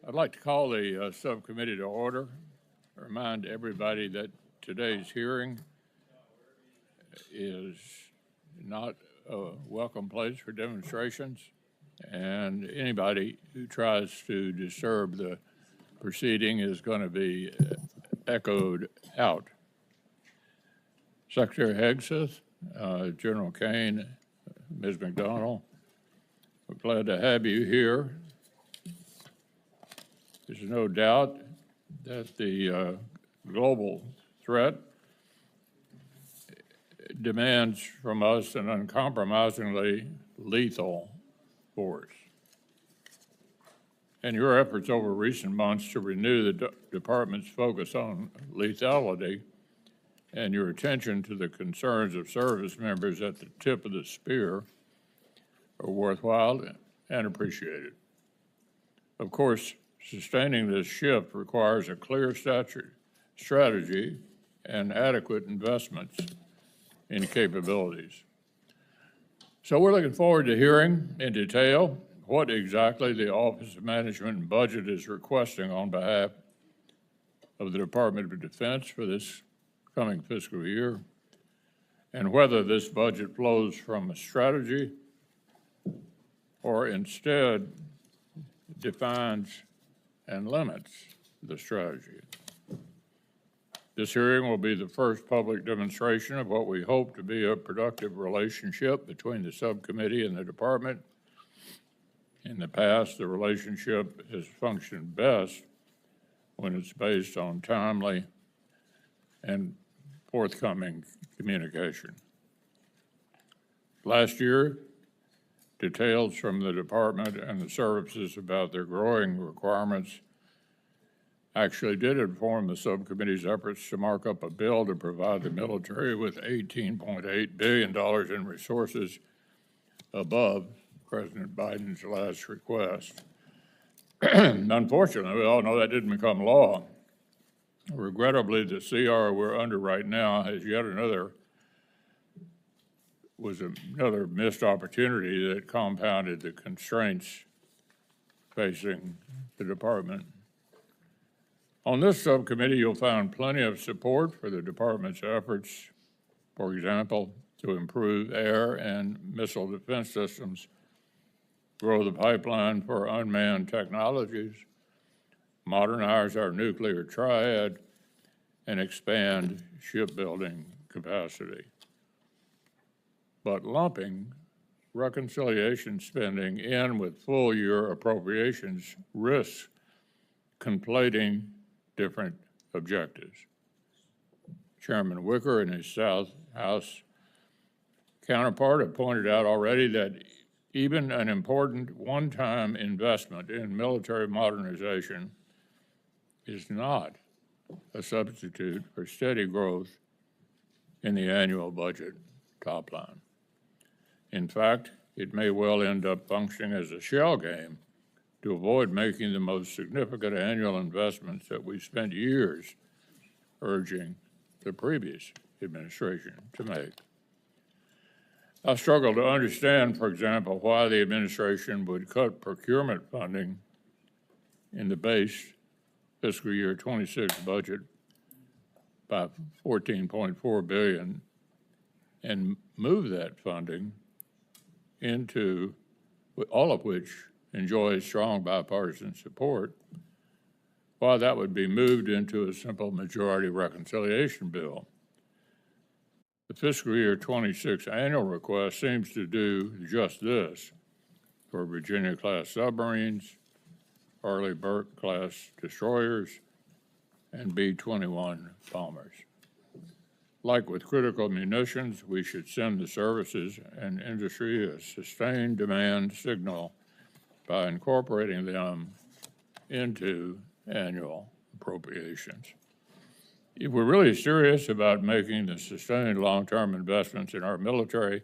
I'd like to call the subcommittee to order. Remind everybody that today's hearing is not a welcome place for demonstrations, and anybody who tries to disturb the proceeding is going to be echoed out. Secretary Hegseth, General Caine, Ms. McDonald, we're glad to have you here. There's no doubt that the global threat demands from us an uncompromisingly lethal force. And your efforts over recent months to renew the department's focus on lethality and your attention to the concerns of service members at the tip of the spear are worthwhile and appreciated. Of course, sustaining this shift requires a clear strategy and adequate investments in capabilities. So we're looking forward to hearing in detail what exactly the Office of Management and Budget is requesting on behalf of the Department of Defense for this coming fiscal year, and whether this budget flows from a strategy or instead defines and limits the strategy. This hearing will be the first public demonstration of what we hope to be a productive relationship between the subcommittee and the department. In the past, the relationship has functioned best when it's based on timely and forthcoming communication. Last year, details from the department and the services about their growing requirements actually did inform the subcommittee's efforts to mark up a bill to provide the military with $18.8 billion in resources above President Biden's last request. Unfortunately, we all know that didn't become law. Regrettably, the CR we're under right now has yet another missed opportunity that compounded the constraints facing the department. On this subcommittee, you'll find plenty of support for the department's efforts, for example, to improve air and missile defense systems, grow the pipeline for unmanned technologies, modernize our nuclear triad, and expand shipbuilding capacity. But lumping reconciliation spending in with full-year appropriations risks conflating different objectives. Chairman Wicker and his South House counterpart have pointed out already that even an important one-time investment in military modernization is not a substitute for steady growth in the annual budget top line. In fact, it may well end up functioning as a shell game to avoid making the most significant annual investments that we spent years urging the previous administration to make. I struggle to understand, for example, why the administration would cut procurement funding in the base fiscal year 26 budget by $14.4 billion and move that funding into, all of which enjoys strong bipartisan support, while that would be moved into a simple majority reconciliation bill. The fiscal year 26 annual request seems to do just this for Virginia-class submarines, Arleigh Burke-class destroyers, and B-21 bombers. Like with critical munitions, we should send the services and industry a sustained demand signal by incorporating them into annual appropriations. If we're really serious about making the sustained long-term investments in our military,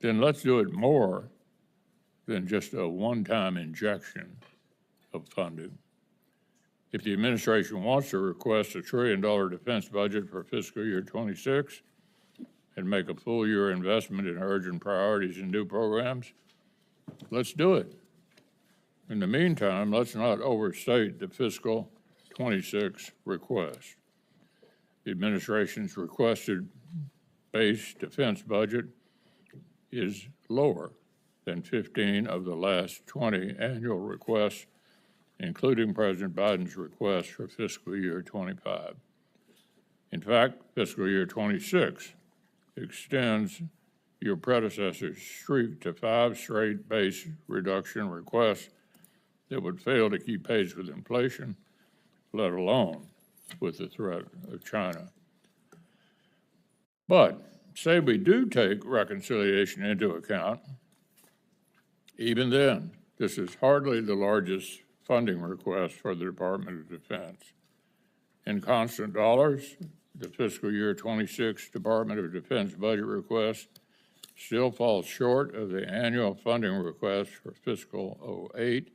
then let's do it more than just a one-time injection of funding. If the administration wants to request a $1 trillion defense budget for fiscal year 26 and make a full-year investment in urgent priorities and new programs, let's do it. In the meantime, let's not overstate the fiscal 26 request. The administration's requested base defense budget is lower than 15 of the last 20 annual requests, including President Biden's request for fiscal year 25. In fact, fiscal year 26 extends your predecessor's streak to 5 straight base reduction requests that would fail to keep pace with inflation, let alone with the threat of China. But say we do take reconciliation into account, even then, this is hardly the largest funding request for the Department of Defense. In constant dollars, the fiscal year 26 Department of Defense budget request still falls short of the annual funding request for fiscal 08,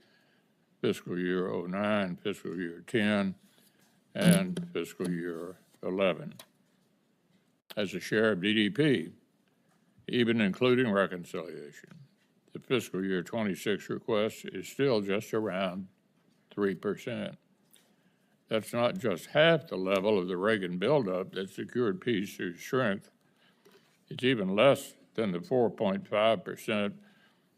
fiscal year 09, fiscal year 10, and fiscal year 11. As a share of GDP, even including reconciliation, the fiscal year 26 request is still just around 3%. That's not just half the level of the Reagan buildup that secured peace through strength. It's even less than the 4.5%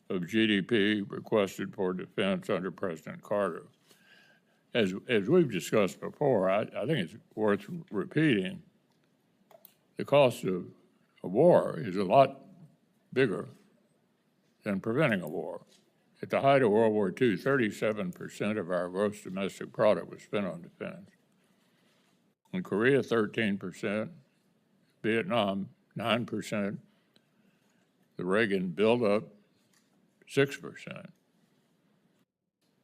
of GDP requested for defense under President Carter. As we've discussed before, I think it's worth repeating, the cost of a war is a lot bigger than preventing a war. At the height of World War II, 37% of our gross domestic product was spent on defense. In Korea, 13%, Vietnam, 9%, the Reagan buildup, 6%.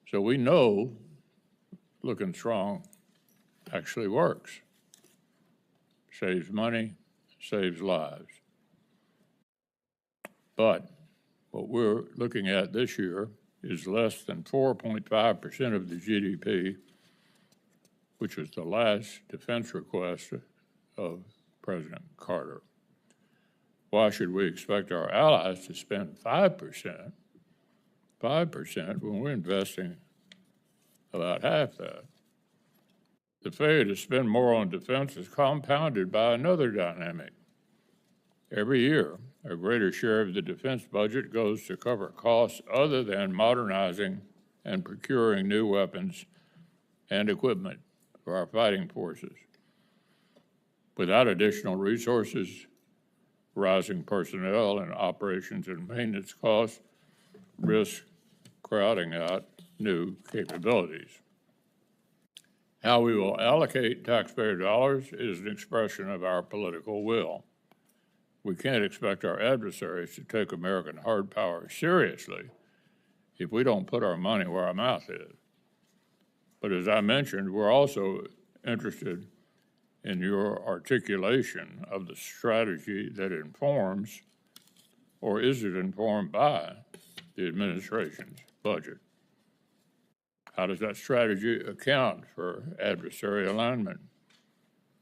So we know looking strong actually works. Saves money, saves lives. But what we're looking at this year is less than 4.5% of the GDP, which was the last defense request of President Carter. Why should we expect our allies to spend 5% when we're investing about half that? The failure to spend more on defense is compounded by another dynamic. Every year, a greater share of the defense budget goes to cover costs other than modernizing and procuring new weapons and equipment for our fighting forces. Without additional resources, rising personnel and operations and maintenance costs risk crowding out new capabilities. How we will allocate taxpayer dollars is an expression of our political will. We can't expect our adversaries to take American hard power seriously if we don't put our money where our mouth is. But as I mentioned, we're also interested in your articulation of the strategy that informs, or is it informed by, the administration's budget. How does that strategy account for adversary alignment?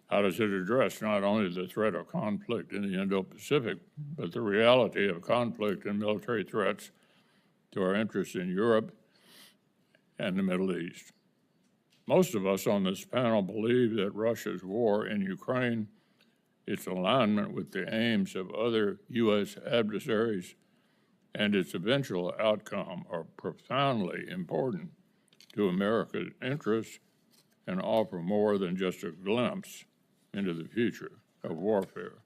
How does it address not only the threat of conflict in the Indo-Pacific, but the reality of conflict and military threats to our interests in Europe and the Middle East? Most of us on this panel believe that Russia's war in Ukraine, its alignment with the aims of other U.S. adversaries, and its eventual outcome are profoundly important to America's interests and offer more than just a glimpse into the future of warfare.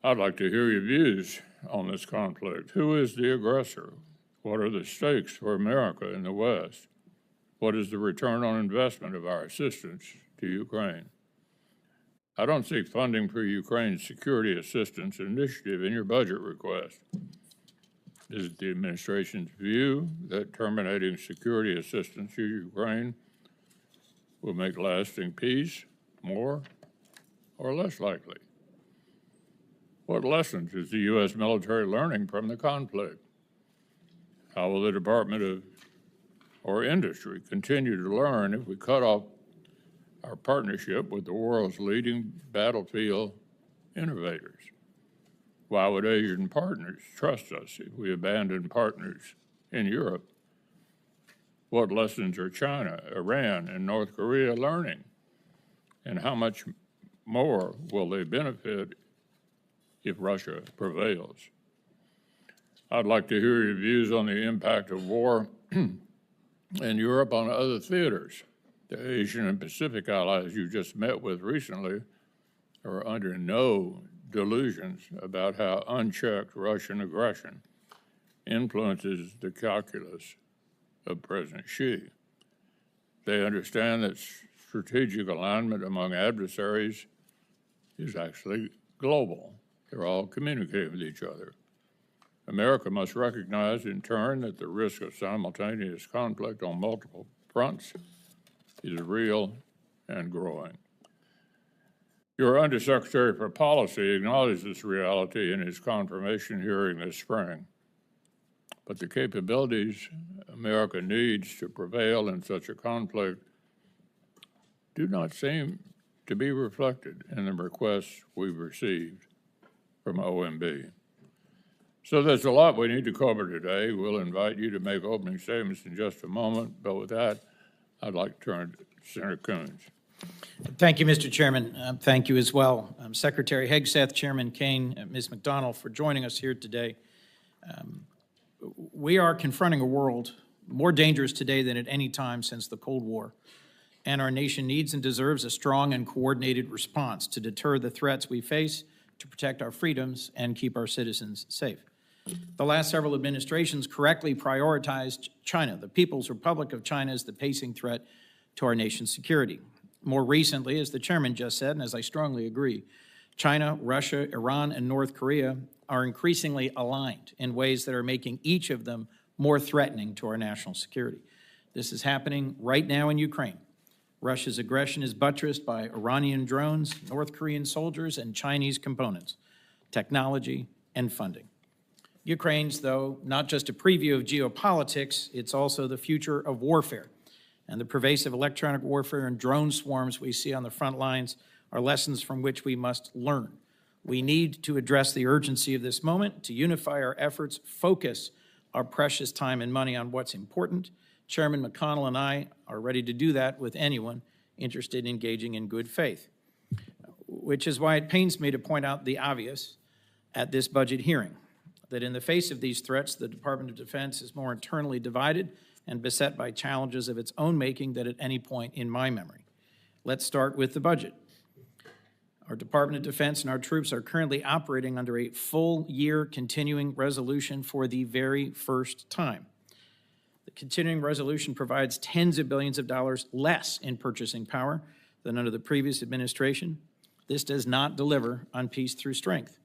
I'd like to hear your views on this conflict. Who is the aggressor? What are the stakes for America in the West? What is the return on investment of our assistance to Ukraine? I don't see funding for Ukraine's security assistance initiative in your budget request. Is it the administration's view that terminating security assistance to Ukraine will make lasting peace more or less likely? What lessons is the U.S. military learning from the conflict? How will the Department or industry continue to learn if we cut off our partnership with the world's leading battlefield innovators? Why would Asian partners trust us if we abandon partners in Europe What lessons are China, Iran, and North Korea learning? And how much more will they benefit if Russia prevails? I'd like to hear your views on the impact of war in Europe on other theaters. The Asian and Pacific allies you just met with recently are under no delusions about how unchecked Russian aggression influences the calculus of President Xi. They understand that strategic alignment among adversaries is actually global. They're all communicating with each other. America must recognize in turn that the risk of simultaneous conflict on multiple fronts is real and growing. Your Undersecretary for Policy acknowledged this reality in his confirmation hearing this spring. But the capabilities America needs to prevail in such a conflict do not seem to be reflected in the requests we've received from OMB. So there's a lot we need to cover today. We'll invite you to make opening statements in just a moment, but with that, I'd like to turn to Senator Coons. Thank you, Mr. Chairman. Thank you as well, Secretary Hegseth, Chairman Caine, Ms. McDonnell, for joining us here today. We are confronting a world more dangerous today than at any time since the Cold War, and our nation needs and deserves a strong and coordinated response to deter the threats we face, to protect our freedoms, and keep our citizens safe. The last several administrations correctly prioritized China. The People's Republic of China is the pacing threat to our nation's security. More recently, as the chairman just said, and as I strongly agree, China, Russia, Iran, and North Korea are increasingly aligned in ways that are making each of them more threatening to our national security. This is happening right now in Ukraine. Russia's aggression is buttressed by Iranian drones, North Korean soldiers, and Chinese components, technology, and funding. Ukraine's, though, not just a preview of geopolitics, it's also the future of warfare. And the pervasive electronic warfare and drone swarms we see on the front lines are lessons from which we must learn. We need to address the urgency of this moment, to unify our efforts, focus our precious time and money on what's important. Chairman McConnell and I are ready to do that with anyone interested in engaging in good faith, which is why it pains me to point out the obvious at this budget hearing, that in the face of these threats, the Department of Defense is more internally divided and beset by challenges of its own making than at any point in my memory. Let's start with the budget. Our Department of Defense and our troops are currently operating under a full-year continuing resolution for the very first time. The continuing resolution provides tens of billions of dollars less in purchasing power than under the previous administration. This does not deliver on peace through strength.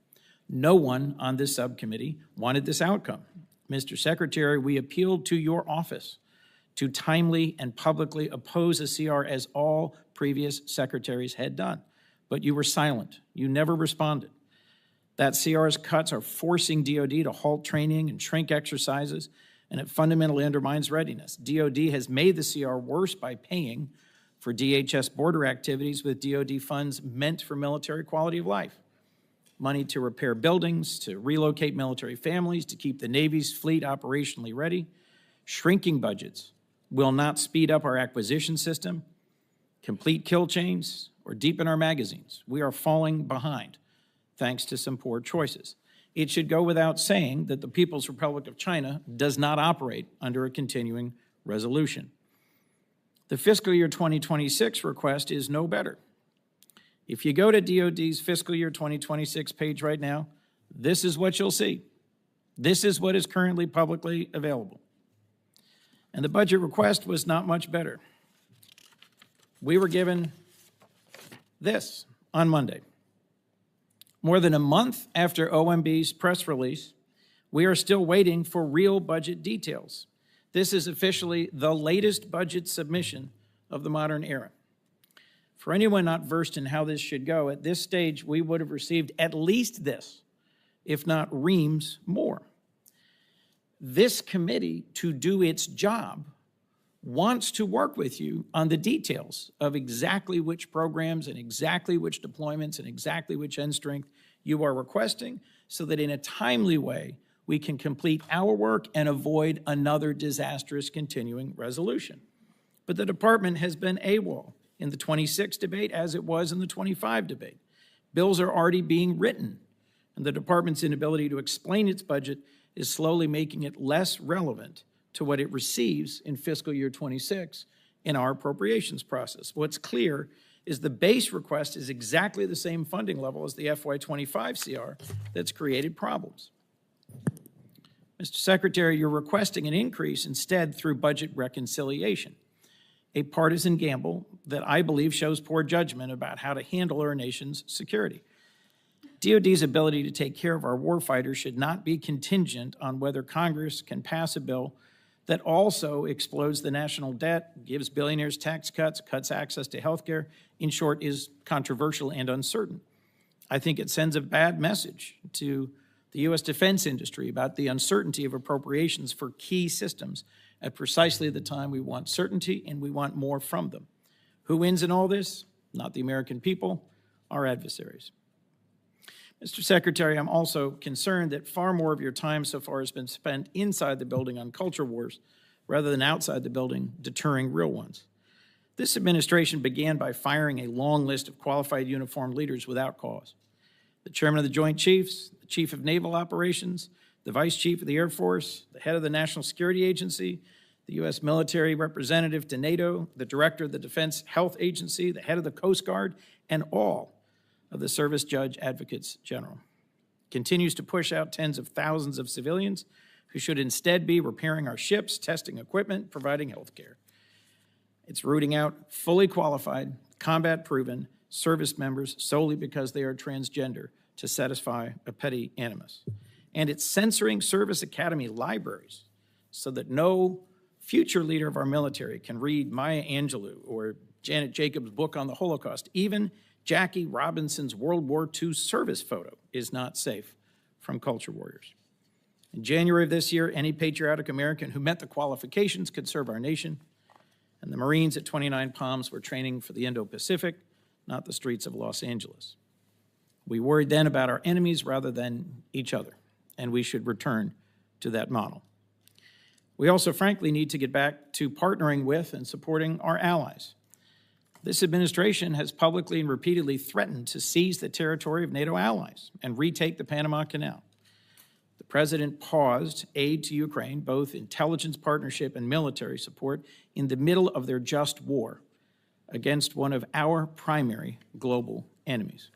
No one on this subcommittee wanted this outcome. Mr. Secretary, we appealed to your office to timely and publicly oppose a CR as all previous secretaries had done, but you were silent. You never responded. That CR's cuts are forcing DOD to halt training and shrink exercises, and it fundamentally undermines readiness. DOD has made the CR worse by paying for DHS border activities with DOD funds meant for military quality of life. Money to repair buildings, to relocate military families, to keep the Navy's fleet operationally ready. Shrinking budgets will not speed up our acquisition system, complete kill chains, or deepen our magazines. We are falling behind, thanks to some poor choices. It should go without saying that the People's Republic of China does not operate under a continuing resolution. The fiscal year 2026 request is no better. If you go to DOD's fiscal year 2026 page right now, this is what you'll see. This is what is currently publicly available. And the budget request was not much better. We were given this on Monday. More than a month after OMB's press release, we are still waiting for real budget details. This is officially the latest budget submission of the modern era. For anyone not versed in how this should go, at this stage, we would have received at least this, if not reams more. This committee, to do its job, wants to work with you on the details of exactly which programs and exactly which deployments and exactly which end strength you are requesting, so that in a timely way, we can complete our work and avoid another disastrous continuing resolution. But the department has been AWOL in the 26 debate as it was in the 25 debate. Bills are already being written, and the department's inability to explain its budget is slowly making it less relevant to what it receives in fiscal year 26 in our appropriations process. What's clear is the base request is exactly the same funding level as the FY25 CR that's created problems. Mr. Secretary, you're requesting an increase instead through budget reconciliation, a partisan gamble that I believe shows poor judgment about how to handle our nation's security. DOD's ability to take care of our warfighters should not be contingent on whether Congress can pass a bill that also explodes the national debt, gives billionaires tax cuts, cuts access to health care, in short, is controversial and uncertain. I think it sends a bad message to the U.S. defense industry about the uncertainty of appropriations for key systems at precisely the time we want certainty and we want more from them. Who wins in all this? Not the American people, our adversaries. Mr. Secretary, I'm also concerned that far more of your time so far has been spent inside the building on culture wars rather than outside the building deterring real ones. This administration began by firing a long list of qualified uniformed leaders without cause. The chairman of the Joint Chiefs, the chief of Naval Operations, the vice chief of the Air Force, the head of the National Security Agency, the U.S. military representative to NATO, the director of the Defense Health Agency, the head of the Coast Guard, and all of the Service Judge Advocates General. Continues to push out tens of thousands of civilians who should instead be repairing our ships, testing equipment, providing health care. It's rooting out fully qualified, combat-proven service members solely because they are transgender to satisfy a petty animus. And it's censoring service academy libraries so that no future leader of our military can read Maya Angelou or Janet Jacobs' book on the Holocaust. Even Jackie Robinson's World War II service photo is not safe from culture warriors. In January of this year, any patriotic American who met the qualifications could serve our nation, and the Marines at 29 Palms were training for the Indo-Pacific, not the streets of Los Angeles. We worried then about our enemies rather than each other, and we should return to that model. We also, frankly, need to get back to partnering with and supporting our allies. This administration has publicly and repeatedly threatened to seize the territory of NATO allies and retake the Panama Canal. The president paused aid to Ukraine, both intelligence partnership and military support, in the middle of their just war against one of our primary global enemies.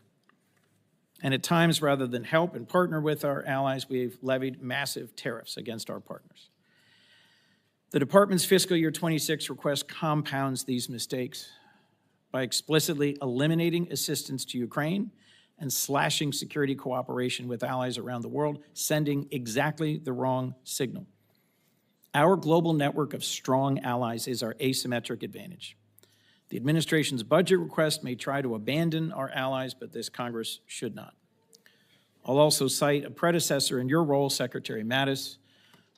And at times, rather than help and partner with our allies, we've levied massive tariffs against our partners. The department's fiscal year 26 request compounds these mistakes by explicitly eliminating assistance to Ukraine and slashing security cooperation with allies around the world, sending exactly the wrong signal. Our global network of strong allies is our asymmetric advantage. The administration's budget request may try to abandon our allies, but this Congress should not. I'll also cite a predecessor in your role, Secretary Mattis,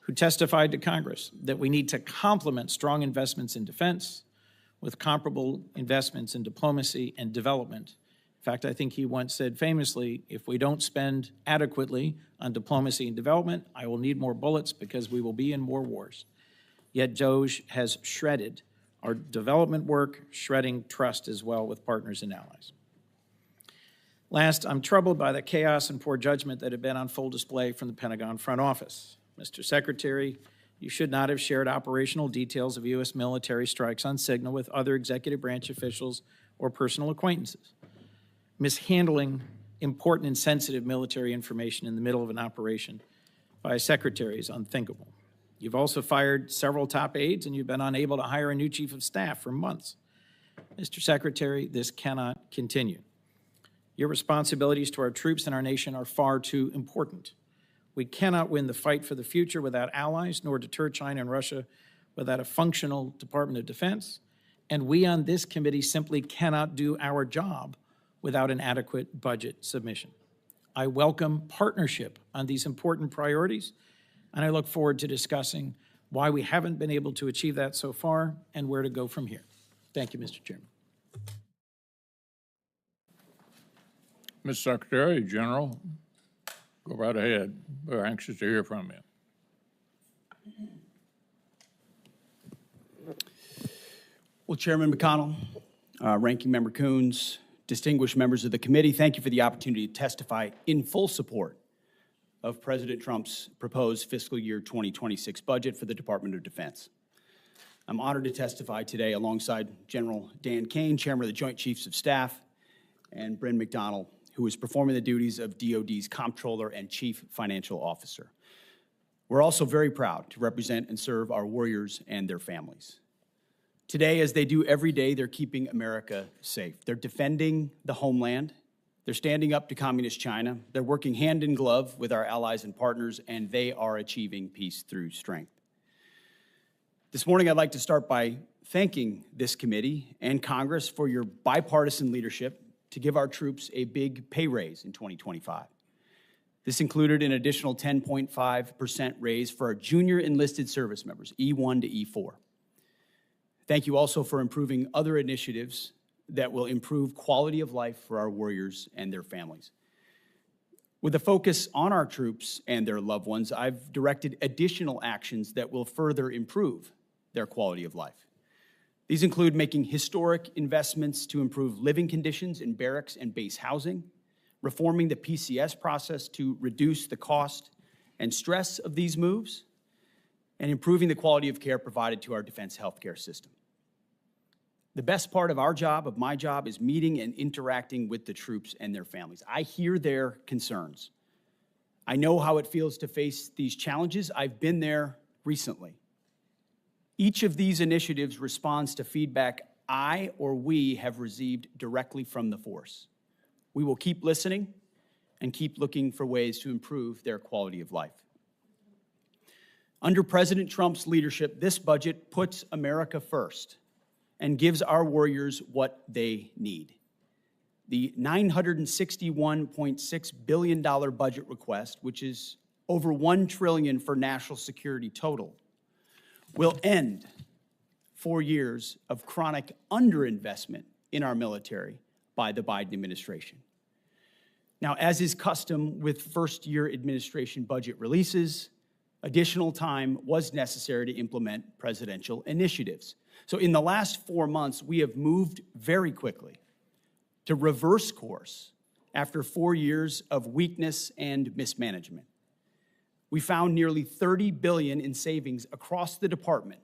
who testified to Congress that we need to complement strong investments in defense with comparable investments in diplomacy and development. In fact, I think he once said famously, if we don't spend adequately on diplomacy and development, I will need more bullets because we will be in more wars. Yet DOGE has shredded our development work, shredding trust as well with partners and allies. Last, I'm troubled by the chaos and poor judgment that have been on full display from the Pentagon front office. Mr. Secretary, you should not have shared operational details of U.S. military strikes on signal with other executive branch officials or personal acquaintances. Mishandling important and sensitive military information in the middle of an operation by a secretary is unthinkable. You've also fired several top aides, and you've been unable to hire a new chief of staff for months. Mr. Secretary, this cannot continue. Your responsibilities to our troops and our nation are far too important. We cannot win the fight for the future without allies, nor deter China and Russia without a functional Department of Defense. And we on this committee simply cannot do our job without an adequate budget submission. I welcome partnership on these important priorities, and I look forward to discussing why we haven't been able to achieve that so far and where to go from here. Thank you, Mr. Chairman. Ms. Secretary General. Go right ahead. We're anxious to hear from you. Well, Chairman McConnell, Ranking Member Coons, distinguished members of the committee, thank you for the opportunity to testify in full support of President Trump's proposed fiscal year 2026 budget for the Department of Defense. I'm honored to testify today alongside General Dan Caine, Chairman of the Joint Chiefs of Staff, and Bryn McDonald, who is performing the duties of DoD's Comptroller and Chief Financial Officer. We're also very proud to represent and serve our warriors and their families. Today, as they do every day, they're keeping America safe. They're defending the homeland. They're standing up to communist China. They're working hand in glove with our allies and partners, and they are achieving peace through strength. This morning, I'd like to start by thanking this committee and Congress for your bipartisan leadership to give our troops a big pay raise in 2025. This included an additional 10.5% raise for our junior enlisted service members, E1 to E4. Thank you also for improving other initiatives that will improve quality of life for our warriors and their families. With a focus on our troops and their loved ones, I've directed additional actions that will further improve their quality of life. These include making historic investments to improve living conditions in barracks and base housing, reforming the PCS process to reduce the cost and stress of these moves, and improving the quality of care provided to our defense healthcare system. The best part of our job, of my job, is meeting and interacting with the troops and their families. I hear their concerns. I know how it feels to face these challenges. I've been there recently. Each of these initiatives responds to feedback I or we have received directly from the force. We will keep listening and keep looking for ways to improve their quality of life. Under President Trump's leadership, this budget puts America first and gives our warriors what they need. The $961.6 billion budget request, which is over $1 trillion for national security total, will end 4 years of chronic underinvestment in our military by the Biden administration. Now, as is custom with first-year administration budget releases, additional time was necessary to implement presidential initiatives. So in the last 4 months, we have moved very quickly to reverse course after 4 years of weakness and mismanagement. We found nearly $30 billion in savings across the department.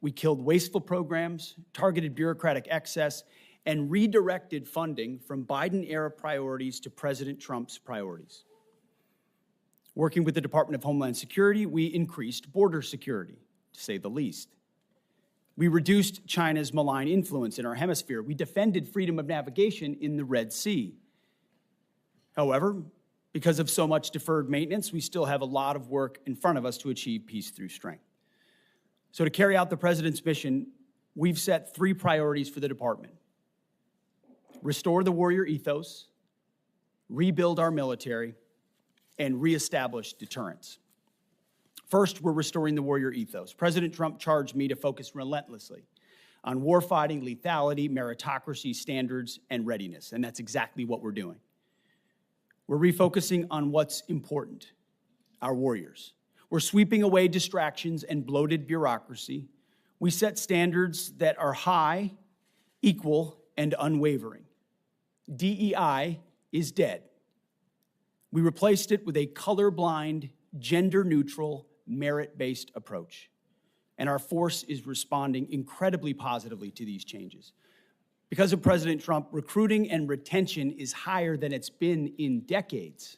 We killed wasteful programs, targeted bureaucratic excess, and redirected funding from Biden-era priorities to President Trump's priorities. Working with the Department of Homeland Security, we increased border security, to say the least. We reduced China's malign influence in our hemisphere. We defended freedom of navigation in the Red Sea. However, because of so much deferred maintenance, we still have a lot of work in front of us to achieve peace through strength. So to carry out the President's mission, we've set 3 priorities for the department: restore the warrior ethos, rebuild our military, and reestablish deterrence. First, we're restoring the warrior ethos. President Trump charged me to focus relentlessly on warfighting, lethality, meritocracy, standards, and readiness, and that's exactly what we're doing. We're refocusing on what's important, our warriors. We're sweeping away distractions and bloated bureaucracy. We set standards that are high, equal, and unwavering. DEI is dead. We replaced it with a colorblind, gender-neutral, merit-based approach. And our force is responding incredibly positively to these changes. Because of President Trump, recruiting and retention is higher than it's been in decades.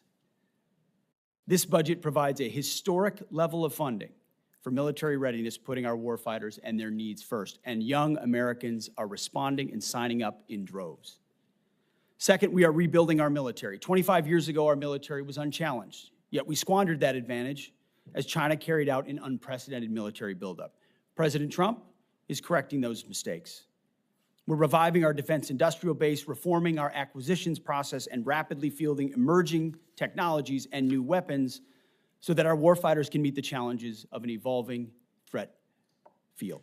This budget provides a historic level of funding for military readiness, putting our warfighters and their needs first. And young Americans are responding and signing up in droves. Second, we are rebuilding our military. 25 years ago, our military was unchallenged, yet we squandered that advantage as China carried out an unprecedented military buildup. President Trump is correcting those mistakes. We're reviving our defense industrial base, reforming our acquisitions process, and rapidly fielding emerging technologies and new weapons so that our warfighters can meet the challenges of an evolving threat field.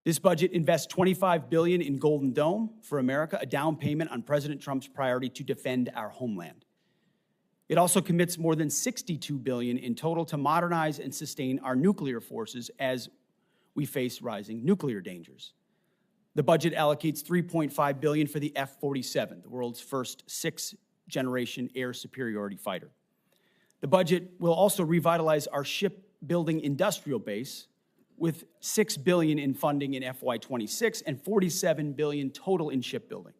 This budget invests $25 billion in Golden Dome for America, a down payment on President Trump's priority to defend our homeland. It also commits more than $62 billion in total to modernize and sustain our nuclear forces as we face rising nuclear dangers. The budget allocates $3.5 billion for the F-47, the world's first sixth-generation air superiority fighter. The budget will also revitalize our shipbuilding industrial base with $6 billion in funding in FY26 and $47 billion total in shipbuilding.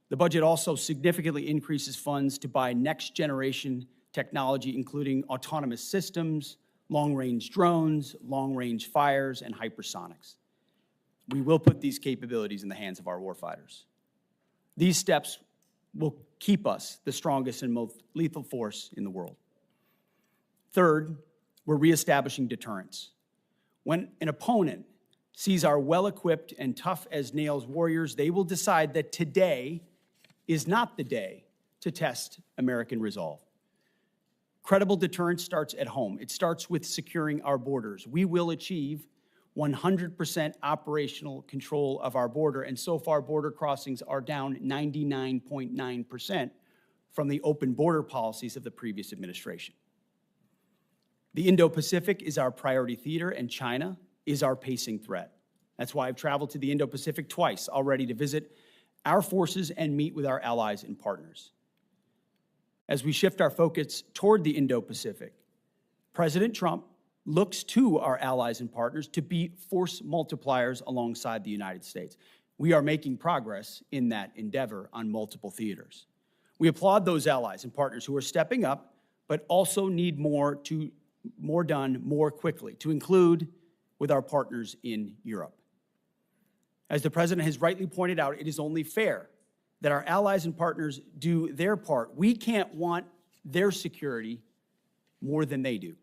The budget also significantly increases funds to buy next-generation technology, including autonomous systems, long-range drones, long-range fires, and hypersonics. We will put these capabilities in the hands of our warfighters. These steps will keep us the strongest and most lethal force in the world. Third, we're reestablishing deterrence. When an opponent sees our well-equipped and tough-as-nails warriors, they will decide that today is not the day to test American resolve. Credible deterrence starts at home. It starts with securing our borders. We will achieve 100% operational control of our border, and so far border crossings are down 99.9% from the open border policies of the previous administration. The Indo-Pacific is our priority theater, and China is our pacing threat. That's why I've traveled to the Indo-Pacific twice already to visit our forces and meet with our allies and partners. As we shift our focus toward the Indo-Pacific, President Trump looks to our allies and partners to be force multipliers alongside the United States. We are making progress in that endeavor on multiple theaters. We applaud those allies and partners who are stepping up, but also need more done more quickly, to include with our partners in Europe. As the President has rightly pointed out, it is only fair that our allies and partners do their part. We can't want their security more than they do.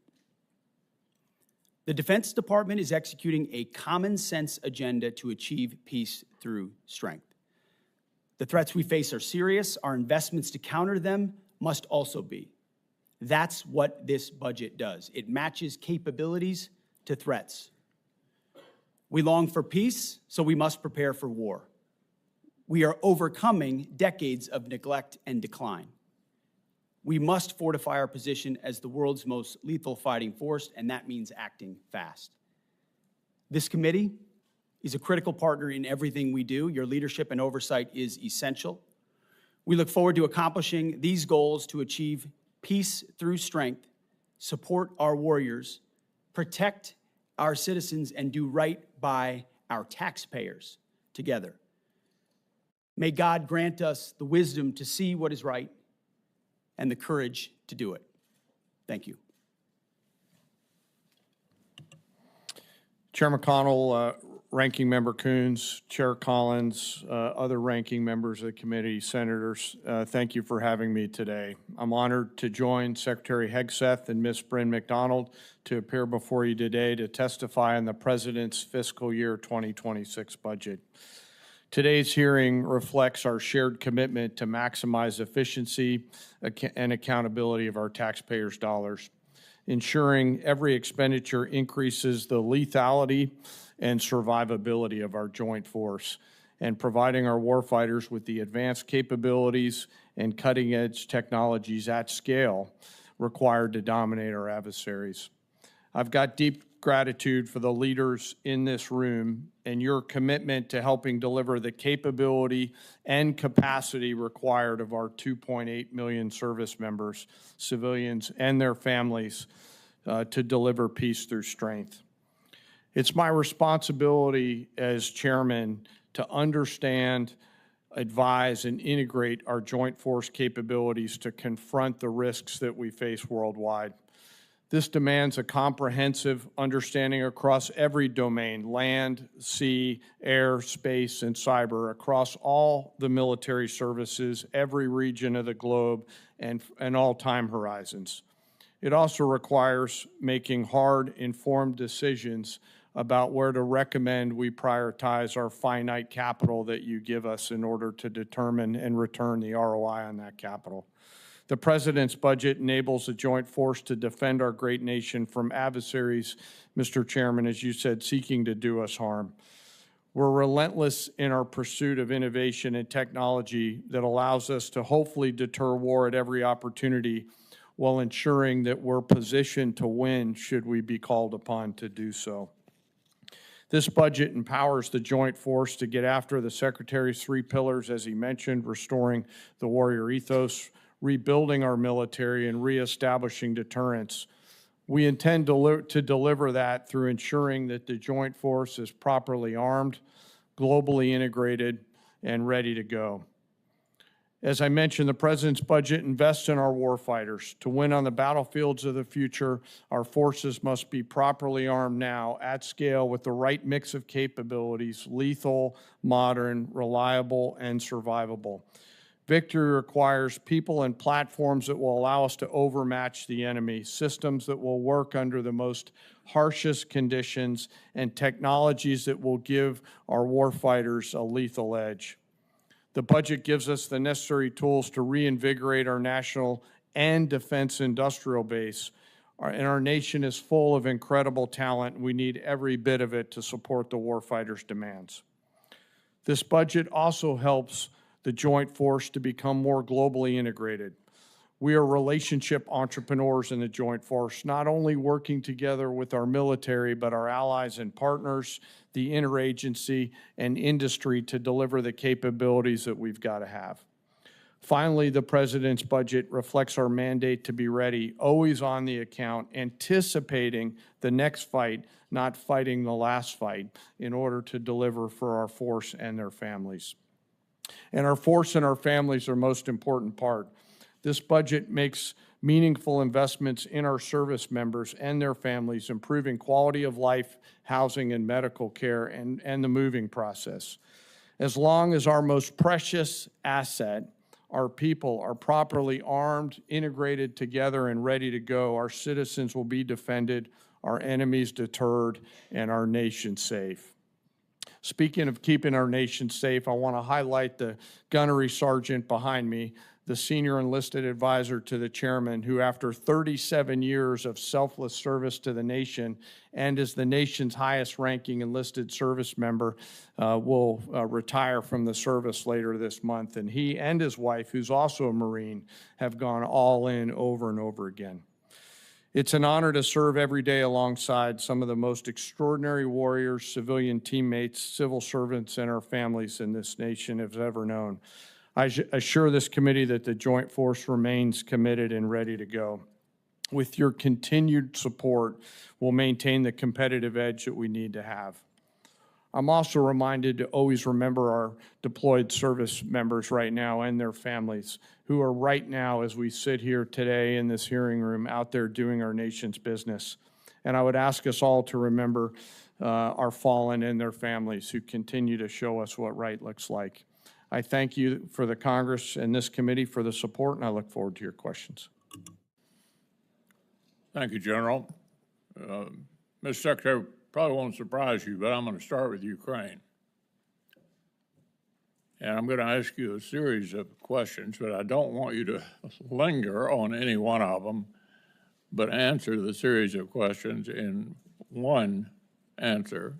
The Defense Department is executing a common-sense agenda to achieve peace through strength. The threats we face are serious. Our investments to counter them must also be. That's what this budget does. It matches capabilities to threats. We long for peace, so we must prepare for war. We are overcoming decades of neglect and decline. We must fortify our position as the world's most lethal fighting force, and that means acting fast. This committee is a critical partner in everything we do. Your leadership and oversight is essential. We look forward to accomplishing these goals to achieve peace through strength, support our warriors, protect our citizens, and do right by our taxpayers together. May God grant us the wisdom to see what is right and the courage to do it. Thank you. Chair McConnell, Ranking Member Coons, Chair Collins, other ranking members of the committee, senators, thank you for having me today. I'm honored to join Secretary Hegseth and Ms. Bryn McDonald to appear before you today to testify on the President's fiscal year 2026 budget. Today's hearing reflects our shared commitment to maximize efficiency and accountability of our taxpayers' dollars, ensuring every expenditure increases the lethality and survivability of our joint force, and providing our warfighters with the advanced capabilities and cutting-edge technologies at scale required to dominate our adversaries. I've got deep gratitude for the leaders in this room and your commitment to helping deliver the capability and capacity required of our 2.8 million service members, civilians, and their families to deliver peace through strength. It's my responsibility as chairman to understand, advise, and integrate our joint force capabilities to confront the risks that we face worldwide. This demands a comprehensive understanding across every domain: land, sea, air, space, and cyber, across all the military services, every region of the globe, and all time horizons. It also requires making hard, informed decisions about where to recommend we prioritize our finite capital that you give us in order to determine and return the ROI on that capital. The President's budget enables a joint force to defend our great nation from adversaries, Mr. Chairman, as you said, seeking to do us harm. We're relentless in our pursuit of innovation and technology that allows us to hopefully deter war at every opportunity while ensuring that we're positioned to win should we be called upon to do so. This budget empowers the joint force to get after the Secretary's 3 pillars, as he mentioned, restoring the warrior ethos, rebuilding our military, and reestablishing deterrence. We intend to deliver that through ensuring that the joint force is properly armed, globally integrated, and ready to go. As I mentioned, the President's budget invests in our warfighters. To win on the battlefields of the future, our forces must be properly armed now, at scale, with the right mix of capabilities: lethal, modern, reliable, and survivable. Victory requires people and platforms that will allow us to overmatch the enemy, systems that will work under the most harshest conditions, and technologies that will give our warfighters a lethal edge. The budget gives us the necessary tools to reinvigorate our national and defense industrial base. And our nation is full of incredible talent. We need every bit of it to support the warfighters' demands. This budget also helps the joint force to become more globally integrated. We are relationship entrepreneurs in the joint force, not only working together with our military, but our allies and partners, the interagency, and industry to deliver the capabilities that we've got to have. Finally, the President's budget reflects our mandate to be ready, always on the account, anticipating the next fight, not fighting the last fight, in order to deliver for our force and their families. And our force and our families are most important part. This budget makes meaningful investments in our service members and their families, improving quality of life, housing, and medical care, and the moving process. As long as our most precious asset, our people, are properly armed, integrated together, and ready to go, our citizens will be defended, our enemies deterred, and our nation safe. Speaking of keeping our nation safe, I want to highlight the gunnery sergeant behind me, the senior enlisted advisor to the chairman, who after 37 years of selfless service to the nation and as the nation's highest ranking enlisted service member, will retire from the service later this month. And he and his wife, who's also a Marine, have gone all in over and over again. It's an honor to serve every day alongside some of the most extraordinary warriors, civilian teammates, civil servants, and our families in this nation have ever known. I assure this committee that the Joint Force remains committed and ready to go. With your continued support, we'll maintain the competitive edge that we need to have. I'm also reminded to always remember our deployed service members right now and their families, who are right now, as we sit here today in this hearing room, out there doing our nation's business. And I would ask us all to remember our fallen and their families who continue to show us what right looks like. I thank you for the Congress and this committee for the support, and I look forward to your questions. Thank you, General. Mr. Secretary, probably won't surprise you, but I'm going to start with Ukraine. And I'm going to ask you a series of questions, but I don't want you to linger on any one of them, but answer the series of questions in one answer.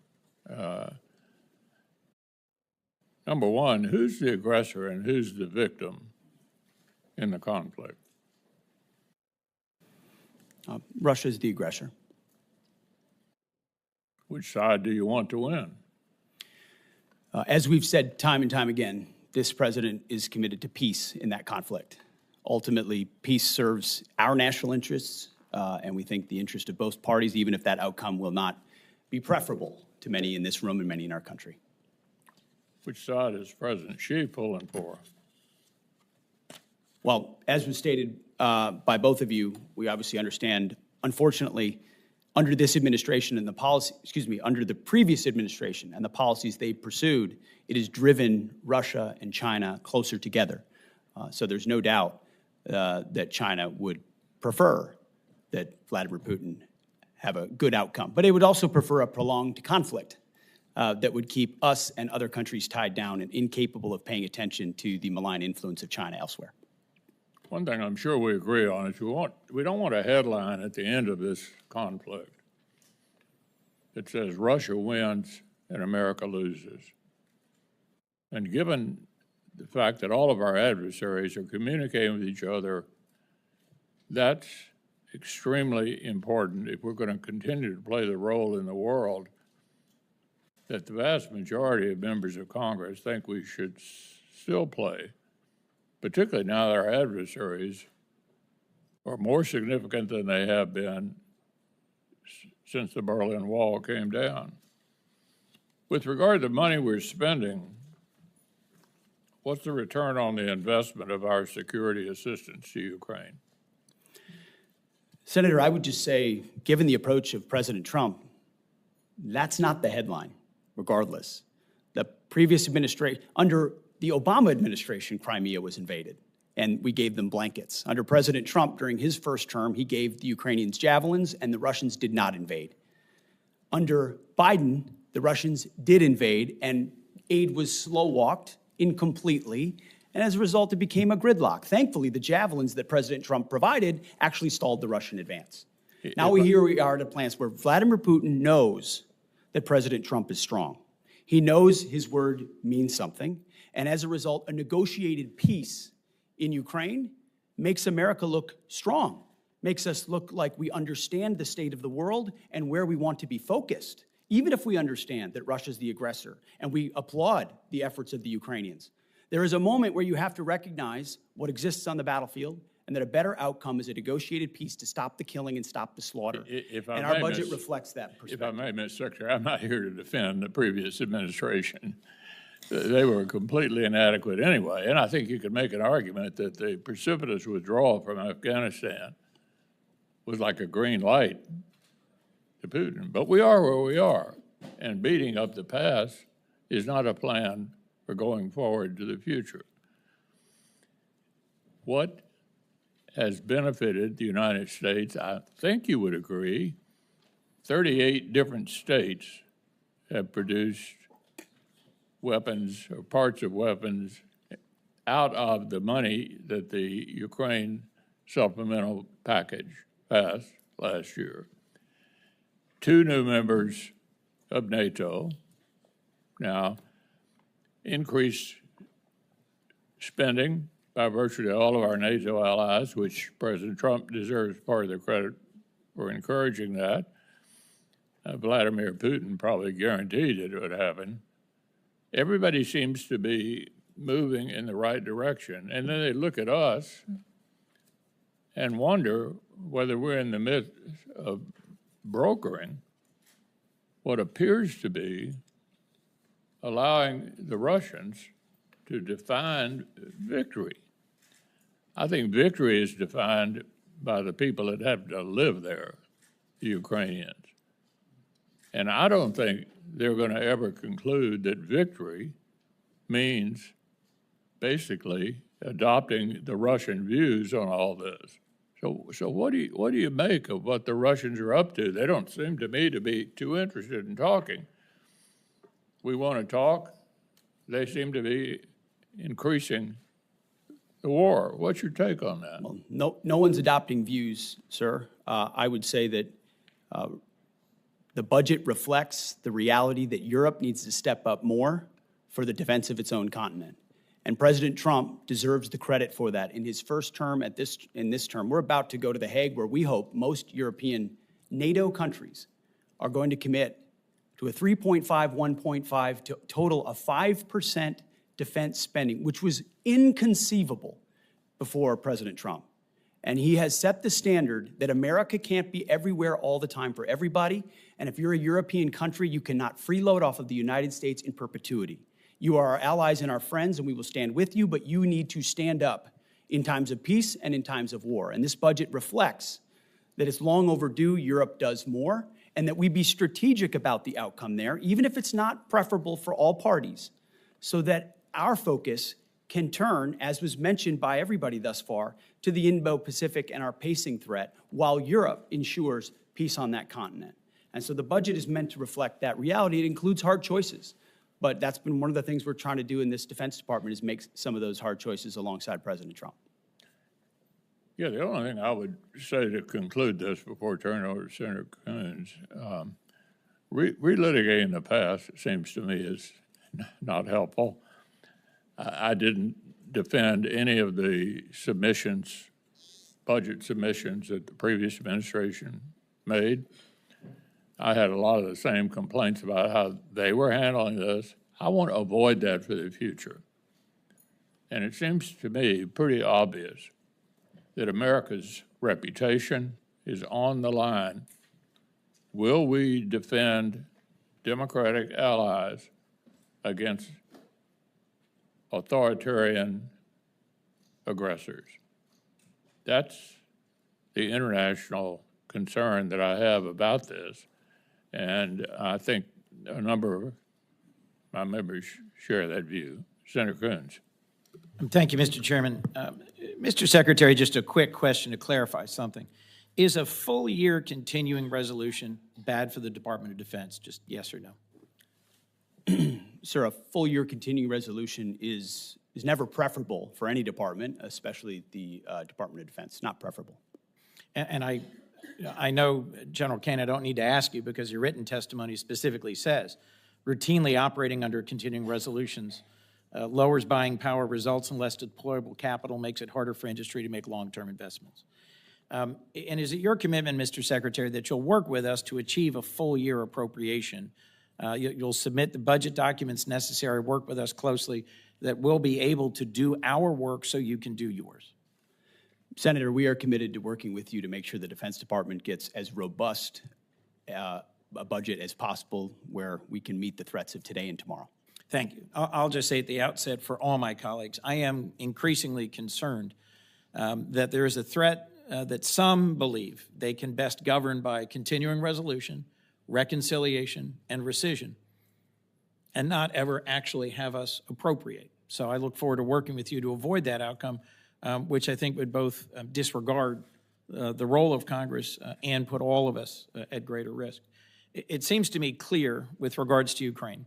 Number one, who's the aggressor and who's the victim in the conflict? Russia is the aggressor. Which side do you want to win? As we've said time and time again, this president is committed to peace in that conflict. Ultimately, peace serves our national interests, and we think the interest of both parties, even if that outcome will not be preferable to many in this room and many in our country. Which side is President Xi pulling for? Well, as was stated by both of you, we obviously understand, unfortunately, under this administration and the policy, under the previous administration and the policies they pursued, it has driven Russia and China closer together. So there's no doubt that China would prefer that Vladimir Putin have a good outcome. But it would also prefer a prolonged conflict that would keep us and other countries tied down and incapable of paying attention to the malign influence of China elsewhere. One thing I'm sure we agree on is we don't want a headline at the end of this conflict that says Russia wins and America loses. And given the fact that all of our adversaries are communicating with each other, that's extremely important if we're going to continue to play the role in the world that the vast majority of members of Congress think we should still play, particularly now that our adversaries are more significant than they have been since the Berlin Wall came down. With regard to the money we're spending, what's the return on the investment of our security assistance to Ukraine? Senator, I would just say, given the approach of President Trump, that's not the headline, regardless. The previous administration, under the Obama administration, Crimea was invaded, and we gave them blankets. Under President Trump, during his first term, he gave the Ukrainians javelins, and the Russians did not invade. Under Biden, the Russians did invade, and aid was slow-walked incompletely, and as a result, it became a gridlock. Thankfully, the javelins that President Trump provided actually stalled the Russian advance. Now here we are at a place where Vladimir Putin knows that President Trump is strong. He knows his word means something, and as a result, a negotiated peace in Ukraine makes America look strong, makes us look like we understand the state of the world and where we want to be focused, even if we understand that Russia's the aggressor, and we applaud the efforts of the Ukrainians. There is a moment where you have to recognize what exists on the battlefield and that a better outcome is a negotiated peace to stop the killing and stop the slaughter. And our budget reflects that perspective. If I may, Mr. Secretary, I'm not here to defend the previous administration. They were completely inadequate anyway, and I think you could make an argument that the precipitous withdrawal from Afghanistan was like a green light to Putin. But we are where we are, and beating up the past is not a plan for going forward to the future. What has benefited the United States, I think you would agree, 38 different states have produced weapons or parts of weapons out of the money that the Ukraine supplemental package passed last year. 2 new members of NATO now increased spending by virtually all of our NATO allies, which President Trump deserves part of the credit for encouraging that. Vladimir Putin probably guaranteed it would happen. Everybody seems to be moving in the right direction. And then they look at us and wonder whether we're in the midst of brokering what appears to be allowing the Russians to define victory. I think victory is defined by the people that have to live there, the Ukrainians. And I don't think they're going to ever conclude that victory means basically adopting the Russian views on all this. So what do you make of what the Russians are up to? They don't seem to me to be too interested in talking. We want to talk. They seem to be increasing the war. What's your take on that? Well, no one's adopting views, sir. I would say that the budget reflects the reality that Europe needs to step up more for the defense of its own continent. And President Trump deserves the credit for that. In his first term, in this term, we're about to go to The Hague, where we hope most European NATO countries are going to commit to a 3.5, 1.5 total of 5% defense spending, which was inconceivable before President Trump. And he has set the standard that America can't be everywhere all the time for everybody. And if you're a European country, you cannot freeload off of the United States in perpetuity. You are our allies and our friends, and we will stand with you, but you need to stand up in times of peace and in times of war. And this budget reflects that it's long overdue Europe does more, and that we be strategic about the outcome there, even if it's not preferable for all parties, so that our focus can turn, as was mentioned by everybody thus far, to the Indo-Pacific and our pacing threat, while Europe ensures peace on that continent. And so the budget is meant to reflect that reality. It includes hard choices. But that's been one of the things we're trying to do in this Defense Department is make some of those hard choices alongside President Trump. Yeah, the only thing I would say to conclude this before turning over to Senator Coons, relitigating the past, it seems to me, is not helpful. I didn't defend any of the submissions, budget submissions that the previous administration made. I had a lot of the same complaints about how they were handling this. I want to avoid that for the future. And it seems to me pretty obvious that America's reputation is on the line. Will we defend democratic allies against authoritarian aggressors? That's the international concern that I have about this. And I think a number of my members share that view. Senator Coons. Thank you, Mr. Chairman. Mr. Secretary, just a quick question to clarify something. Is a full year continuing resolution bad for the Department of Defense? Just yes or no? Sir, a full year continuing resolution is never preferable for any department, especially the Department of Defense, not preferable. And I know, General Caine, I don't need to ask you because your written testimony specifically says routinely operating under continuing resolutions lowers buying power, results in less deployable capital, makes it harder for industry to make long-term investments. And is it your commitment, Mr. Secretary, that you'll work with us to achieve a full year appropriation? You'll submit the budget documents necessary, work with us closely, that we'll be able to do our work so you can do yours. Senator, we are committed to working with you to make sure the Defense Department gets as robust a budget as possible where we can meet the threats of today and tomorrow. Thank you. I'll just say at the outset for all my colleagues, I am increasingly concerned that there is a threat that some believe they can best govern by continuing resolution, reconciliation, and rescission, and not ever actually have us appropriate. So I look forward to working with you to avoid that outcome, which I think would both disregard the role of Congress and put all of us at greater risk. It seems to me clear with regards to Ukraine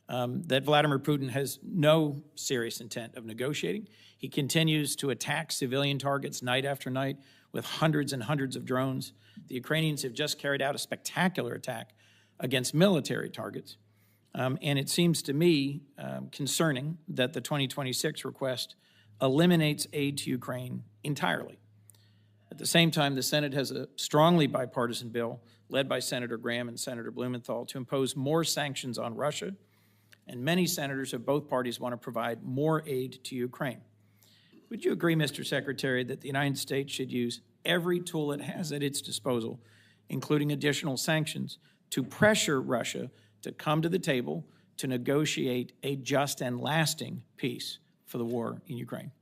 that Vladimir Putin has no serious intent of negotiating. He continues to attack civilian targets night after night with hundreds and hundreds of drones. The Ukrainians have just carried out a spectacular attack against military targets. And it seems to me concerning that the 2026 request eliminates aid to Ukraine entirely. At the same time, the Senate has a strongly bipartisan bill led by Senator Graham and Senator Blumenthal to impose more sanctions on Russia, and many senators of both parties want to provide more aid to Ukraine. Would you agree, Mr. Secretary, that the United States should use every tool it has at its disposal, including additional sanctions, to pressure Russia to come to the table to negotiate a just and lasting peace for the war in Ukraine?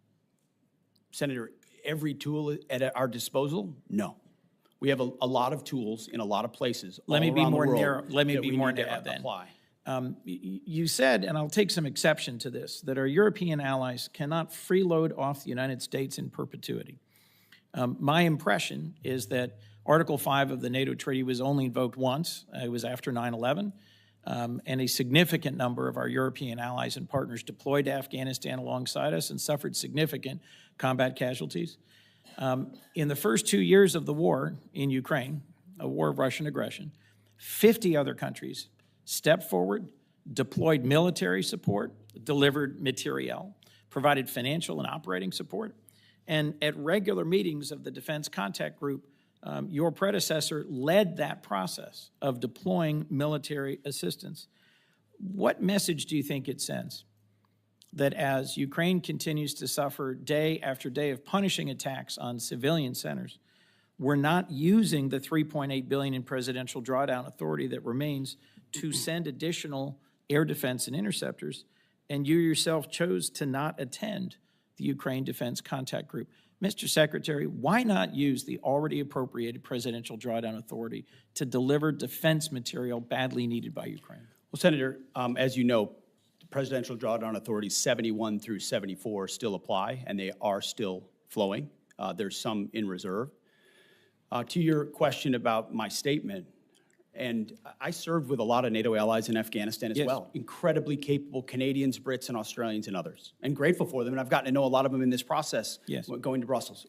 Senator, every tool at our disposal? No. We have a lot of tools in a lot of places. Let me be more narrow. Let me be more narrow then. Apply. You said, and I'll take some exception to this, that our European allies cannot freeload off the United States in perpetuity. My impression is that Article 5 of the NATO Treaty was only invoked once. It was after 9/11. And a significant number of our European allies and partners deployed to Afghanistan alongside us and suffered significant combat casualties. In the first 2 years of the war in Ukraine, a war of Russian aggression, 50 other countries stepped forward, deployed military support, delivered materiel, provided financial and operating support, and at regular meetings of the Defense Contact Group, your predecessor led that process of deploying military assistance. What message do you think it sends? That as Ukraine continues to suffer day after day of punishing attacks on civilian centers, we're not using the $3.8 billion in presidential drawdown authority that remains to send additional air defense and interceptors, and you yourself chose to not attend the Ukraine Defense Contact Group. Mr. Secretary, why not use the already appropriated presidential drawdown authority to deliver defense material badly needed by Ukraine? Well, Senator, as you know, the presidential drawdown authorities 71 through 74 still apply, and they are still flowing. There's some in reserve. To your question about my statement, and I served with a lot of NATO allies in Afghanistan as well. Incredibly capable Canadians, Brits, and Australians, and others. And grateful for them, and I've gotten to know a lot of them in this process going to Brussels.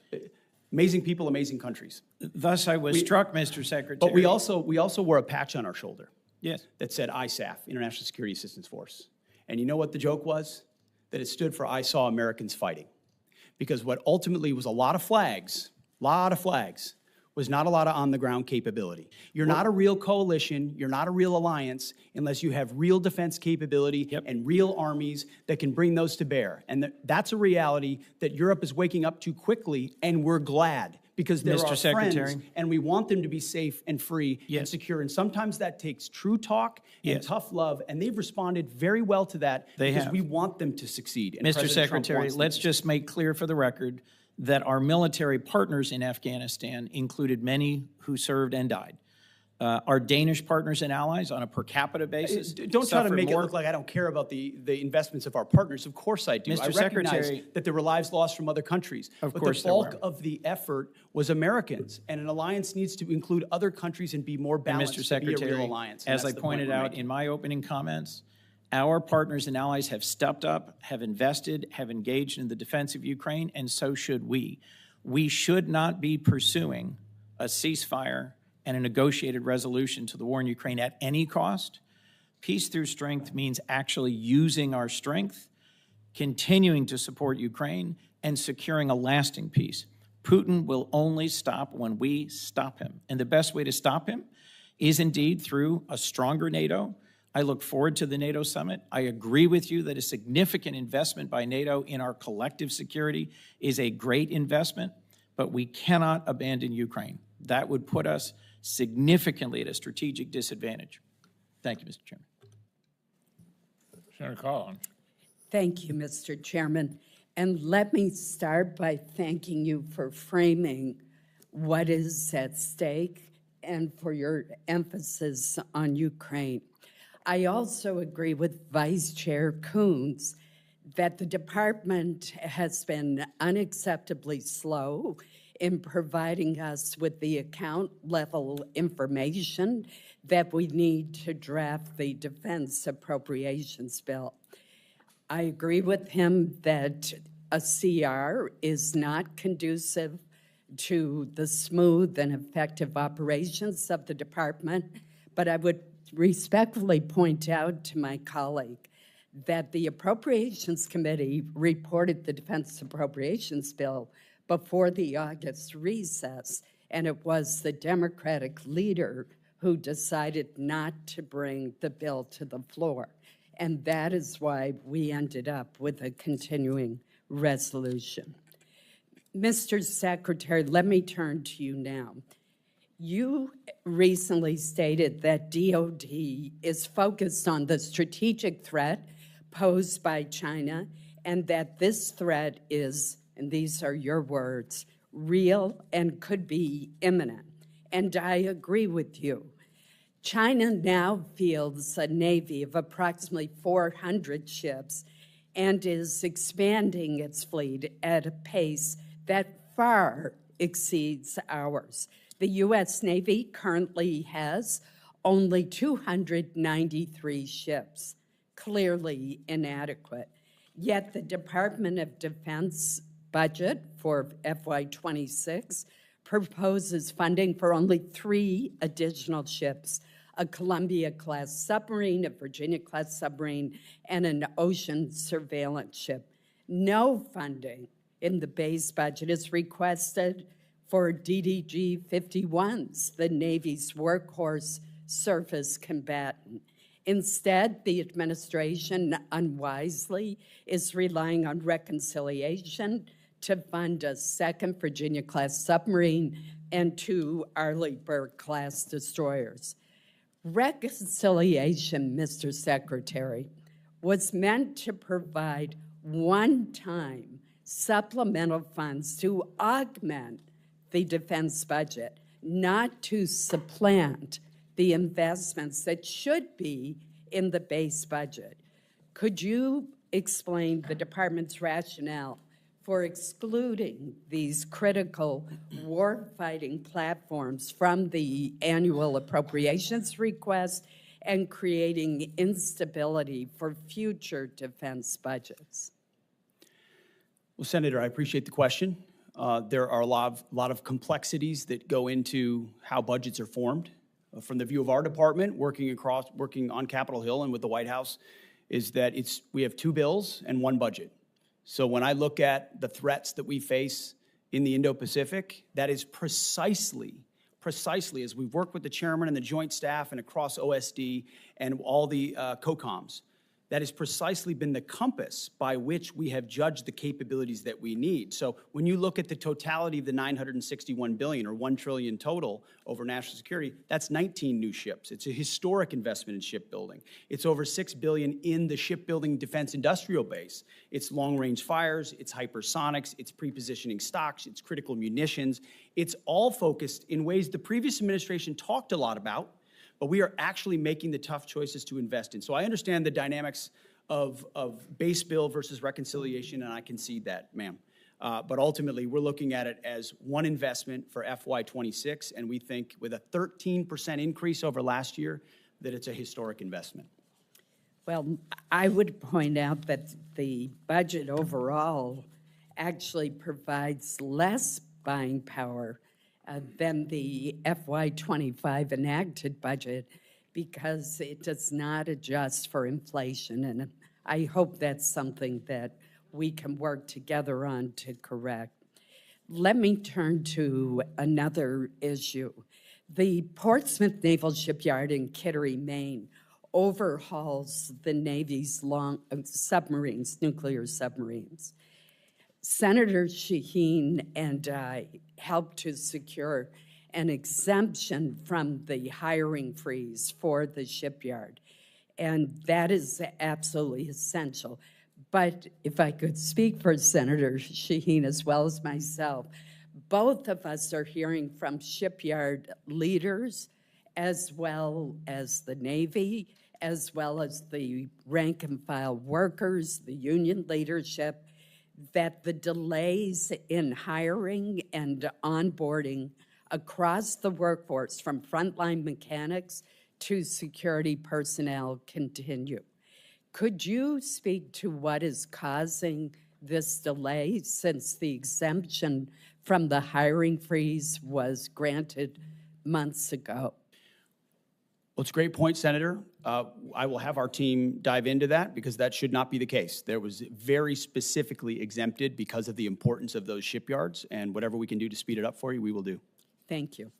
Amazing people, amazing countries. Thus, I was struck, Mr. Secretary. But we also wore a patch on our shoulder. Yes. that said ISAF, International Security Assistance Force. And you know what the joke was? That it stood for I Saw Americans Fighting. Because what ultimately was a lot of flags, was not a lot of on-the-ground capability. You're not a real coalition, you're not a real alliance, unless you have real defense capability and real armies that can bring those to bear. And that's a reality that Europe is waking up to quickly, and we're glad, because they're Mr. our Secretary. friends, and we want them to be safe and free and secure. And sometimes that takes true talk and tough love, and they've responded very well to that because we want them to succeed. And Mr. President Trump Secretary, wants them let's to just make clear for the record that our military partners in Afghanistan included many who served and died. Our Danish partners and allies on a per capita basis Don't try to suffered make it more. look like I don't care about the investments of our partners. Of course I do. Mr. I recognize Secretary, that there were lives lost from other countries. Of but course the there bulk were. of the effort was Americans, and an alliance needs to include other countries and be more And balanced Mr. to be a Secretary, real alliance. And as I that's the point pointed we're out making. in my opening comments, our partners and allies have stepped up, have invested, have engaged in the defense of Ukraine, and so should we. We should not be pursuing a ceasefire and a negotiated resolution to the war in Ukraine at any cost. Peace through strength means actually using our strength, continuing to support Ukraine, and securing a lasting peace. Putin will only stop when we stop him. And the best way to stop him is indeed through a stronger NATO. I look forward to the NATO summit. I agree with you that a significant investment by NATO in our collective security is a great investment, but we cannot abandon Ukraine. That would put us significantly at a strategic disadvantage. Thank you, Mr. Chairman. Senator Collins. Thank you, Mr. Chairman. And let me start by thanking you for framing what is at stake and for your emphasis on Ukraine. I also agree with Vice Chair Coons that the department has been unacceptably slow in providing us with the account level information that we need to draft the defense appropriations bill. I agree with him that a CR is not conducive to the smooth and effective operations of the department, but I would respectfully point out to my colleague that the Appropriations Committee reported the defense appropriations bill before the August recess, and it was the Democratic leader who decided not to bring the bill to the floor. And that is why we ended up with a continuing resolution. Mr. Secretary, let me turn to you now. You recently stated that DOD is focused on the strategic threat posed by China, and that this threat is, and these are your words, real and could be imminent. And I agree with you. China now fields a navy of approximately 400 ships and is expanding its fleet at a pace that far exceeds ours. The U.S. Navy currently has only 293 ships, clearly inadequate. Yet the Department of Defense budget for FY26 proposes funding for only 3 additional ships, a Columbia-class submarine, a Virginia-class submarine, and an ocean surveillance ship. No funding in the base budget is requested for DDG 51s, the Navy's workhorse surface combatant. Instead, the administration unwisely is relying on reconciliation to fund a second Virginia-class submarine and 2 Arleigh Burke-class destroyers. Reconciliation, Mr. Secretary, was meant to provide one-time supplemental funds to augment the defense budget, not to supplant the investments that should be in the base budget. Could you explain the department's rationale for excluding these critical war-fighting platforms from the annual appropriations request and creating instability for future defense budgets? Well, Senator, I appreciate the question. There are a lot of complexities that go into how budgets are formed. from the view of our department, working on Capitol Hill and with the White House, is that we have 2 bills and 1 budget. So when I look at the threats that we face in the Indo-Pacific, that is precisely as we've worked with the chairman and the joint staff and across OSD and all the COCOMs, that has precisely been the compass by which we have judged the capabilities that we need. So when you look at the totality of the $961 billion or $1 trillion total over national security, that's 19 new ships. It's a historic investment in shipbuilding. It's over $6 billion in the shipbuilding defense industrial base. It's long-range fires, it's hypersonics, it's pre-positioning stocks, it's critical munitions. It's all focused in ways the previous administration talked a lot about, but we are actually making the tough choices to invest in. So I understand the dynamics of base bill versus reconciliation, and I concede that, ma'am. But ultimately, we're looking at it as one investment for FY26, and we think with a 13% increase over last year, that it's a historic investment. Well, I would point out that the budget overall actually provides less buying power than the FY25 enacted budget because it does not adjust for inflation. And I hope that's something that we can work together on to correct. Let me turn to another issue. The Portsmouth Naval Shipyard in Kittery, Maine, overhauls the Navy's submarines, nuclear submarines. Senator Shaheen and I helped to secure an exemption from the hiring freeze for the shipyard, and that is absolutely essential. But if I could speak for Senator Shaheen as well as myself, both of us are hearing from shipyard leaders as well as the Navy, as well as the rank and file workers, the union leadership, that the delays in hiring and onboarding across the workforce, from frontline mechanics to security personnel, continue. Could you speak to what is causing this delay since the exemption from the hiring freeze was granted months ago? Well, it's a great point, Senator. I will have our team dive into that because that should not be the case. There was very specifically exempted because of the importance of those shipyards, and whatever we can do to speed it up for you, we will do. Thank you.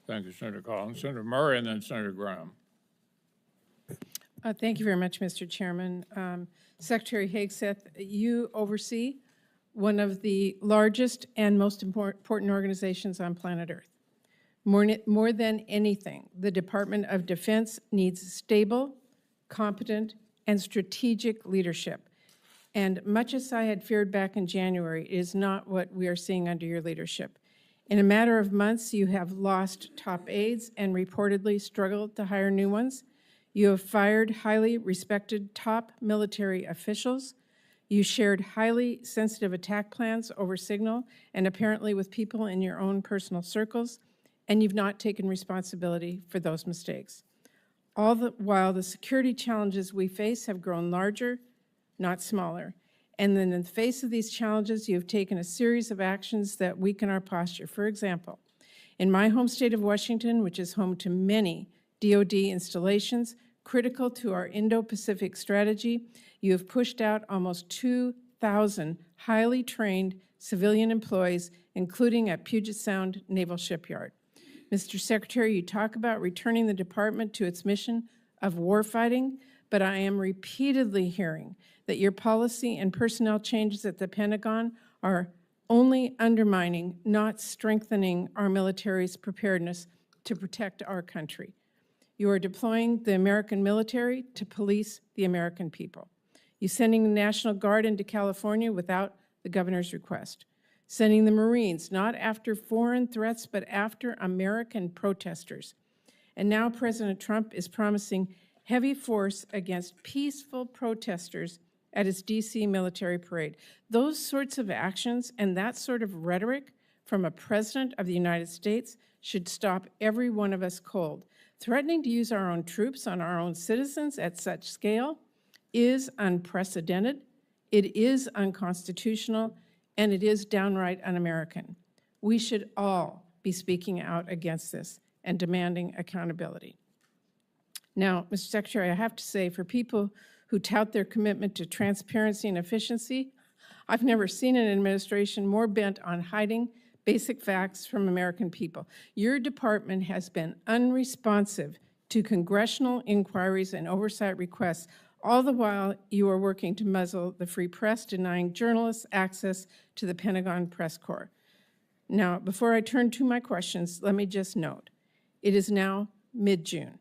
Thank you, Senator Collins. Senator Murray and then Senator Graham. Thank you very much, Mr. Chairman. Secretary Hegseth, you oversee one of the largest and most important organizations on planet Earth. More than anything, the Department of Defense needs stable, competent, and strategic leadership. And much as I had feared back in January, it is not what we are seeing under your leadership. In a matter of months, you have lost top aides and reportedly struggled to hire new ones. You have fired highly respected top military officials. You shared highly sensitive attack plans over Signal and apparently with people in your own personal circles, and you've not taken responsibility for those mistakes. All the while, the security challenges we face have grown larger, not smaller. And then in the face of these challenges, you have taken a series of actions that weaken our posture. For example, in my home state of Washington, which is home to many DoD installations critical to our Indo-Pacific strategy, you have pushed out almost 2,000 highly trained civilian employees, including at Puget Sound Naval Shipyard. Mr. Secretary, you talk about returning the department to its mission of warfighting, but I am repeatedly hearing that your policy and personnel changes at the Pentagon are only undermining, not strengthening our military's preparedness to protect our country. You are deploying the American military to police the American people. You're sending the National Guard into California without the governor's request. Sending the Marines not after foreign threats, but after American protesters. And now President Trump is promising heavy force against peaceful protesters at his DC military parade. Those sorts of actions and that sort of rhetoric from a president of the United States should stop every one of us cold. Threatening to use our own troops on our own citizens at such scale is unprecedented, it is unconstitutional, and it is downright un-American. We should all be speaking out against this and demanding accountability. Now, Mr. Secretary, I have to say, for people who tout their commitment to transparency and efficiency, I've never seen an administration more bent on hiding basic facts from American people. Your department has been unresponsive to congressional inquiries and oversight requests, all the while you are working to muzzle the free press, denying journalists access to the Pentagon press corps. Now, before I turn to my questions, let me just note, it is now mid-June,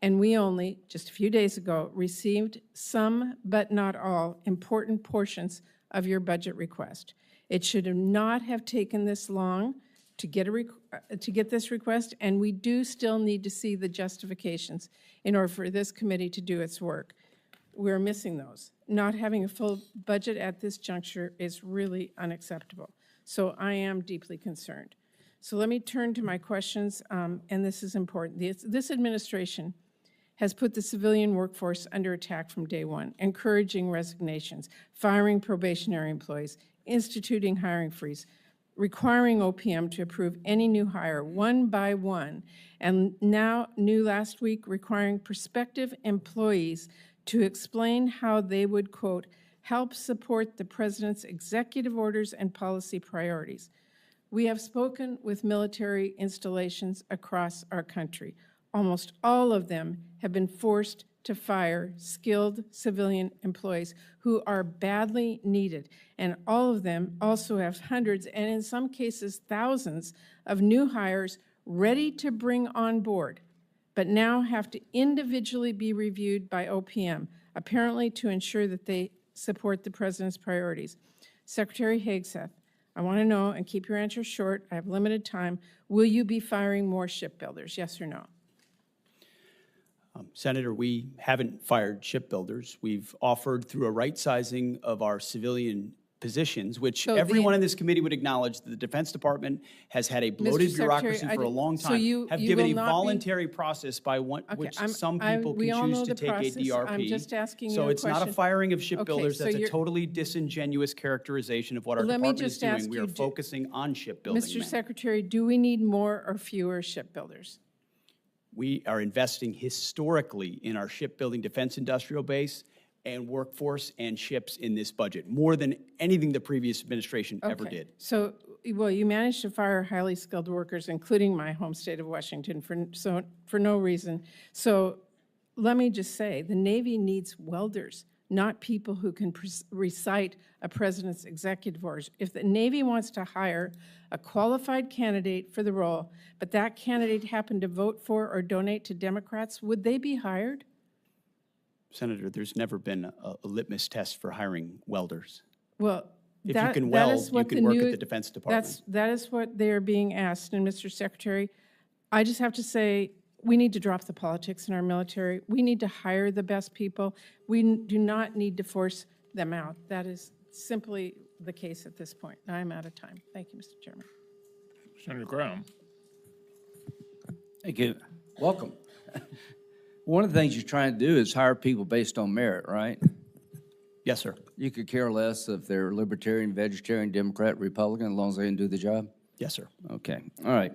and we only, just a few days ago, received some, but not all, important portions of your budget request. It should not have taken this long to get this request, and we do still need to see the justifications in order for this committee to do its work. We're missing those. Not having a full budget at this juncture is really unacceptable. So I am deeply concerned. So let me turn to my questions, and this is important. This administration has put the civilian workforce under attack from day one, encouraging resignations, firing probationary employees, instituting hiring freeze, requiring OPM to approve any new hire one by one, and now, new last week, requiring prospective employees to explain how they would, quote, help support the president's executive orders and policy priorities. We have spoken with military installations across our country. Almost all of them have been forced to fire skilled civilian employees who are badly needed. And all of them also have hundreds, and in some cases thousands, of new hires ready to bring on board, but now have to individually be reviewed by OPM, apparently to ensure that they support the president's priorities. Secretary Hegseth, I want to know, and keep your answer short, I have limited time, will you be firing more shipbuilders, yes or no? Senator, we haven't fired shipbuilders. We've offered through a right-sizing of our civilian positions, which So everyone in this committee would acknowledge that the Defense Department has had a bloated bureaucracy for a long time, have given a voluntary process by which some people can choose to take a DRP. I'm just asking you so a it's question. not a firing of shipbuilders. So That's a totally disingenuous characterization of what our Let me department is just doing. ask We you, are focusing on shipbuilding. Mr. Secretary, do we need more or fewer shipbuilders? We are investing historically in our shipbuilding defense industrial base and workforce and ships in this budget, more than anything the previous administration ever did. So, well, you managed to fire highly skilled workers, including my home state of Washington, for no reason. So let me just say, the Navy needs welders, not people who can recite a president's executive orders. If the Navy wants to hire a qualified candidate for the role, but that candidate happened to vote for or donate to Democrats, would they be hired? Senator, there's never been a litmus test for hiring welders. Well, If you can weld, you can work at the Defense Department. That is what they are being asked. And Mr. Secretary, I just have to say, we need to drop the politics in our military. We need to hire the best people. We do not need to force them out. That is simply the case at this point. I'm out of time. Thank you, Mr. Chairman. Senator Graham. Thank you. Welcome. One of the things you're trying to do is hire people based on merit, right? Yes, sir. You could care less if they're libertarian, vegetarian, Democrat, Republican, as long as they can do the job? Yes, sir. Okay, all right.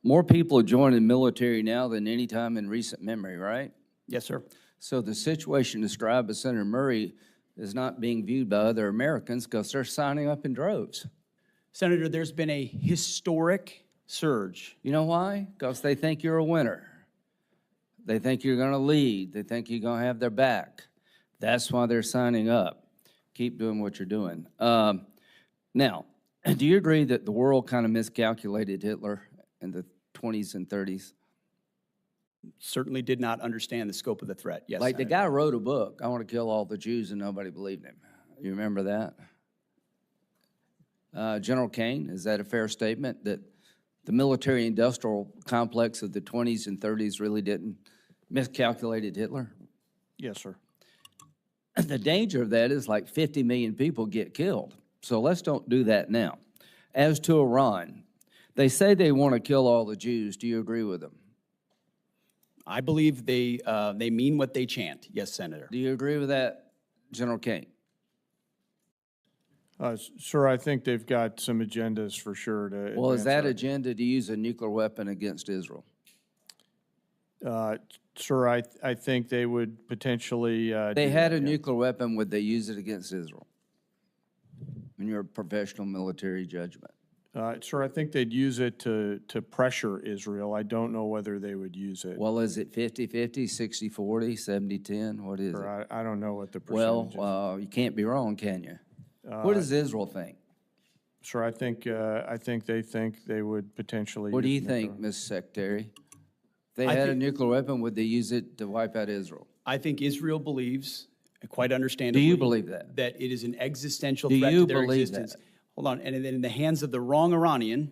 More people are joining the military now than any time in recent memory, right? Yes, sir. So the situation described by Senator Murray is not being viewed by other Americans because they're signing up in droves. Senator, there's been a historic surge. You know why? Because they think you're a winner. They think you're going to lead. They think you're going to have their back. That's why they're signing up. Keep doing what you're doing. Now, do you agree that the world kind of miscalculated Hitler in the 20s and 30s? Certainly did not understand the scope of the threat. Yes, Like the Senator. guy wrote a book, I want to kill all the Jews, and nobody believed him. You remember that? General Caine, is that a fair statement that the military-industrial complex of the 20s and 30s really didn't miscalculated Hitler? Yes, sir. The danger of that is like 50 million people get killed. So let's don't do that now. As to Iran, they say they want to kill all the Jews. Do you agree with them? I believe they mean what they chant. Yes, Senator. Do you agree with that, General Caine? Sir, I think they've got some agendas for sure to. Well, is advance that our- agenda to use a nuclear weapon against Israel? Sir, I think they would potentially. They do had that, a yeah. nuclear weapon, would they use it against Israel? In your professional military judgment. Sir, I think they'd use it to pressure Israel. I don't know whether they would use it. Well, is it 50-50, 60-40, 70-10? What is it? Sir, I don't know what the percentage is. Well, you can't be wrong, can you? What does Israel think? Sir, I think they think they would potentially. What do you use think, nuclear- Mr. Secretary? If they I had a think- nuclear weapon, would they use it to wipe out Israel? I think Israel believes, and quite understandably. Do you believe that? That it is an existential Do threat you to their believe existence. that? Hold on, and then in the hands of the wrong Iranian,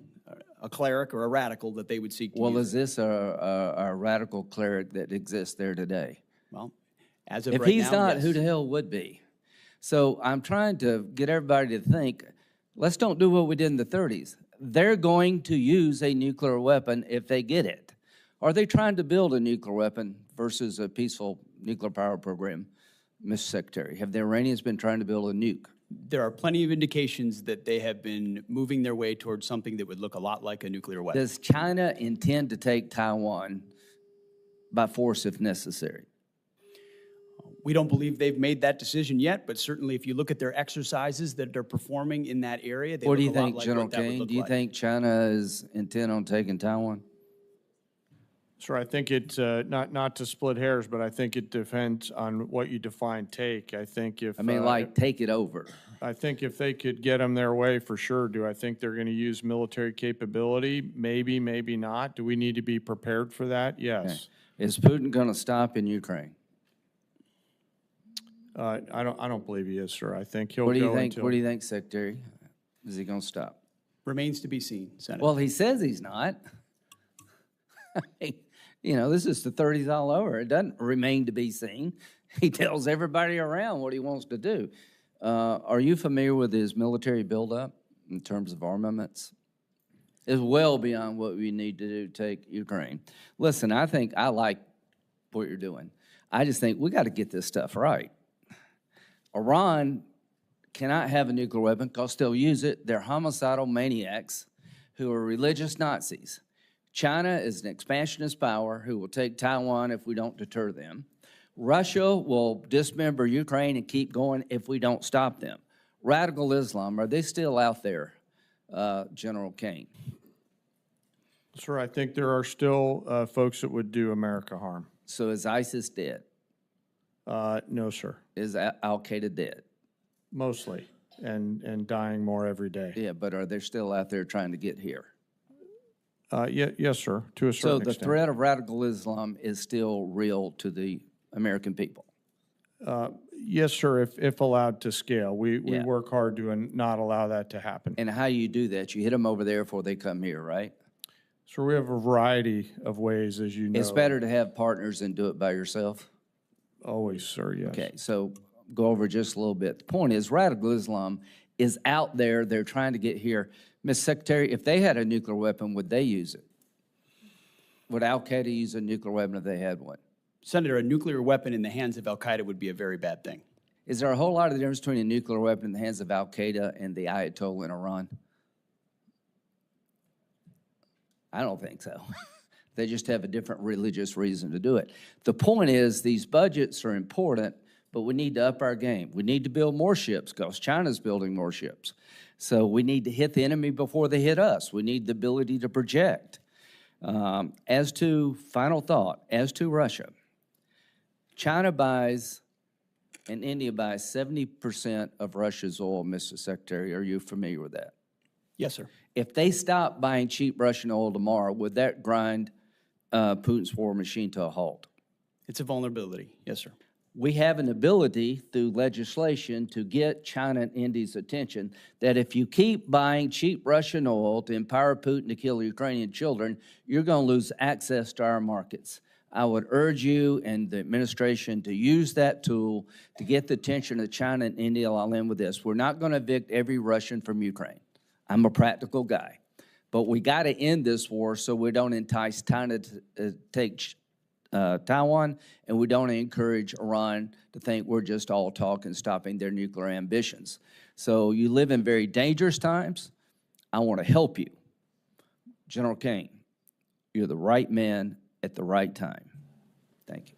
a cleric or a radical, that they would seek to Well, use is this a radical cleric that exists there today? Well, as of If right now, he's not, yes. who the hell would be? So I'm trying to get everybody to think, let's don't do what we did in the 30s. They're going to use a nuclear weapon if they get it. Are they trying to build a nuclear weapon versus a peaceful nuclear power program, Mr. Secretary? Have the Iranians been trying to build a nuke? There are plenty of indications that they have been moving their way towards something that would look a lot like a nuclear weapon. Does China intend to take Taiwan by force if necessary? We don't believe they've made that decision yet, but certainly if you look at their exercises that they're performing in that area, they What do look you a lot think, like General what that would Caine? look Do you like. think China is intent on taking Taiwan? Sir, I think it, not to split hairs, but I think it depends on what you define take. I think if. I mean, like, take it over. I think if they could get them their way, for sure. Do I think they're going to use military capability? Maybe, maybe not. Do we need to be prepared for that? Yes. Is Putin going to stop in Ukraine? I don't believe he is, sir. I think he'll What do you go think? until. What do you think, Secretary? Is he going to stop? Remains to be seen, Senator. Well, he says he's not. I mean, you know, this is the 30s all over. It doesn't remain to be seen. He tells everybody around what he wants to do. Are you familiar with his military buildup in terms of armaments? It's well beyond what we need to do to take Ukraine. Listen, I think I like what you're doing. I just think we got to get this stuff right. Iran cannot have a nuclear weapon because they'll use it. They're homicidal maniacs who are religious Nazis. China is an expansionist power who will take Taiwan if we don't deter them. Russia will dismember Ukraine and keep going if we don't stop them. Radical Islam, are they still out there, General Caine? Sir, I think there are still folks that would do America harm. So is ISIS dead? No, sir. Is Al-Qaeda dead? Mostly, and dying more every day. Yeah, but are they still out there trying to get here? Yes, sir, to a So certain the extent. threat of radical Islam is still real to the American people? Yes, sir, if allowed to scale. We Yeah. work hard to not allow that to happen. And how you do that? You hit them over there before they come here, right? So we have a variety of ways, as you know. It's better to have partners than do it by yourself? Always, sir, yes. Okay, so go over just a little bit. The point is, radical Islam is out there. They're trying to get here. Ms. Secretary, if they had a nuclear weapon, would they use it? Would Al-Qaeda use a nuclear weapon if they had one? Senator, a nuclear weapon in the hands of al-Qaeda would be a very bad thing. Is there a whole lot of difference between a nuclear weapon in the hands of Al-Qaeda and the Ayatollah in Iran? I don't think so. They just have a different religious reason to do it. The point is, these budgets are important, but we need to up our game. We need to build more ships because China's building more ships. So we need to hit the enemy before they hit us. We need the ability to project. As to, final thought, as to Russia, China buys and India buys 70% of Russia's oil, Mr. Secretary. Are you familiar with that? Yes, sir. If they stop buying cheap Russian oil tomorrow, would that grind Putin's war machine to a halt? It's a vulnerability. Yes, sir. We have an ability through legislation to get China and India's attention that if you keep buying cheap Russian oil to empower Putin to kill Ukrainian children, you're going to lose access to our markets. I would urge you and the administration to use that tool to get the attention of China and India. I'll end with this. We're not going to evict every Russian from Ukraine. I'm a practical guy. But we got to end this war so we don't entice China to take Taiwan, and we don't encourage Iran to think we're just all talk and stopping their nuclear ambitions. So you live in very dangerous times. I want to help you. General Caine, you're the right man at the right time. Thank you.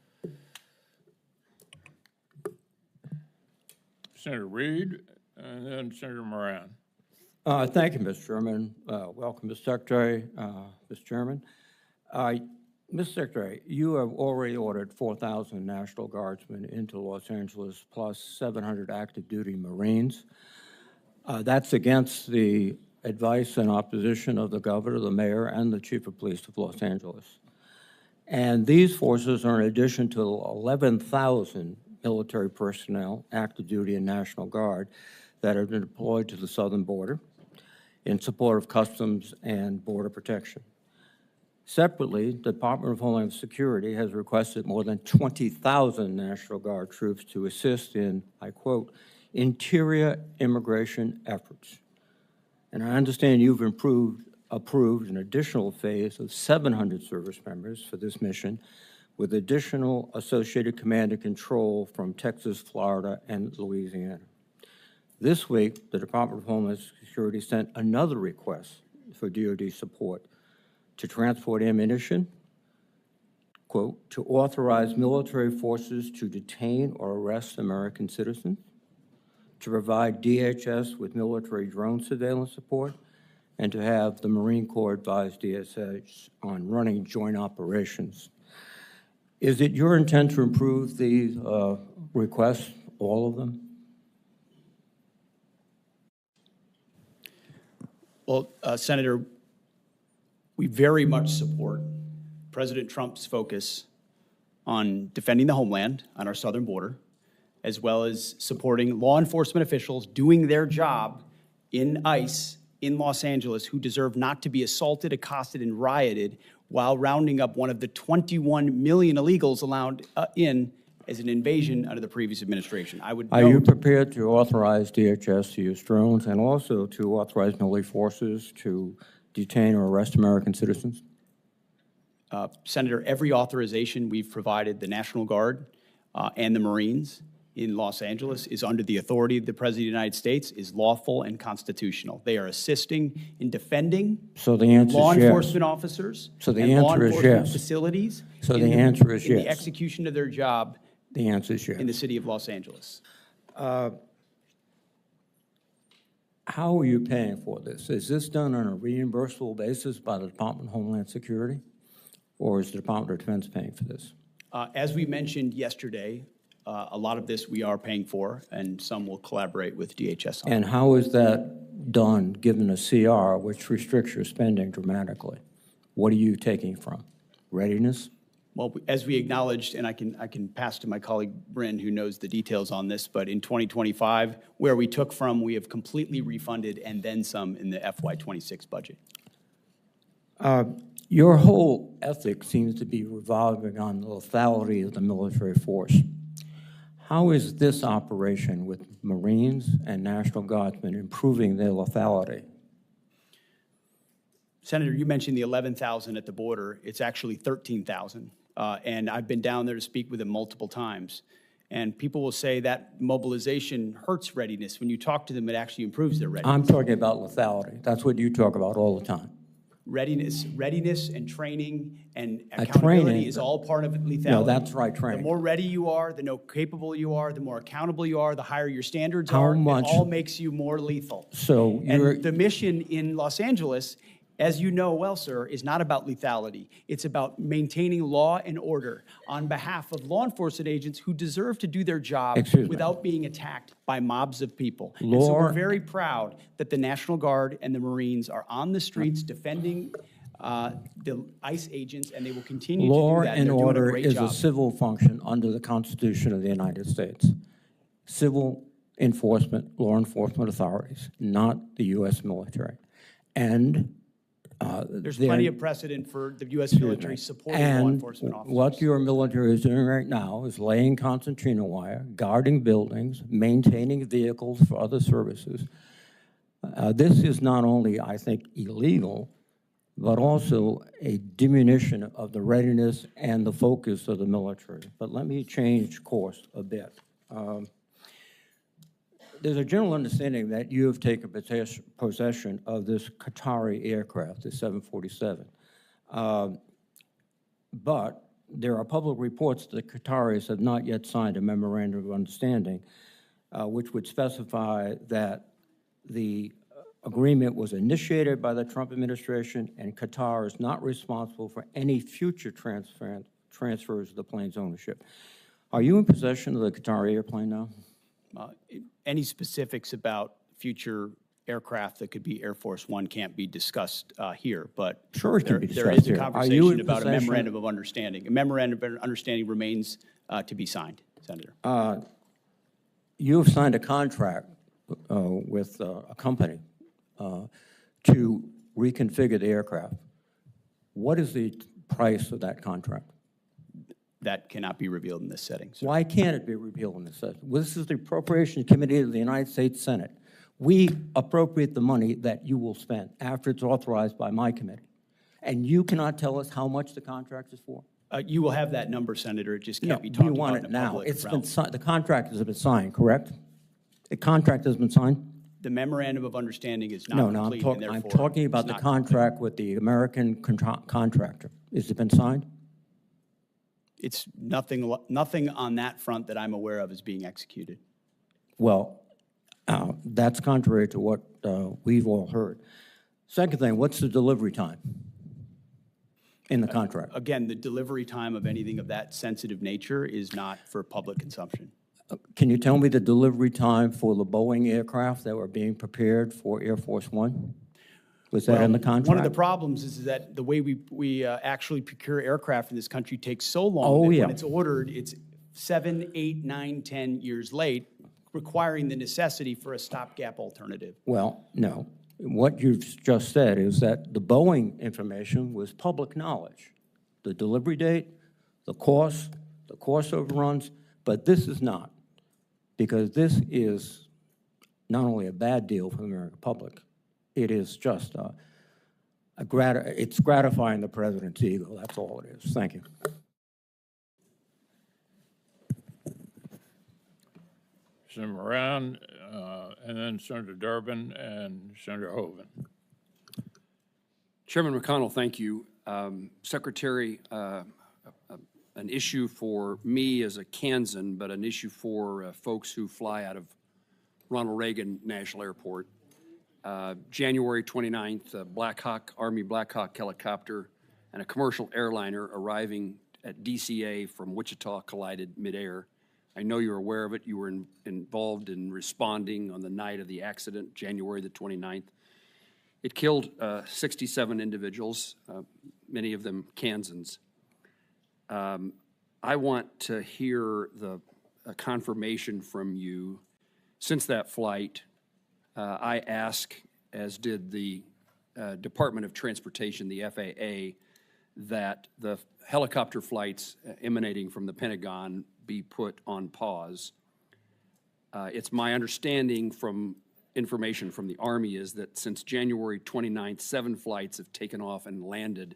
Senator Reed, and then Senator Moran. Thank you, Mr. Chairman. Welcome, Mr. Secretary, Mr. Chairman. Mr. Secretary, you have already ordered 4,000 National Guardsmen into Los Angeles, plus 700 active duty Marines. That's against the advice and opposition of the governor, the mayor, and the chief of police of Los Angeles. And these forces are in addition to 11,000 military personnel, active duty and National Guard, that have been deployed to the southern border in support of Customs and Border Protection. Separately, the Department of Homeland Security has requested more than 20,000 National Guard troops to assist in, I quote, interior immigration efforts. And I understand you've approved an additional phase of 700 service members for this mission, with additional associated command and control from Texas, Florida, and Louisiana. This week, the Department of Homeland Security sent another request for DoD support to transport ammunition, quote, to authorize military forces to detain or arrest American citizens, to provide DHS with military drone surveillance support, and to have the Marine Corps advise DHS on running joint operations. Is it your intent to improve these requests, all of them? Well, Senator, we very much support President Trump's focus on defending the homeland on our southern border, as well as supporting law enforcement officials doing their job in ICE in Los Angeles who deserve not to be assaulted, accosted, and rioted while rounding up one of the 21 million illegals allowed in as an invasion under the previous administration. I would Are you note, prepared to authorize DHS to use drones and also to authorize military forces to detain or arrest American citizens? Senator, every authorization we've provided the National Guard and the Marines in Los Angeles is under the authority of the President of the United States, is lawful and constitutional. They are assisting in defending So the answer law is yes. enforcement officers So the and law answer is enforcement yes. facilities. So in the answer is in the yes. execution of their job The answer is yes. in the city of Los Angeles. How are you paying for this? Is this done on a reimbursable basis by the Department of Homeland Security, or is the Department of Defense paying for this? As we mentioned yesterday, a lot of this we are paying for, and some will collaborate with DHS on. And how is that done, given a CR which restricts your spending dramatically? What are you taking from? Readiness? Well, as we acknowledged, and I can pass to my colleague Bryn, who knows the details on this, but in 2025, where we took from, we have completely refunded and then some in the FY26 budget. Your whole ethic seems to be revolving on the lethality of the military force. How is this operation with Marines and National Guardsmen improving their lethality? Senator, you mentioned the 11,000 at the border. It's actually 13,000. And I've been down there to speak with them multiple times. And people will say that mobilization hurts readiness. When you talk to them, it actually improves their readiness. I'm talking about lethality. That's what you talk about all the time. Readiness and training and Training, accountability is all part of lethality. No, that's right, The training. more ready you are, the more capable you are, the more accountable you are, the higher your standards How are. much- It all makes you more lethal. So you're, And the mission in Los Angeles, as you know well, sir, is not about lethality. It's about maintaining law and order on behalf of law enforcement agents who deserve to do their job Excuse me. without being attacked by mobs of people. And so Law- we're very proud that the National Guard and the Marines are on the streets defending the ICE agents, and they will continue to law do that. and They're doing a order great is job. a civil function under the Constitution of the United States. Civil enforcement, law enforcement authorities, not the U.S. military. And There's there- plenty of precedent for the U.S. military supporting law And enforcement officers. what your military is doing right now is laying concertina wire, guarding buildings, maintaining vehicles for other services. This is not only, I think, illegal, but also a diminution of the readiness and the focus of the military. But let me change course a bit. There's a general understanding that you have taken possession of this Qatari aircraft, the 747. But there are public reports that the Qataris have not yet signed a memorandum of understanding, which would specify that the agreement was initiated by the Trump administration, and Qatar is not responsible for any future transfers of the plane's ownership. Are you in possession of the Qatari airplane now? Any specifics about future aircraft that could be Air Force One can't be discussed here, but Sure, it can be there discussed is a here. Are you in conversation about a possession- memorandum of understanding. A memorandum of understanding remains to be signed, Senator. You have signed a contract with a company to reconfigure the aircraft. What is the price of that contract? That cannot be revealed in this setting, sir. Why can't it be repealed in this setting? Well, this is the Appropriations Committee of the United States Senate. We appropriate the money that you will spend after it's authorized by my committee. And you cannot tell us how much the contract is for? You will have that number, Senator. It just can't be No, talked you want about it in a now. public It's realm. been signed, the contract has been signed, correct? The contract has been signed? The memorandum of understanding is not No, no, complete, and I'm therefore talking about it's the not complete. contract with the American contractor. Has it been signed? It's nothing on that front that I'm aware of is being executed. Well, that's contrary to what we've all heard. Second thing, what's the delivery time in the contract? Again, the delivery time of anything of that sensitive nature is not for public consumption. Can you tell me the delivery time for the Boeing aircraft that were being prepared for Air Force One? Was that in the contract? One of the problems is that the way we actually procure aircraft in this country takes so long Oh, that yeah. when it's ordered, it's 7, 8, 9, 10 years late, requiring the necessity for a stopgap alternative. Well, no. What you've just said is that the Boeing information was public knowledge. The delivery date, the cost overruns, but this is not. Because this is not only a bad deal for the American public, it is just it's gratifying the president's ego. That's all it is. Thank you. Senator Moran, and then Senator Durbin and Senator Hoeven. Chairman McConnell, thank you. Secretary, an issue for me as a Kansan, but an issue for folks who fly out of Ronald Reagan National Airport. January 29th, Army Black Hawk helicopter and a commercial airliner arriving at DCA from Wichita collided midair. I know you're aware of it. You were involved in responding on the night of the accident, January the 29th. It killed 67 individuals, many of them Kansans. I want to hear a confirmation from you. Since that flight, I ask, as did the Department of Transportation, the FAA, that the helicopter flights emanating from the Pentagon be put on pause. It's my understanding from information from the Army is that since January 29th, 7 flights have taken off and landed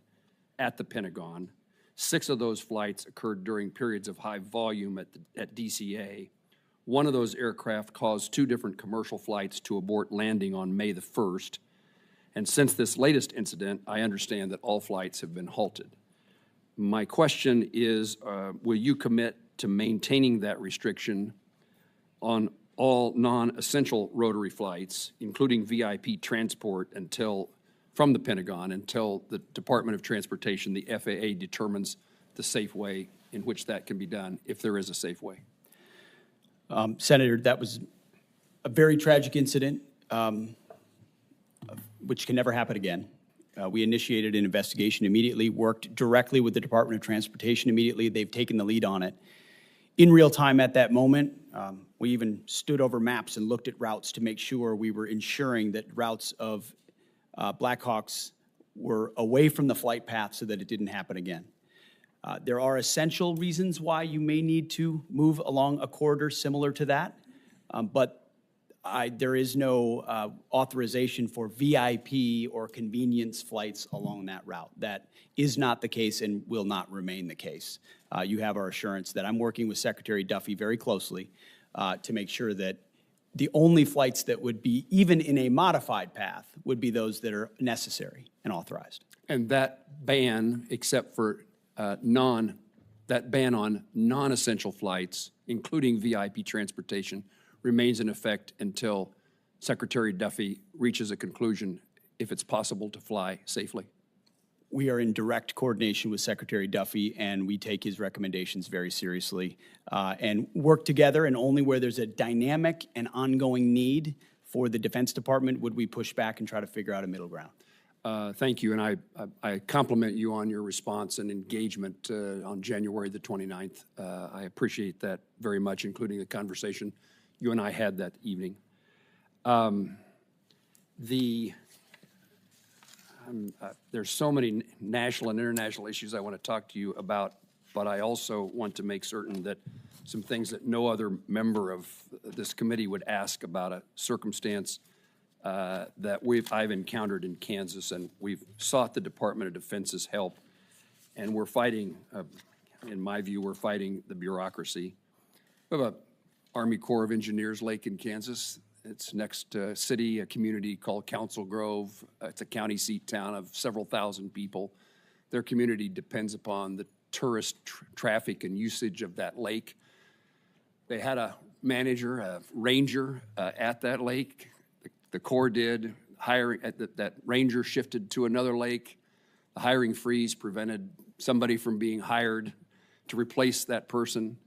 at the Pentagon. 6 of those flights occurred during periods of high volume at DCA. One of those aircraft caused 2 different commercial flights to abort landing on May the 1st. And since this latest incident, I understand that all flights have been halted. My question is, will you commit to maintaining that restriction on all non-essential rotary flights, including VIP transport from the Pentagon until the Department of Transportation, the FAA, determines the safe way in which that can be done, if there is a safe way? Senator, that was a very tragic incident, which can never happen again. We initiated an investigation immediately, worked directly with the Department of Transportation immediately. They've taken the lead on it. In real time at that moment, we even stood over maps and looked at routes to make sure we were ensuring that routes of Blackhawks were away from the flight path so that it didn't happen again. There are essential reasons why you may need to move along a corridor similar to that, but There is no authorization for VIP or convenience flights along that route. That is not the case and will not remain the case. You have our assurance that I'm working with Secretary Duffy very closely to make sure that the only flights that would be, even in a modified path, would be those that are necessary and authorized. And that ban, except for that ban on non-essential flights, including VIP transportation, remains in effect until Secretary Duffy reaches a conclusion if it's possible to fly safely. We are in direct coordination with Secretary Duffy, and we take his recommendations very seriously and work together. And only where there's a dynamic and ongoing need for the Defense Department would we push back and try to figure out a middle ground. Thank you, and I compliment you on your response and engagement on January the 29th. I appreciate that very much, including the conversation you and I had that evening. There's so many national and international issues I want to talk to you about, but I also want to make certain that some things that no other member of this committee would ask about a circumstance that I've encountered in Kansas, and we've sought the Department of Defense's help, and we're fighting, in my view, we're fighting the bureaucracy. We have a Army Corps of Engineers lake in Kansas. It's next to a city, a community called Council Grove. It's a county seat town of several thousand people. Their community depends upon the tourist traffic and usage of that lake. They had a manager, a ranger at that lake. The Corps did. That ranger shifted to another lake. The hiring freeze prevented somebody from being hired to replace that person.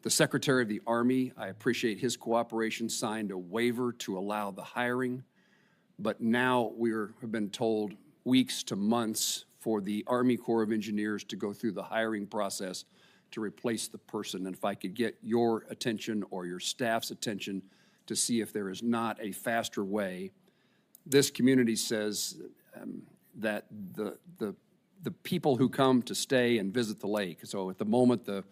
The Secretary of the Army, I appreciate his cooperation, signed a waiver to allow the hiring, but now have been told weeks to months for the Army Corps of Engineers to go through the hiring process to replace the person. And if I could get your attention or your staff's attention to see if there is not a faster way. This community says that the people who come to stay and visit the lake, so at the moment the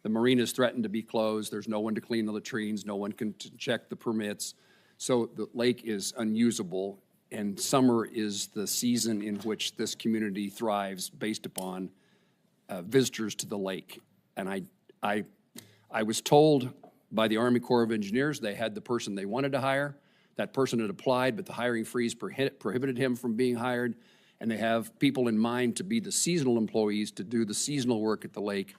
marina is threatened to be closed, there's no one to clean the latrines, no one can check the permits, so the lake is unusable, and summer is the season in which this community thrives based upon visitors to the lake. And I was told by the Army Corps of Engineers they had the person they wanted to hire. That person had applied, but the hiring freeze prohibited him from being hired. And they have people in mind to be the seasonal employees to do the seasonal work at the lake.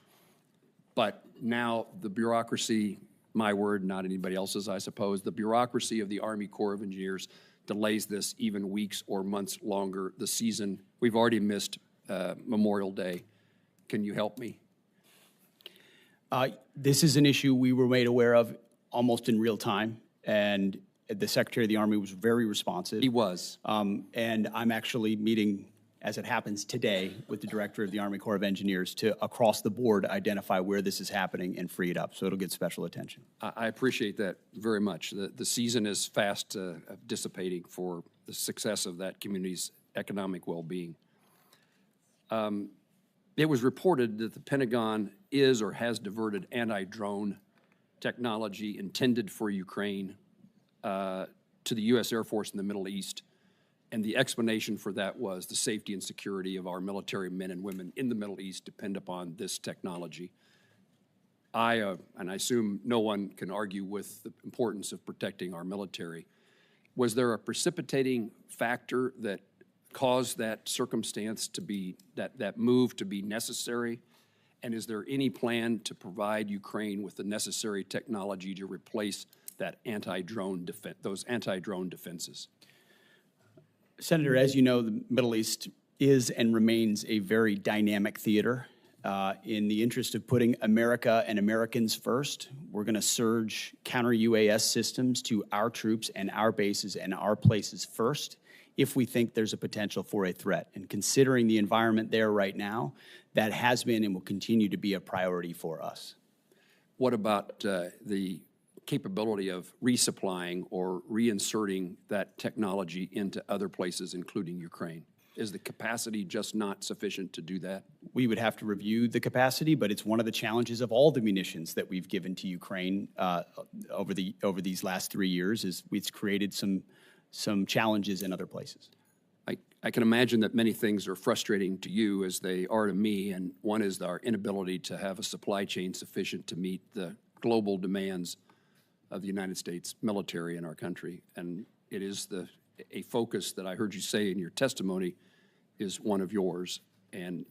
But now the bureaucracy, my word, not anybody else's, I suppose, the bureaucracy of the Army Corps of Engineers delays this even weeks or months longer. The season, we've already missed Memorial Day. Can you help me? This is an issue we were made aware of almost in real time, and the Secretary of the Army was very responsive. He was. And I'm actually meeting, as it happens today, with the Director of the Army Corps of Engineers to, across the board, identify where this is happening and free it up, so it'll get special attention. I appreciate that very much. The season is fast dissipating for the success of that community's economic well-being. It was reported that the Pentagon is or has diverted anti-drone technology intended for Ukraine to the U.S. Air Force in the Middle East. And the explanation for that was the safety and security of our military men and women in the Middle East depend upon this technology. And I assume no one can argue with the importance of protecting our military. Was there a precipitating factor that caused that circumstance to be, that move to be necessary? And is there any plan to provide Ukraine with the necessary technology to replace that those anti-drone defenses? Senator, as you know, the Middle East is and remains a very dynamic theater. In the interest of putting America and Americans first, we're going to surge counter-UAS systems to our troops and our bases and our places first if we think there's a potential for a threat. And considering the environment there right now, that has been and will continue to be a priority for us. What about the capability of resupplying or reinserting that technology into other places, including Ukraine? Is the capacity just not sufficient to do that? We would have to review the capacity, but it's one of the challenges of all the munitions that we've given to Ukraine over these last 3 years. Is it's created some challenges in other places. I can imagine that many things are frustrating to you as they are to me, and one is our inability to have a supply chain sufficient to meet the global demands of the United States military in our country. And it is a focus that I heard you say in your testimony is one of yours. And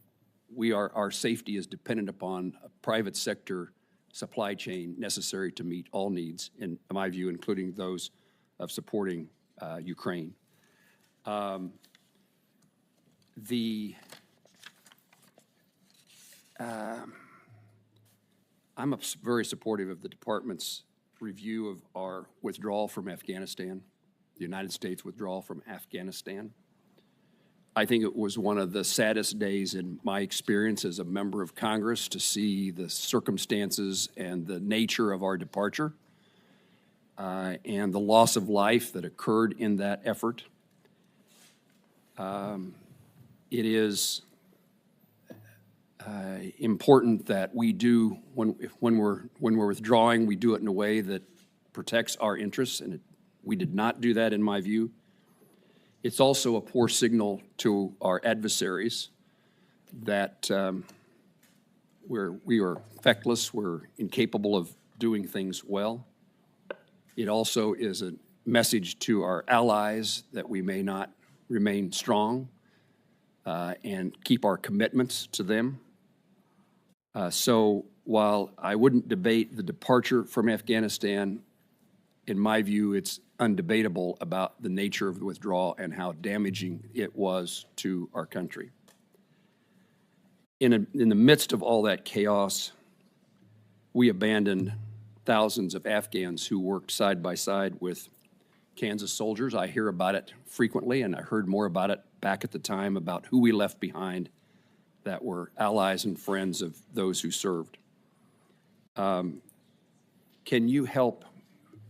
our safety is dependent upon a private sector supply chain necessary to meet all needs, in my view, including those of supporting Ukraine. I'm very supportive of the Department's review of our withdrawal from Afghanistan, the United States withdrawal from Afghanistan. I think it was one of the saddest days in my experience as a member of Congress to see the circumstances and the nature of our departure and the loss of life that occurred in that effort. It is important that we do, when we're withdrawing, we do it in a way that protects our interests, and we did not do that in my view. It's also a poor signal to our adversaries that we are feckless, we're incapable of doing things well. It also is a message to our allies that we may not remain strong and keep our commitments to them. So while I wouldn't debate the departure from Afghanistan, in my view, it's undebatable about the nature of the withdrawal and how damaging it was to our country. In the midst of all that chaos, we abandoned thousands of Afghans who worked side by side with Kansas soldiers. I hear about it frequently, and I heard more about it back at the time about who we left behind that were allies and friends of those who served. Can you help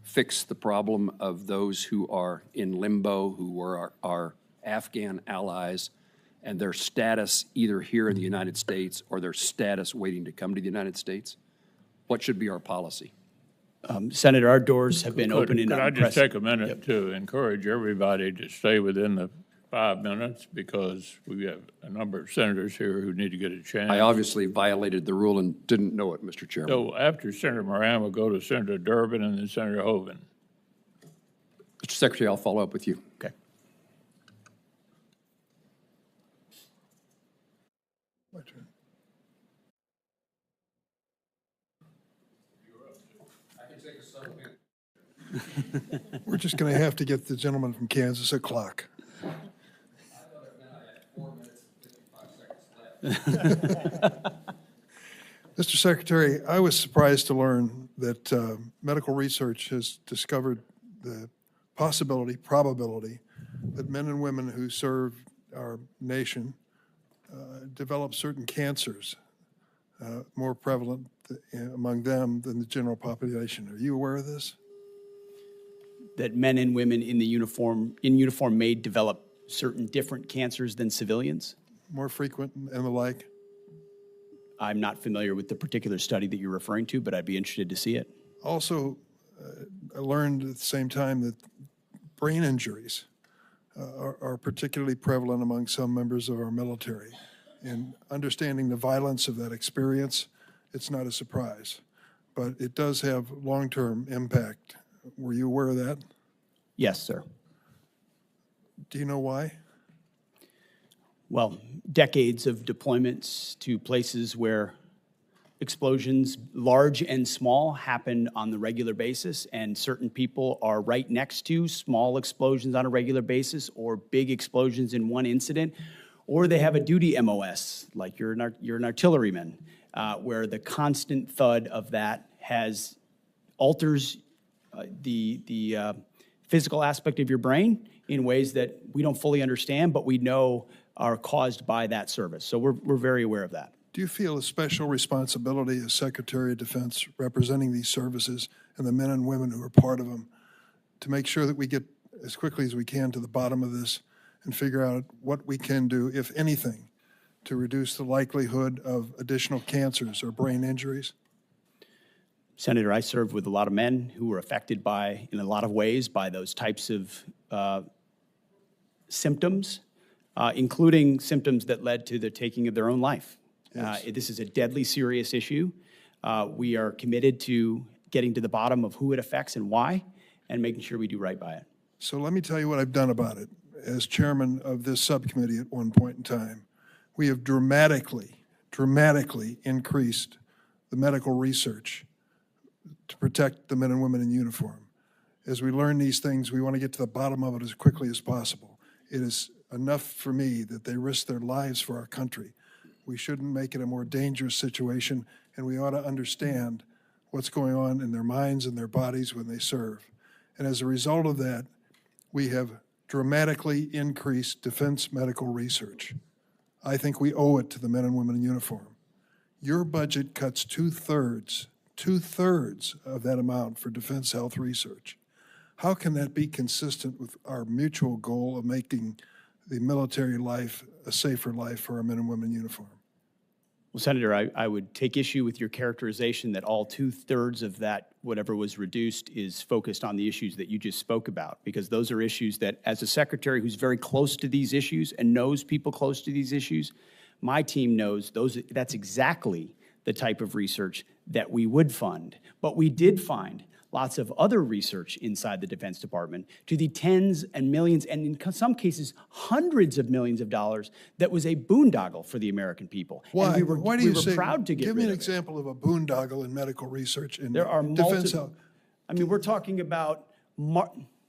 fix the problem of those who are in limbo, who were our Afghan allies, and their status either here in the United States or their status waiting to come to the United States? What should be our policy? Senator, our doors have been open and Could I just unprecedented. take a minute to encourage everybody to stay within the 5 minutes, because we have a number of senators here who need to get a chance. I obviously violated the rule and didn't know it, Mr. Chairman. So after Senator Moran, we'll go to Senator Durbin and then Senator Hoeven. Mr. Secretary, I'll follow up with you. Okay. My turn. We're just going to have to get the gentleman from Kansas a clock. Mr. Secretary, I was surprised to learn that medical research has discovered the probability that men and women who serve our nation develop certain cancers more prevalent among them than the general population. Are you aware of this? That men and women in uniform may develop certain different cancers than civilians? More frequent and the like? I'm not familiar with the particular study that you're referring to, but I'd be interested to see it. Also, I learned at the same time that brain injuries are particularly prevalent among some members of our military. And understanding the violence of that experience, it's not a surprise. But it does have long-term impact. Were you aware of that? Yes, sir. Do you know why? Well, decades of deployments to places where explosions, large and small, happen on the regular basis, and certain people are right next to small explosions on a regular basis or big explosions in one incident, or they have a duty MOS, like you're an artilleryman, where the constant thud of that alters the physical aspect of your brain in ways that we don't fully understand, but we know are caused by that service. So we're very aware of that. Do you feel a special responsibility as Secretary of Defense representing these services and the men and women who are part of them to make sure that we get as quickly as we can to the bottom of this and figure out what we can do, if anything, to reduce the likelihood of additional cancers or brain injuries? Senator, I served with a lot of men who were affected by, in a lot of ways, by those types of symptoms, including symptoms that led to the taking of their own life. Yes. This is a deadly serious issue. We are committed to getting to the bottom of who it affects and why, and making sure we do right by it. So let me tell you what I've done about it. As chairman of this subcommittee at one point in time, we have dramatically increased the medical research to protect the men and women in uniform. As we learn these things, we want to get to the bottom of it as quickly as possible. It is enough for me that they risk their lives for our country. We shouldn't make it a more dangerous situation, and we ought to understand what's going on in their minds and their bodies when they serve. And as a result of that, we have dramatically increased defense medical research. I think we owe it to the men and women in uniform. Your budget cuts two-thirds of that amount for defense health research. How can that be consistent with our mutual goal of making the military life a safer life for our men and women in uniform? Well, Senator, I would take issue with your characterization that all two-thirds of that, whatever was reduced, is focused on the issues that you just spoke about, because those are issues that, as a secretary who's very close to these issues and knows people close to these issues, my team knows that's exactly the type of research that we would fund. But we did find lots of other research inside the Defense Department to the tens and millions, and in some cases, hundreds of millions of dollars that was a boondoggle for the American people. Why? And Why do you we were say, proud to get give me rid an of it. example of a boondoggle in medical research in There are defense health. I mean, we're talking about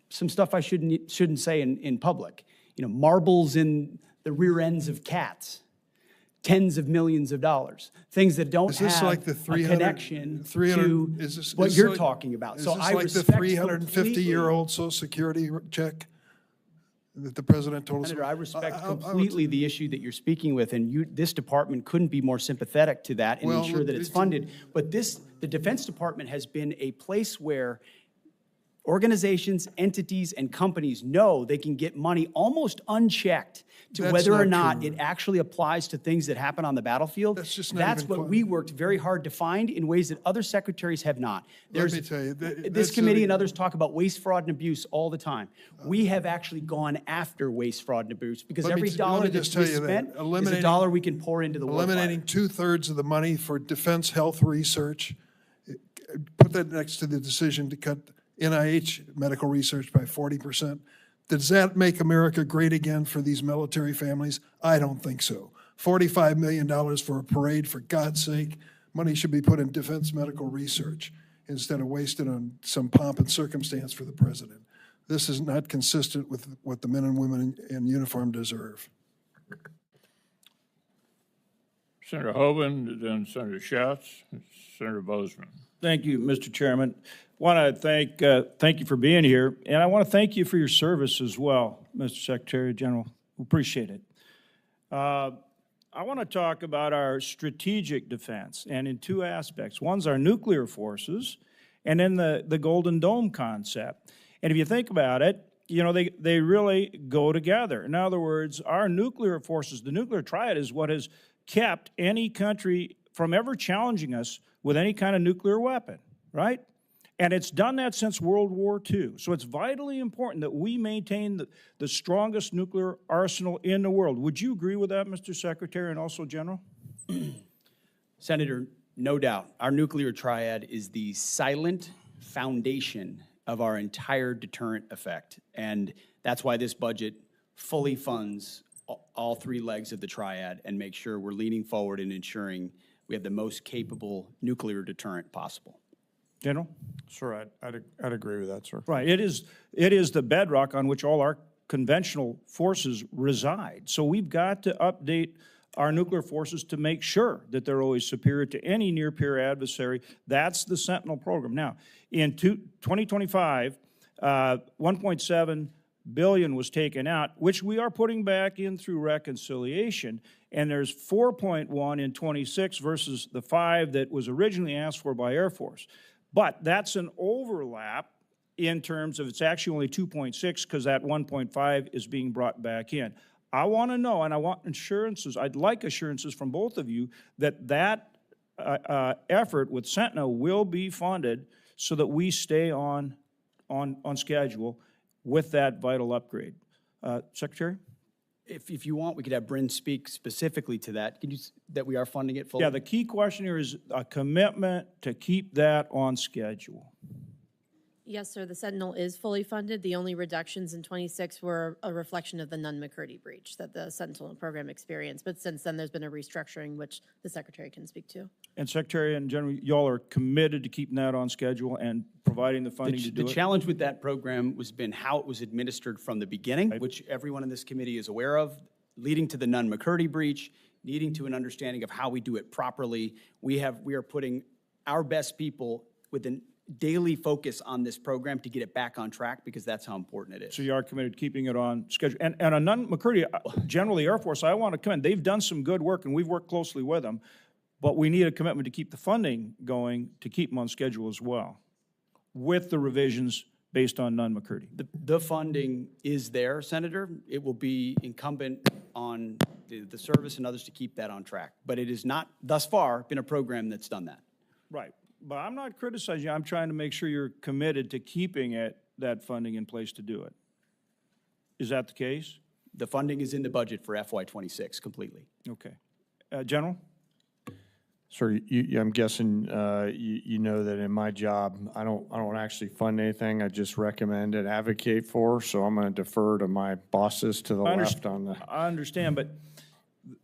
some stuff I shouldn't say in public. You know, marbles in the rear ends of cats. Tens of millions of dollars, things that don't Is this have like the a 300 connection 300 to is this- what is you're like- talking about. So Is this I like the respect 350-year-old Social Security check that the president told us? Senator, I respect I would- completely the issue that you're speaking with, and this department couldn't be more sympathetic to that and Well, ensure that it's it's- funded. But the Defense Department has been a place where organizations, entities, and companies know they can get money almost unchecked to That's whether or not not true. it actually applies to things that happen on the battlefield. That's just not That's even what close. we worked very hard to find in ways that other secretaries have not. Let me tell you, This that's committee a- and others talk about waste, fraud, and abuse all the time. We have actually gone after waste, fraud, and abuse because Let me every let dollar me that's just tell you that spent is a eliminating- dollar we can pour into the war Eliminating fighter. two-thirds of the money for defense health research, put that next to the decision to cut NIH medical research by 40%. Does that make America great again for these military families? I don't think so. $45 million for a parade, for God's sake. Money should be put in defense medical research instead of wasted on some pomp and circumstance for the president. This is not consistent with what the men and women in uniform deserve. Senator Hoeven, then Senator Schatz, Senator Bozeman. Thank you, Mr. Chairman. Want to thank you for being here, and I want to thank you for your service as well, Mr. Secretary General. We appreciate it. I want to talk about our strategic defense, and in two aspects. One's our nuclear forces, and then the Golden Dome concept. And if you think about it, you know, they really go together. In other words, our nuclear forces, the nuclear triad is what has kept any country from ever challenging us with any kind of nuclear weapon, right? And it's done that since World War II. So it's vitally important that we maintain the strongest nuclear arsenal in the world. Would you agree with that, Mr. Secretary, and also General? Senator, no doubt. Our nuclear triad is the silent foundation of our entire deterrent effect. And that's why this budget fully funds all three legs of the triad and makes sure we're leaning forward and ensuring we have the most capable nuclear deterrent possible. General? Sir, I'd agree with that, sir. Right. It is the bedrock on which all our conventional forces reside. So we've got to update our nuclear forces to make sure that they're always superior to any near-peer adversary. That's the Sentinel program. Now, in 2025, $1.7 billion was taken out, which we are putting back in through reconciliation. And there's 4.1 in 26 versus the 5 that was originally asked for by Air Force. But that's an overlap in terms of it's actually only 2.6 because that 1.5 is being brought back in. I want to know, and I want assurances, I'd like assurances from both of you that effort with Sentinel will be funded so that we stay on schedule with that vital upgrade. Secretary? If you want, we could have Bryn speak specifically to that. Can you, that we are funding it fully? Yeah, the key question here is a commitment to keep that on schedule. Yes, sir, the Sentinel is fully funded. The only reductions in 26 were a reflection of the Nunn-McCurdy breach that the Sentinel program experienced. But since then, there's been a restructuring, which the Secretary can speak to. And Secretary and General, y'all are committed to keeping that on schedule and providing the funding to do The it? challenge with that program has been how it was administered from the beginning, which everyone in this committee is aware of, leading to the Nunn-McCurdy breach, leading to an understanding of how we do it properly. We are putting our best people with a daily focus on this program to get it back on track, because that's how important it is. So you are committed to keeping it on schedule. And on Nunn-McCurdy, generally Air Force, I want to commend. They've done some good work, and we've worked closely with them. But we need a commitment to keep the funding going, to keep them on schedule as well, with the revisions based on Nunn-McCurdy. The funding is there, Senator. It will be incumbent on the service and others to keep that on track. But it has not, thus far, been a program that's done that. Right. But I'm not criticizing you. I'm trying to make sure you're committed to keeping that funding in place to do it. Is that the case? The funding is in the budget for FY26 completely. Okay. General? Sir, I'm guessing you know that in my job, I don't actually fund anything. I just recommend and advocate for. So I'm going to defer to my bosses to the left on the. I understand, but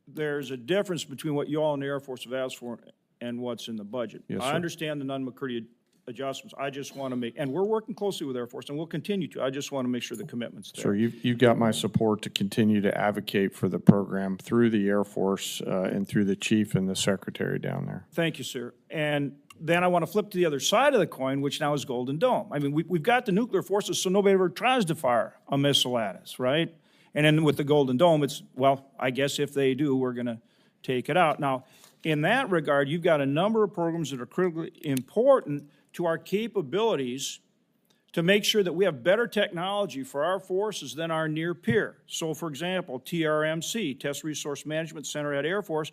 there's a difference between what you all in the Air Force have asked for and what's in the budget. Yes, I sir. understand the Nunn-McCurdy adjustments. I just want to make, and we're working closely with Air Force, and we'll continue to. I just want to make sure the commitment's there. Sir, you've got my support to continue to advocate for the program through the Air Force and through the chief and the secretary down there. Thank you, sir. And then I want to flip to the other side of the coin, which now is Golden Dome. I mean, we've got the nuclear forces, so nobody ever tries to fire a missile at us, right? And then with the Golden Dome, it's, well, I guess if they do, we're going to take it out. Now, in that regard, you've got a number of programs that are critically important to our capabilities to make sure that we have better technology for our forces than our near peer. So, for example, TRMC, Test Resource Management Center at Air Force,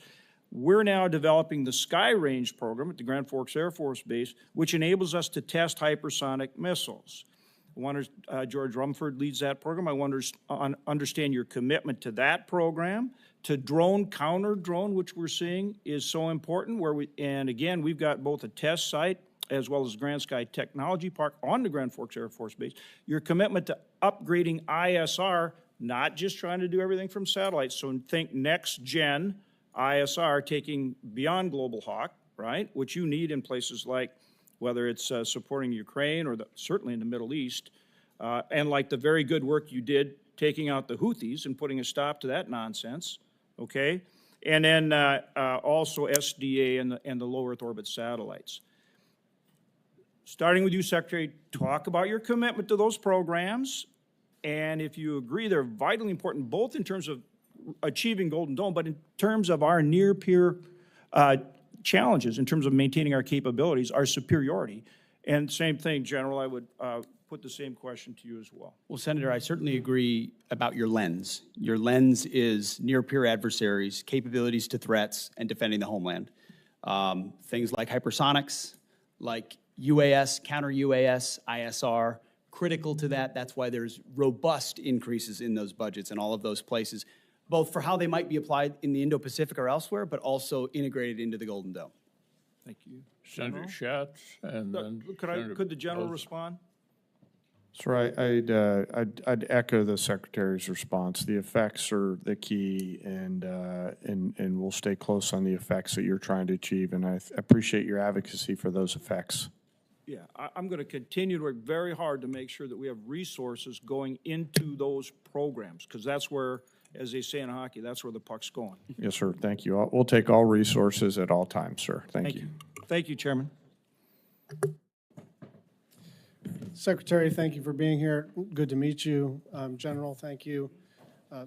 we're now developing the Sky Range program at the Grand Forks Air Force Base, which enables us to test hypersonic missiles. I wonder, George Rumford leads that program. I wonder, understand your commitment to that program. To drone, counter drone, which we're seeing is so important. And again, we've got both a test site as well as Grand Sky Technology Park on the Grand Forks Air Force Base. Your commitment to upgrading ISR, not just trying to do everything from satellites. So think next gen ISR, taking beyond Global Hawk, right? Which you need in places like, whether it's supporting Ukraine or certainly in the Middle East, and like the very good work you did taking out the Houthis and putting a stop to that nonsense, okay? And then also SDA and the low Earth orbit satellites. Starting with you, Secretary, talk about your commitment to those programs, and if you agree they're vitally important, both in terms of achieving Golden Dome, but in terms of our near-peer challenges, in terms of maintaining our capabilities, our superiority. And same thing, General, I would put the same question to you as well. Well, Senator, I certainly agree about your lens. Your lens is near-peer adversaries, capabilities to threats, and defending the homeland. Things like hypersonics, like UAS, counter-UAS, ISR, critical to that. That's why there's robust increases in those budgets in all of those places, both for how they might be applied in the Indo-Pacific or elsewhere, but also integrated into the Golden Dome. Thank you. Senator Schatz, and then Could the General respond? Sir, I'd echo the Secretary's response. The effects are the key, and we'll stay close on the effects that you're trying to achieve, and I appreciate your advocacy for those effects. Yeah, I'm going to continue to work very hard to make sure that we have resources going into those programs, because that's where, as they say in hockey, that's where the puck's going. Yes, sir. Thank you. We'll take all resources at all times, sir. Thank you. Thank you, Chairman. Secretary, thank you for being here. Good to meet you. General, thank you.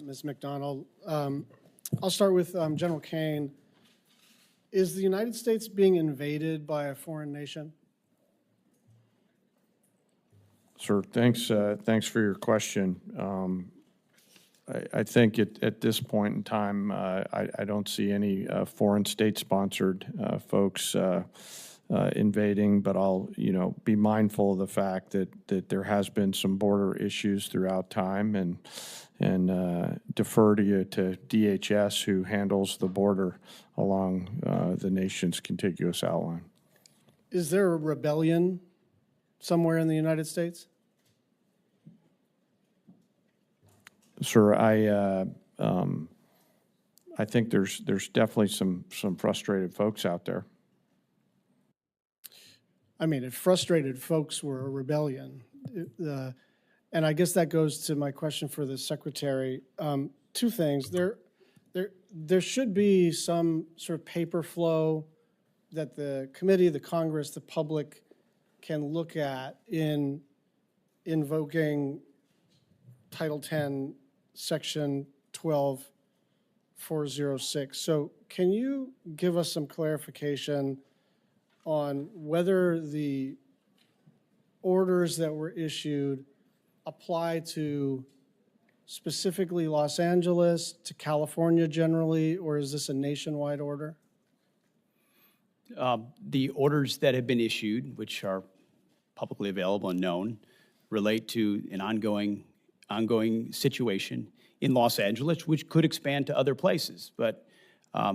Ms. McDonald. I'll start with General Caine. Is the United States being invaded by a foreign nation? Sir, thanks for your question. I think at this point in time, I don't see any foreign state-sponsored folks invading, but I'll, be mindful of the fact that there has been some border issues throughout time and defer to you to DHS, who handles the border along the nation's contiguous outline. Is there a rebellion somewhere in the United States? Sir, I think there's definitely some frustrated folks out there. I mean, if frustrated folks were a rebellion, and I guess that goes to my question for the secretary. Two things. There should be some sort of paper flow that the committee, the Congress, the public can look at in invoking Title 10, Section 12406. So can you give us some clarification on whether the orders that were issued apply to specifically Los Angeles, to California generally, or is this a nationwide order? The orders that have been issued, which are publicly available and known, relate to an ongoing situation in Los Angeles, which could expand to other places. But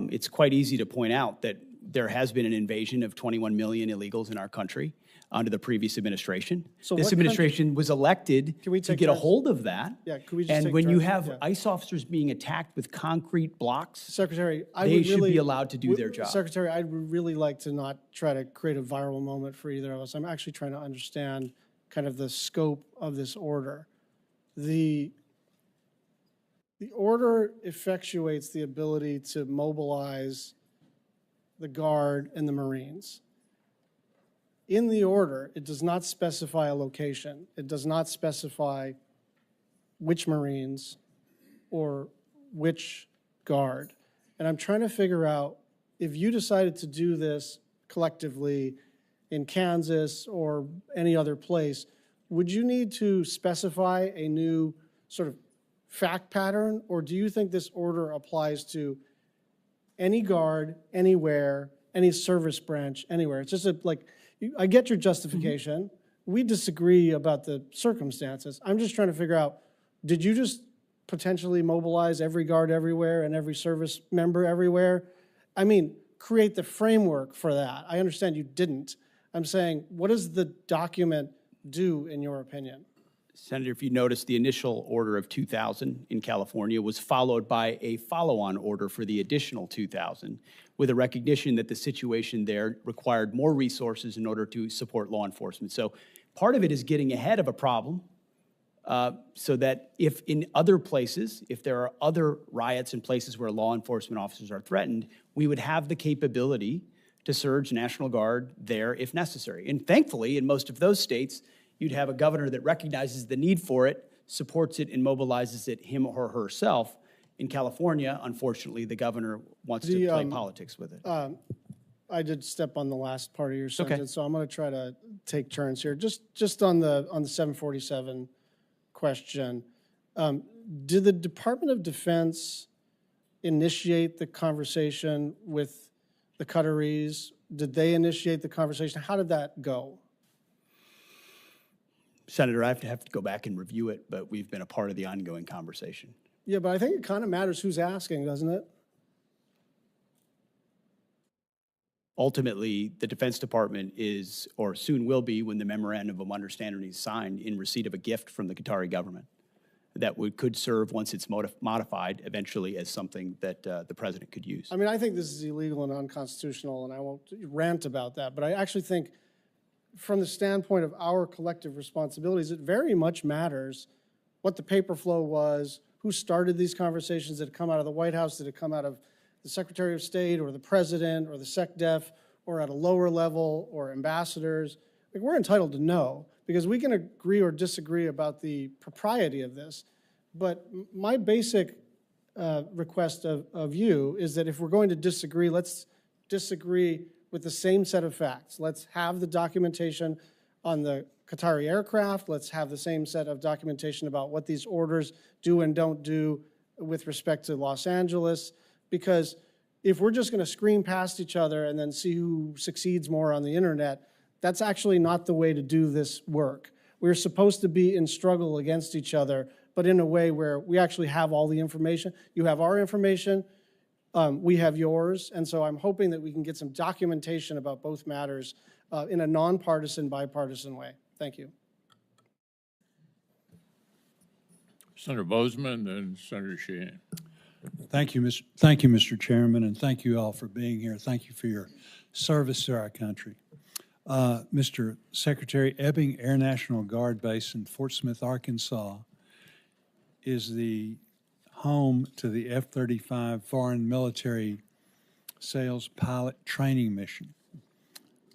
it's quite easy to point out that there has been an invasion of 21 million illegals in our country under the previous administration. So this administration was elected to get a hold of that. Yeah, could we just and take when you turns? have Yeah. ICE officers being attacked with concrete blocks, Secretary, they should be allowed to do their job. Secretary, I'd really like to not try to create a viral moment for either of us. I'm actually trying to understand kind of the scope of this order. The order effectuates the ability to mobilize the Guard and the Marines. In the order, it does not specify a location. It does not specify which Marines or which Guard. And I'm trying to figure out, if you decided to do this collectively in Kansas or any other place, would you need to specify a new sort of fact pattern, or do you think this order applies to any Guard, anywhere, any service branch, anywhere? It's just I get your justification. We disagree about the circumstances. I'm just trying to figure out, did you just potentially mobilize every Guard everywhere and every service member everywhere? I mean, create the framework for that. I understand you didn't. I'm saying, what does the document do, in your opinion? Senator, if you notice, the initial order of 2,000 in California was followed by a follow-on order for the additional 2,000, with a recognition that the situation there required more resources in order to support law enforcement. So part of it is getting ahead of a problem so that if in other places, if there are other riots in places where law enforcement officers are threatened, we would have the capability to surge National Guard there if necessary. And thankfully, in most of those states, you'd have a governor that recognizes the need for it, supports it, and mobilizes it him or herself. In California, unfortunately, the governor wants to play politics with it. I did step on the last part of your sentence, so I'm going to try to take turns here. Just on the 747 question, did the Department of Defense initiate the conversation with the Qataris? Did they initiate the conversation? How did that go? Senator, I have to go back and review it, but we've been a part of the ongoing conversation. Yeah, but I think it kind of matters who's asking, doesn't it? Ultimately, the Defense Department is, or soon will be, when the memorandum of understanding is signed, in receipt of a gift from the Qatari government that could serve, once it's modified, eventually as something that the president could use. I mean, I think this is illegal and unconstitutional, and I won't rant about that, but I actually think from the standpoint of our collective responsibilities, it very much matters what the paper flow was, who started these conversations. Did it come out of the White House? Did it come out of the Secretary of State or the President or the SecDef or at a lower level or ambassadors? Like, we're entitled to know, because we can agree or disagree about the propriety of this. But my basic request of you is that if we're going to disagree, let's disagree with the same set of facts. Let's have the documentation on the Qatari aircraft. Let's have the same set of documentation about what these orders do and don't do with respect to Los Angeles. Because if we're just going to screen past each other and then see who succeeds more on the internet, that's actually not the way to do this work. We're supposed to be in struggle against each other, but in a way where we actually have all the information. You have our information, we have yours, and so I'm hoping that we can get some documentation about both matters in a nonpartisan, bipartisan way. Thank you. Senator Bozeman, then Senator Sheehan. Thank you, Mr. Chairman, and thank you all for being here. Thank you for your service to our country. Mr. Secretary, Ebbing Air National Guard Base in Fort Smith, Arkansas, is the home to the F-35 Foreign Military Sales Pilot Training Mission.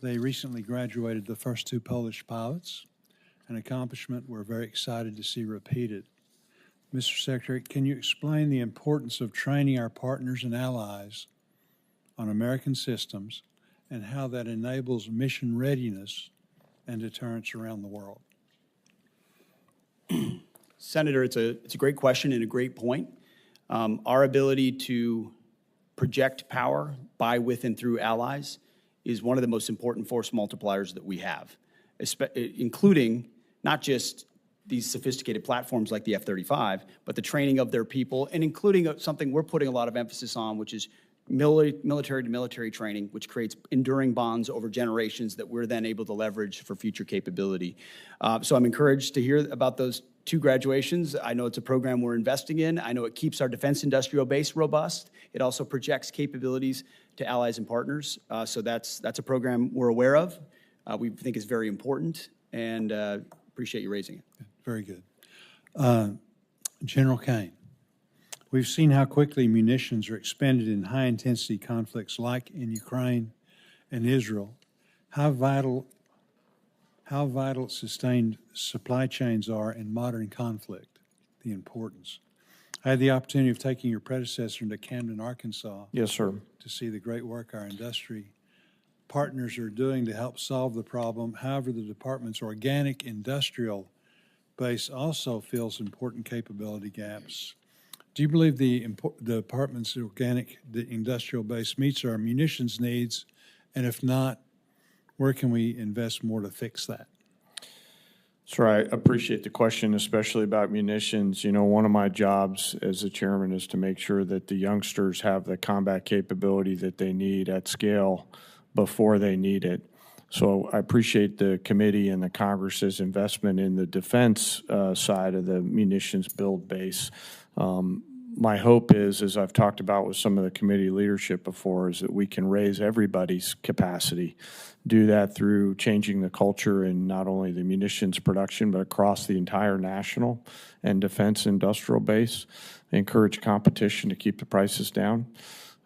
They recently graduated the first 2 Polish pilots, an accomplishment we're very excited to see repeated. Mr. Secretary, can you explain the importance of training our partners and allies on American systems and how that enables mission readiness and deterrence around the world? Senator, it's a great question and a great point. Our ability to project power by, with, and through allies is one of the most important force multipliers that we have, including not just these sophisticated platforms like the F-35, but the training of their people, and including something we're putting a lot of emphasis on, which is military-to-military training, which creates enduring bonds over generations that we're then able to leverage for future capability. So I'm encouraged to hear about those 2 graduations. I know it's a program we're investing in. I know it keeps our defense industrial base robust. It also projects capabilities to allies and partners. So that's a program we're aware of. We think is very important, and appreciate you raising it. Very good. General Caine, we've seen how quickly munitions are expended in high-intensity conflicts like in Ukraine and Israel. How vital sustained supply chains are in modern conflict, the importance. I had the opportunity of taking your predecessor into Camden, Arkansas. Yes, sir. To see the great work our industry partners are doing to help solve the problem. However, the department's organic industrial base also fills important capability gaps. Do you believe the department's organic industrial base meets our munitions needs? And if not, where can we invest more to fix that? Sir, I appreciate the question, especially about munitions. You know, one of my jobs as the chairman is to make sure that the youngsters have the combat capability that they need at scale before they need it. So I appreciate the committee and the Congress's investment in the defense side of the munitions build base. My hope is, as I've talked about with some of the committee leadership before, is that we can raise everybody's capacity. Do that through changing the culture in not only the munitions production, but across the entire national and defense industrial base. Encourage competition to keep the prices down.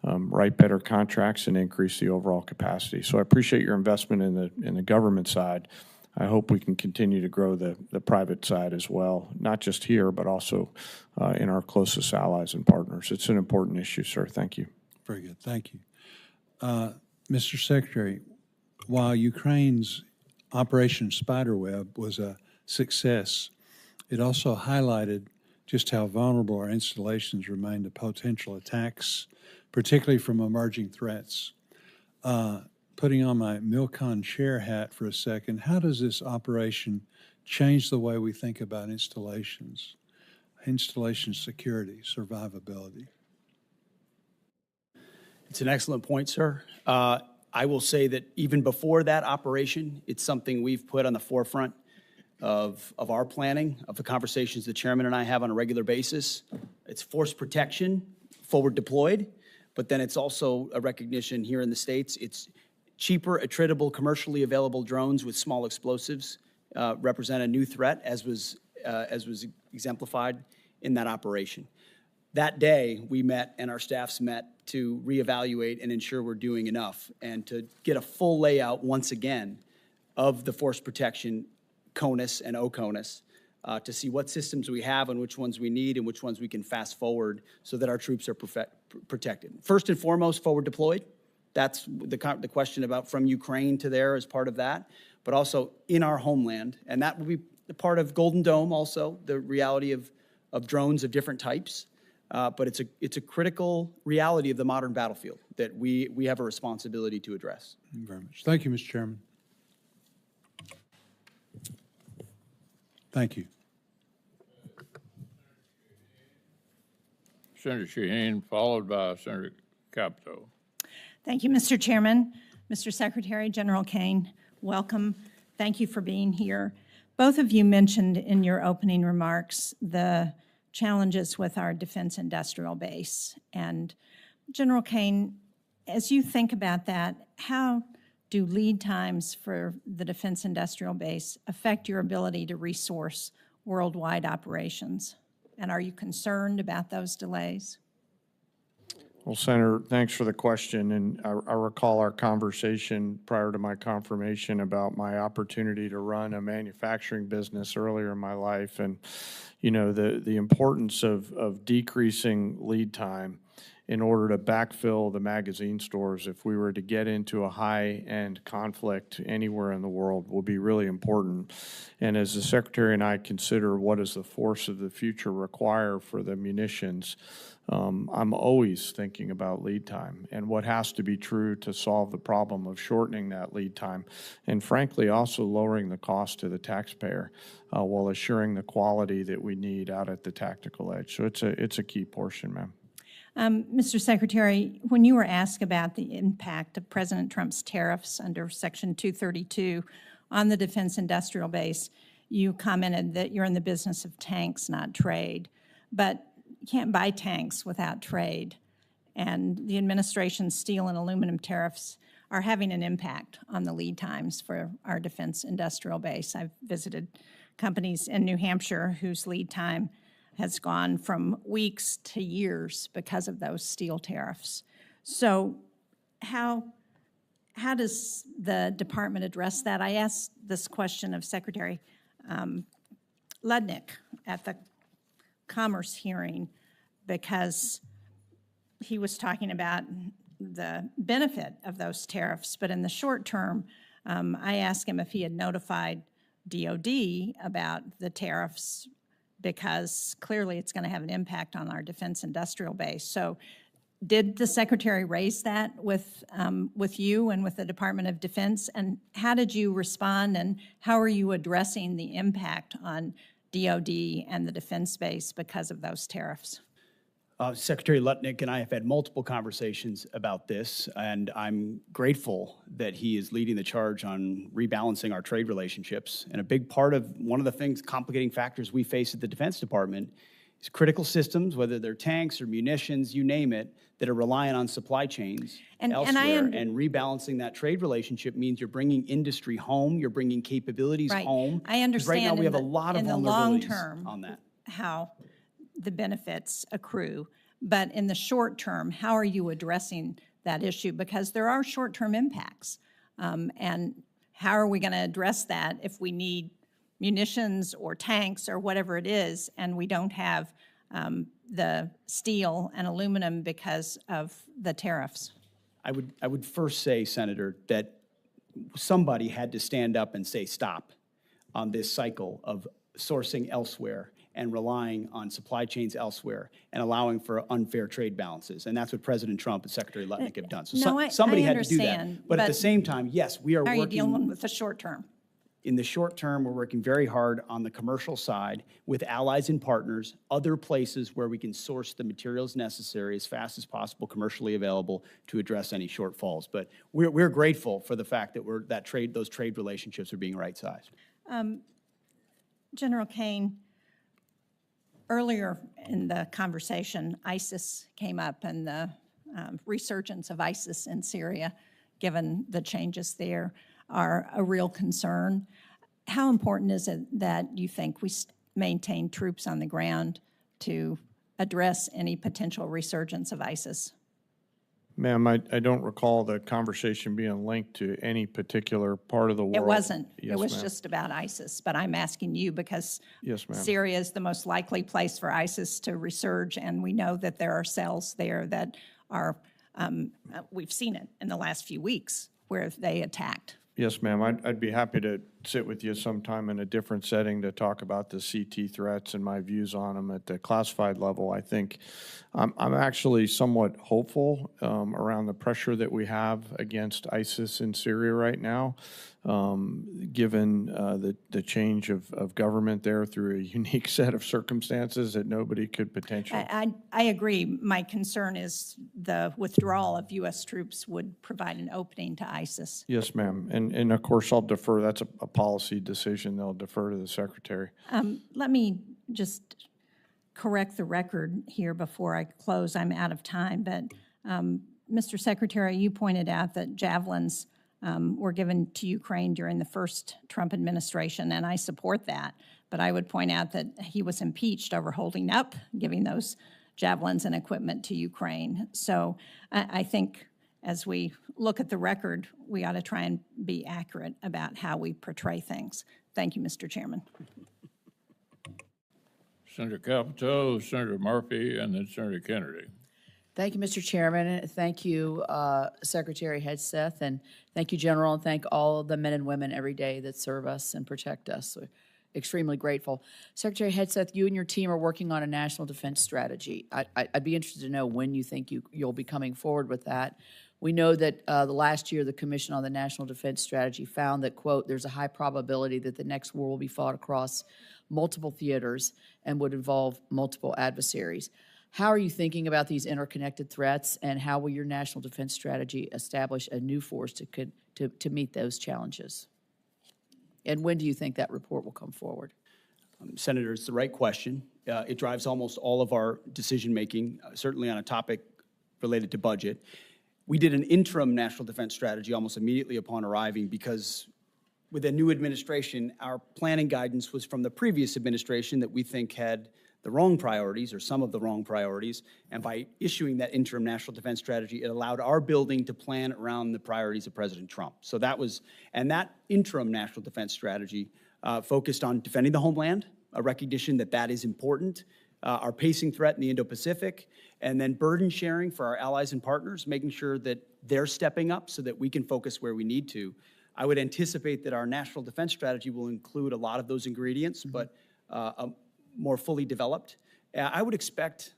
Write better contracts and increase the overall capacity. So I appreciate your investment in the government side. I hope we can continue to grow the private side as well, not just here, but also in our closest allies and partners. It's an important issue, sir. Thank you. Very good. Thank you. Mr. Secretary, while Ukraine's Operation Spiderweb was a success, it also highlighted just how vulnerable our installations remain to potential attacks, particularly from emerging threats. Putting on my Milcon chair hat for a second, how does this operation change the way we think about installation security, survivability? It's an excellent point, sir. I will say that even before that operation, it's something we've put on the forefront of our planning, of the conversations the chairman and I have on a regular basis. It's force protection, forward deployed, but then it's also a recognition here in the States. It's cheaper, attritable, commercially available drones with small explosives represent a new threat, as was exemplified in that operation. That day, we met and our staffs met to reevaluate and ensure we're doing enough and to get a full layout once again of the force protection CONUS and OCONUS to see what systems we have and which ones we need and which ones we can fast forward so that our troops are protected. First and foremost, forward deployed. That's the question about from Ukraine to there as part of that. but also in our homeland. And that will be a part of Golden Dome also, the reality of drones of different types. But it's a critical reality of the modern battlefield that we have a responsibility to address. Thank you very much. Thank you, Mr. Chairman. Thank you. Senator Shaheen, followed by Senator Capito. Thank you, Mr. Chairman. Mr. Secretary, General Caine, welcome. Thank you for being here. Both of you mentioned in your opening remarks the challenges with our defense industrial base. And General Caine, as you think about that, how do lead times for the defense industrial base affect your ability to resource worldwide operations? And are you concerned about those delays? Well, Senator, thanks for the question. And I recall our conversation prior to my confirmation about my opportunity to run a manufacturing business earlier in my life. And, you know, the importance of decreasing lead time in order to backfill the magazine stores if we were to get into a high-end conflict anywhere in the world will be really important. And as the Secretary and I consider what does the force of the future require for the munitions, I'm always thinking about lead time and what has to be true to solve the problem of shortening that lead time and, frankly, also lowering the cost to the taxpayer while assuring the quality that we need out at the tactical edge. So it's a key portion, ma'am. Mr. Secretary, when you were asked about the impact of President Trump's tariffs under Section 232 on the defense industrial base, you commented that you're in the business of tanks, not trade. But you can't buy tanks without trade. And the administration's steel and aluminum tariffs are having an impact on the lead times for our defense industrial base. I've visited companies in New Hampshire whose lead time has gone from weeks to years because of those steel tariffs. So how does the department address that? I asked this question of Secretary Ludnick at the Commerce hearing because he was talking about the benefit of those tariffs, but in the short term, I asked him if he had notified DOD about the tariffs because clearly it's going to have an impact on our defense industrial base. So did the Secretary raise that with you and with the Department of Defense? And how did you respond, and how are you addressing the impact on DOD and the defense base because of those tariffs? Secretary Lutnick and I have had multiple conversations about this, and I'm grateful that he is leading the charge on rebalancing our trade relationships. And a big part of one of the things, complicating factors we face at the Defense Department is critical systems, whether they're tanks or munitions, you name it, that are reliant on supply chains elsewhere. And rebalancing that trade relationship means you're bringing industry home, you're bringing capabilities home. I understand. Right now we have a lot of vulnerabilities in the long term on that. How the benefits accrue, but in the short term, how are you addressing that issue? Because there are short-term impacts, and how are we going to address that if we need munitions or tanks or whatever it is, and we don't have the steel and aluminum because of the tariffs? I would first say, Senator, that somebody had to stand up and say stop on this cycle of sourcing elsewhere and relying on supply chains elsewhere and allowing for unfair trade balances. And that's what President Trump and Secretary Lutnick have done. So somebody had to do that. But at the same time, yes, we are working. How are you dealing with the short term? In the short term, we're working very hard on the commercial side with allies and partners, other places where we can source the materials necessary as fast as possible, commercially available, to address any shortfalls. But we're grateful for the fact that those trade relationships are being right-sized. General Caine, earlier in the conversation, ISIS came up and the resurgence of ISIS in Syria, given the changes there, are a real concern. How important is it that you think we maintain troops on the ground to address any potential resurgence of ISIS? Ma'am, I don't recall the conversation being linked to any particular part of the world. It wasn't. Yes, it was ma'am. Just about ISIS. But I'm asking you because Yes, ma'am. Syria is the most likely place for ISIS to resurge, and we know that there are cells there that are, we've seen it in the last few weeks, where they attacked Yes, ma'am. I'd be happy to sit with you sometime in a different setting to talk about the CT threats and my views on them at the classified level. I think I'm actually somewhat hopeful around the pressure that we have against ISIS in Syria right now, given the change of government there through a unique set of circumstances that nobody could potentially. I agree. My concern is the withdrawal of U.S. troops would provide an opening to ISIS. Yes, ma'am. And of course, I'll defer. That's a policy decision. They'll defer to the secretary. Let me just correct the record here before I close. I'm out of time, but Mr. Secretary, you pointed out that javelins were given to Ukraine during the first Trump administration, and I support that. But I would point out that he was impeached over holding up, giving those javelins and equipment to Ukraine. So I think as we look at the record, we ought to try and be accurate about how we portray things. Thank you, Mr. Chairman. Senator Capito, Senator Murphy, and then Senator Kennedy. Thank you, Mr. Chairman. Thank you, Secretary Hegseth, and thank you, General, and thank all the men and women every day that serve us and protect us. We're extremely grateful. Secretary Hegseth, you and your team are working on a national defense strategy. I'd be interested to know when you think you'll be coming forward with that. We know that the last year the Commission on the National Defense Strategy found that, quote, there's a high probability that the next war will be fought across multiple theaters and would involve multiple adversaries. How are you thinking about these interconnected threats, and how will your national defense strategy establish a new force to meet those challenges? And when do you think that report will come forward? Senator, it's the right question. It drives almost all of our decision-making, certainly on a topic related to budget. We did an interim national defense strategy almost immediately upon arriving because with a new administration, our planning guidance was from the previous administration that we think had the wrong priorities or some of the wrong priorities. And by issuing that interim national defense strategy, it allowed our building to plan around the priorities of President Trump. So that was, and that interim national defense strategy focused on defending the homeland, a recognition that that is important, our pacing threat in the Indo-Pacific, and then burden sharing for our allies and partners, making sure that they're stepping up so that we can focus where we need to. I would anticipate that our national defense strategy will include a lot of those ingredients, but more fully developed. I would expect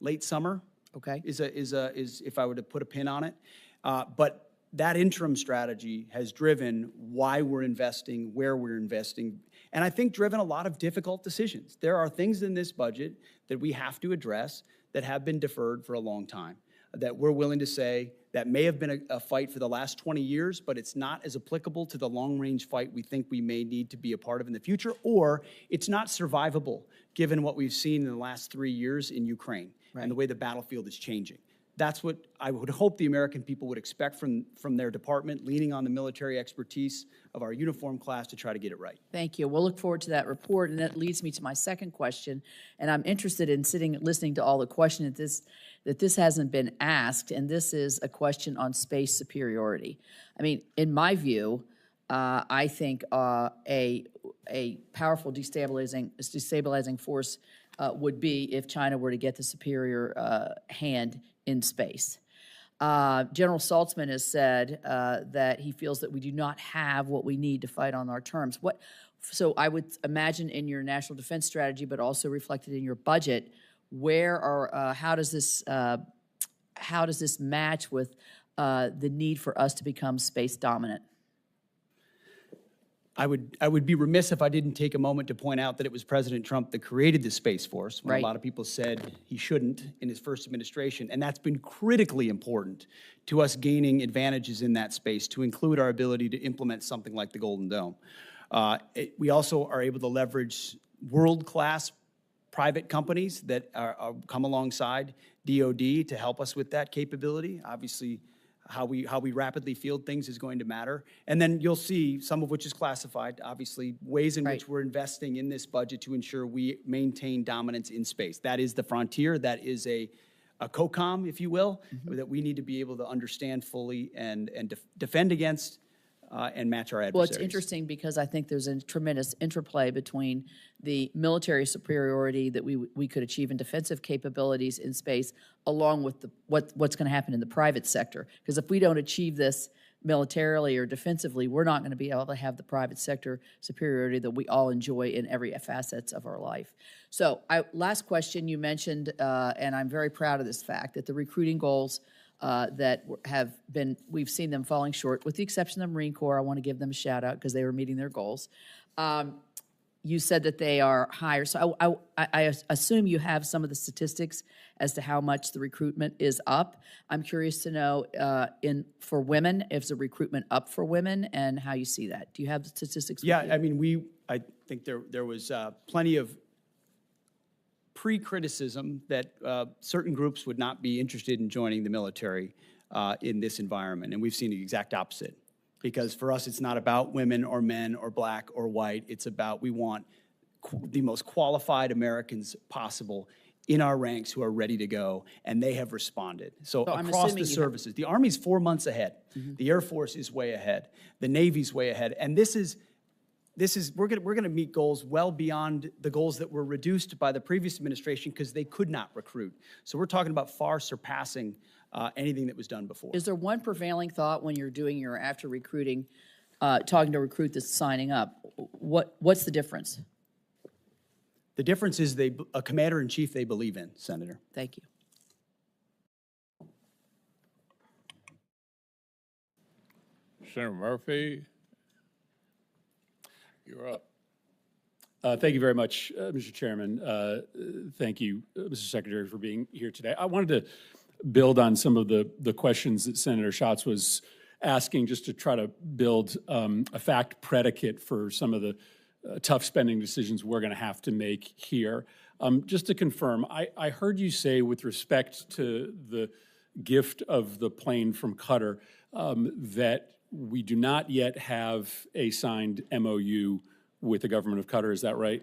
late summer. Okay. Is if I were to put a pin on it. But that interim strategy has driven why we're investing, where we're investing, and I think driven a lot of difficult decisions. There are things in this budget that we have to address that have been deferred for a long time, that we're willing to say that may have been a fight for the last 20 years, but it's not as applicable to the long-range fight we think we may need to be a part of in the future, or it's not survivable given what we've seen in the last 3 years in Ukraine and the way the battlefield is changing. That's what I would hope the American people would expect from their department, leaning on the military expertise of our uniform class to try to get it right. Thank you. We'll look forward to that report, and that leads me to my second question. And I'm interested in listening to all the questions that this hasn't been asked, and this is a question on space superiority. I mean, in my view, I think a powerful destabilizing force would be if China were to get the superior hand in space. General Saltzman has said that he feels that we do not have what we need to fight on our terms. So I would imagine in your national defense strategy, but also reflected in your budget, how does this match with the need for us to become space dominant? I would be remiss if I didn't take a moment to point out that it was President Trump that created the Space Force, when a lot of people said he shouldn't in his first administration, and that's been critically important to us gaining advantages in that space, to include our ability to implement something like the Golden Dome. We also are able to leverage world-class private companies that come alongside DoD to help us with that capability. Obviously, how we rapidly field things is going to matter. And then you'll see, some of which is classified, obviously, ways in which we're investing in this budget to ensure we maintain dominance in space. That is the frontier. That is a COCOM, if you will, that we need to be able to understand fully and defend against and match our adversaries. Well, it's interesting because I think there's a tremendous interplay between the military superiority that we could achieve in defensive capabilities in space, along with what's going to happen in the private sector. Because if we don't achieve this militarily or defensively, we're not going to be able to have the private sector superiority that we all enjoy in every facets of our life. So last question, you mentioned, and I'm very proud of this fact, that the recruiting goals that have been, we've seen them falling short, with the exception of the Marine Corps. I want to give them a shout out because they were meeting their goals. You said that they are higher, so I assume you have some of the statistics as to how much the recruitment is up. I'm curious to know for women, if the recruitment up for women and how you see that. Do you have the statistics? Yeah, I mean, I think there was plenty of pre-criticism that certain groups would not be interested in joining the military in this environment, and we've seen the exact opposite. Because for us, it's not about women or men or black or white. It's about we want the most qualified Americans possible in our ranks who are ready to go, and they have responded. So across the services, the Army's 4 months ahead. The Air Force is way ahead. The Navy's way ahead. And we're going to meet goals well beyond the goals that were reduced by the previous administration because they could not recruit. So we're talking about far surpassing anything that was done before. Is there one prevailing thought when you're doing your after recruiting, talking to a recruit that's signing up? What's the difference? The difference is a commander-in-chief they believe in, Senator. Thank you. Senator Murphy, you're up. Thank you very much, Mr. Chairman. Thank you, Mr. Secretary, for being here today. I wanted to build on some of the questions that Senator Schatz was asking, just to try to build a fact predicate for some of the tough spending decisions we're going to have to make here. Just to confirm, I heard you say with respect to the gift of the plane from Qatar that we do not yet have a signed MOU with the government of Qatar. Is that right?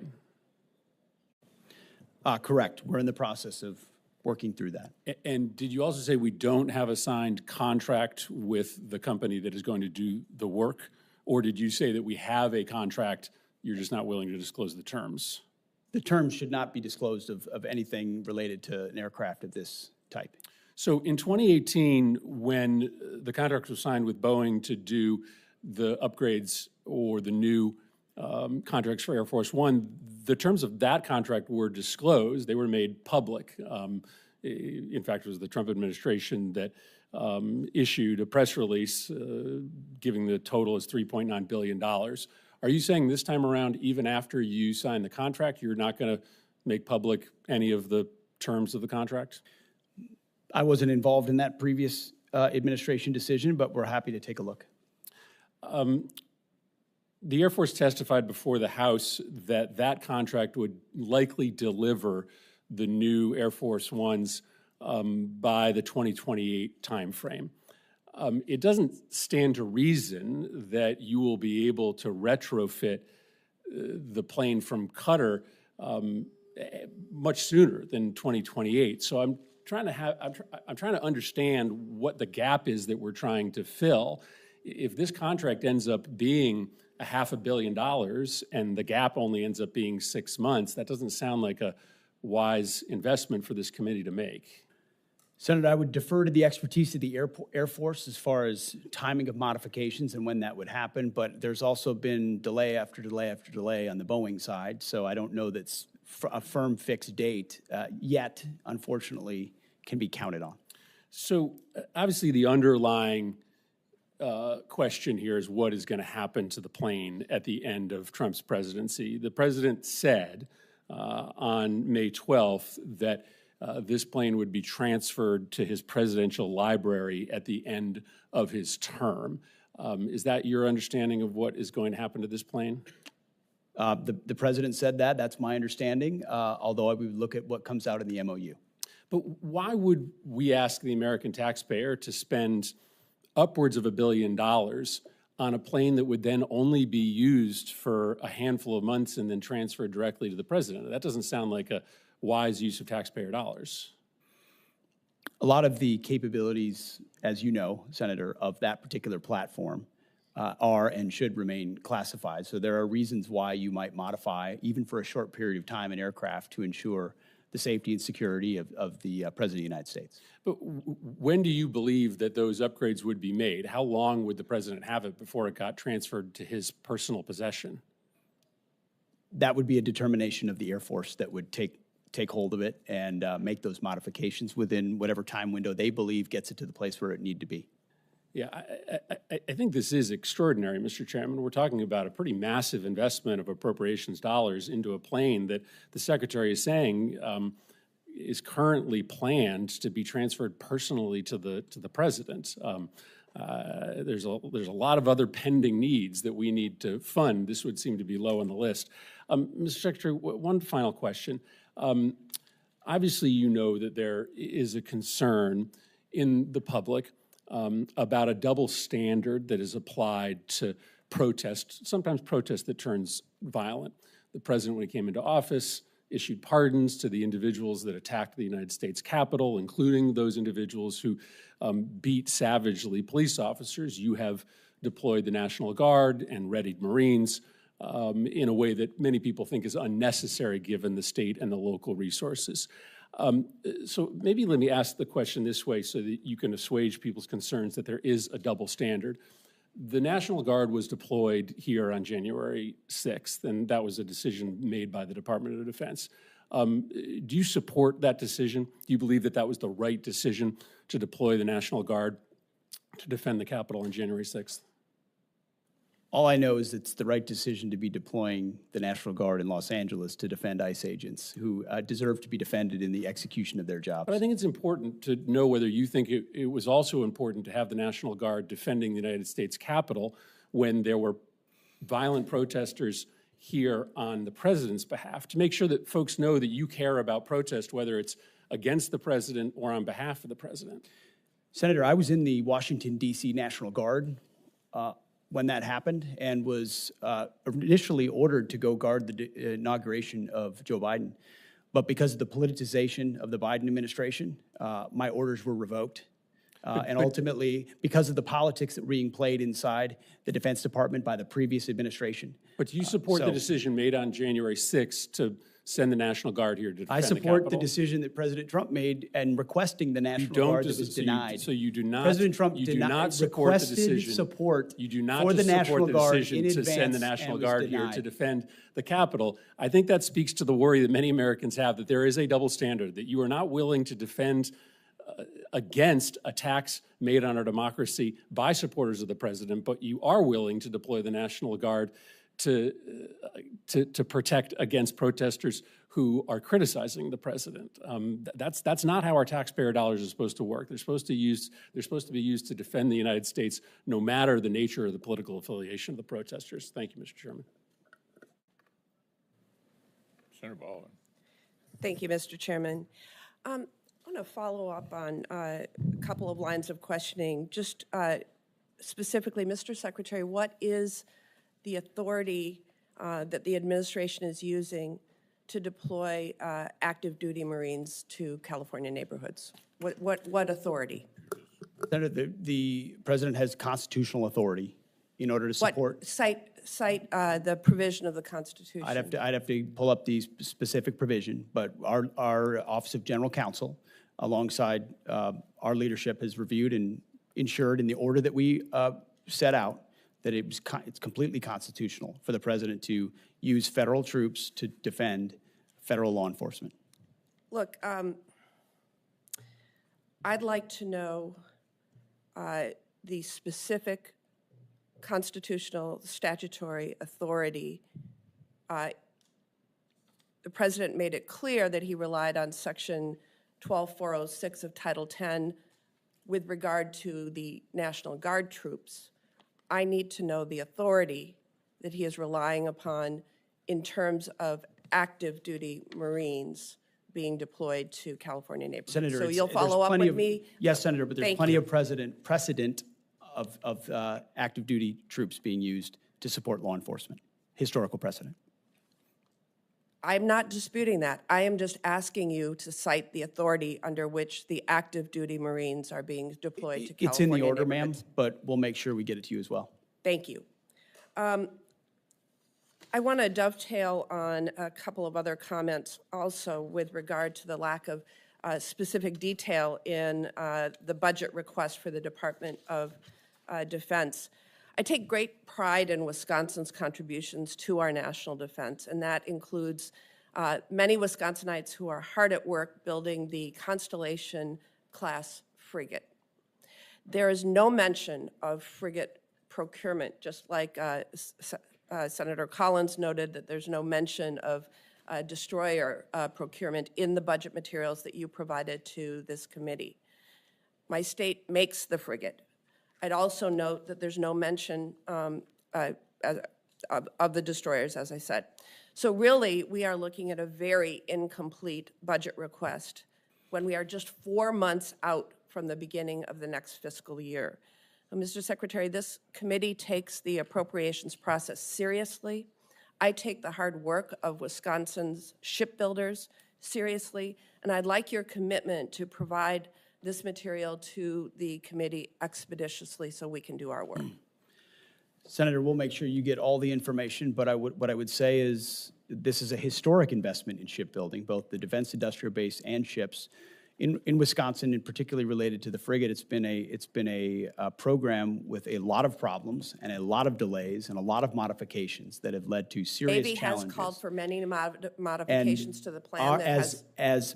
Correct. We're in the process of working through that. And did you also say we don't have a signed contract with the company that is going to do the work? Or did you say that we have a contract, you're just not willing to disclose the terms? The terms should not be disclosed of anything related to an aircraft of this type. So in 2018, when the contract was signed with Boeing to do the upgrades or the new contracts for Air Force One, the terms of that contract were disclosed. They were made public. In fact, it was the Trump administration that issued a press release giving the total as $3.9 billion. Are you saying this time around, even after you sign the contract, you're not going to make public any of the terms of the contract? I wasn't involved in that previous administration decision, but we're happy to take a look. The Air Force testified before the House that that contract would likely deliver the new Air Force Ones by the 2028 timeframe. It doesn't stand to reason that you will be able to retrofit the plane from Qatar much sooner than 2028. So I'm trying to understand what the gap is that we're trying to fill. If this contract ends up being $500 million and the gap only ends up being 6 months, that doesn't sound like a wise investment for this committee to make. Senator, I would defer to the expertise of the Air Force as far as timing of modifications and when that would happen, but there's also been delay after delay after delay on the Boeing side, so I don't know that's a firm fixed date yet, unfortunately, can be counted on. So obviously the underlying question here is what is going to happen to the plane at the end of Trump's presidency. The president said on May 12th that this plane would be transferred to his presidential library at the end of his term. Is that your understanding of what is going to happen to this plane? The president said that. That's my understanding, although I would look at what comes out in the MOU. But why would we ask the American taxpayer to spend upwards of $1 billion on a plane that would then only be used for a handful of months and then transferred directly to the president? That doesn't sound like a wise use of taxpayer dollars. A lot of the capabilities, as you know, Senator, of that particular platform are and should remain classified. So there are reasons why you might modify, even for a short period of time, an aircraft to ensure the safety and security of the President of the United States. But when do you believe that those upgrades would be made? How long would the president have it before it got transferred to his personal possession? That would be a determination of the Air Force that would take hold of it and make those modifications within whatever time window they believe gets it to the place where it need to be. Yeah, I think this is extraordinary, Mr. Chairman. We're talking about a pretty massive investment of appropriations dollars into a plane that the Secretary is saying is currently planned to be transferred personally to the President. There's a lot of other pending needs that we need to fund. This would seem to be low on the list. Mr. Secretary, one final question. Obviously, you know that there is a concern in the public about a double standard that is applied to protest, sometimes protest that turns violent. The president, when he came into office, issued pardons to the individuals that attacked the United States Capitol, including those individuals who beat savagely police officers. You have deployed the National Guard and readied Marines in a way that many people think is unnecessary given the state and the local resources. So maybe let me ask the question this way so that you can assuage people's concerns that there is a double standard. The National Guard was deployed here on January 6th, and that was a decision made by the Department of Defense. Do you support that decision? Do you believe that that was the right decision to deploy the National Guard to defend the Capitol on January 6th? All I know is it's the right decision to be deploying the National Guard in Los Angeles to defend ICE agents who deserve to be defended in the execution of their jobs. But I think it's important to know whether you think it was also important to have the National Guard defending the United States Capitol when there were violent protesters here on the president's behalf, to make sure that folks know that you care about protest, whether it's against the president or on behalf of the president. Senator, I was in the Washington, D.C. National Guard when that happened and was initially ordered to go guard the inauguration of Joe Biden. But because of the politicization of the Biden administration, my orders were revoked. And ultimately, because of the politics that were being played inside the Defense Department by the previous administration. But do you support the decision made on January 6th to send the National Guard here to defend the Capitol? I support the decision that President Trump made and requesting the National Guard that was denied. So you do not. President Trump you do not support the decision. Support you do not for the National Guard decision to send the National Guard here to defend the Capitol. I think that speaks to the worry that many Americans have that there is a double standard, that you are not willing to defend against attacks made on our democracy by supporters of the president, but you are willing to deploy the National Guard to protect against protesters who are criticizing the president. That's not how our taxpayer dollars are supposed to work. They're supposed to be used to defend the United States, no matter the nature of the political affiliation of the protesters. Thank you, Mr. Chairman. Senator Baldwin. Thank you, Mr. Chairman. I want to follow up on a couple of lines of questioning. Just specifically, Mr. Secretary, what is the authority that the administration is using to deploy active duty Marines to California neighborhoods? What authority? Senator, the president has constitutional authority in order to support. Cite the provision of the Constitution. I'd have to pull up the specific provision, but our Office of General Counsel, alongside our leadership, has reviewed and ensured in the order that we set out that it's completely constitutional for the president to use federal troops to defend federal law enforcement. Look, I'd like to know the specific constitutional statutory authority. The president made it clear that he relied on Section 12406 of Title 10 with regard to the National Guard troops. I need to know the authority that he is relying upon in terms of active duty Marines being deployed to California neighborhoods. Senator, so you'll follow up with me? Yes, Senator, but there's Thank plenty you. of precedent of active duty troops being used to support law enforcement, historical precedent. I'm not disputing that. I am just asking you to cite the authority under which the active duty Marines are being deployed to California It's in the order, ma'am, neighborhoods. but we'll make sure we get it to you as well. Thank you. I want to dovetail on a couple of other comments also with regard to the lack of specific detail in the budget request for the Department of Defense. I take great pride in Wisconsin's contributions to our national defense, and that includes many Wisconsinites who are hard at work building the Constellation-class frigate. There is no mention of frigate procurement, just like Senator Collins noted that there's no mention of destroyer procurement in the budget materials that you provided to this committee. My state makes the frigate. I'd also note that there's no mention of the destroyers, as I said. So really, we are looking at a very incomplete budget request when we are just 4 months out from the beginning of the next fiscal year. Mr. Secretary, this committee takes the appropriations process seriously. I take the hard work of Wisconsin's shipbuilders seriously, and I'd like your commitment to provide this material to the committee expeditiously so we can do our work. Senator, we'll make sure you get all the information, but what I would say is this is a historic investment in shipbuilding, both the defense industrial base and ships. In Wisconsin, and particularly related to the frigate, it's been a program with a lot of problems and a lot of delays and a lot of modifications that have led to serious Navy challenges. has called for many modifications to the plan that as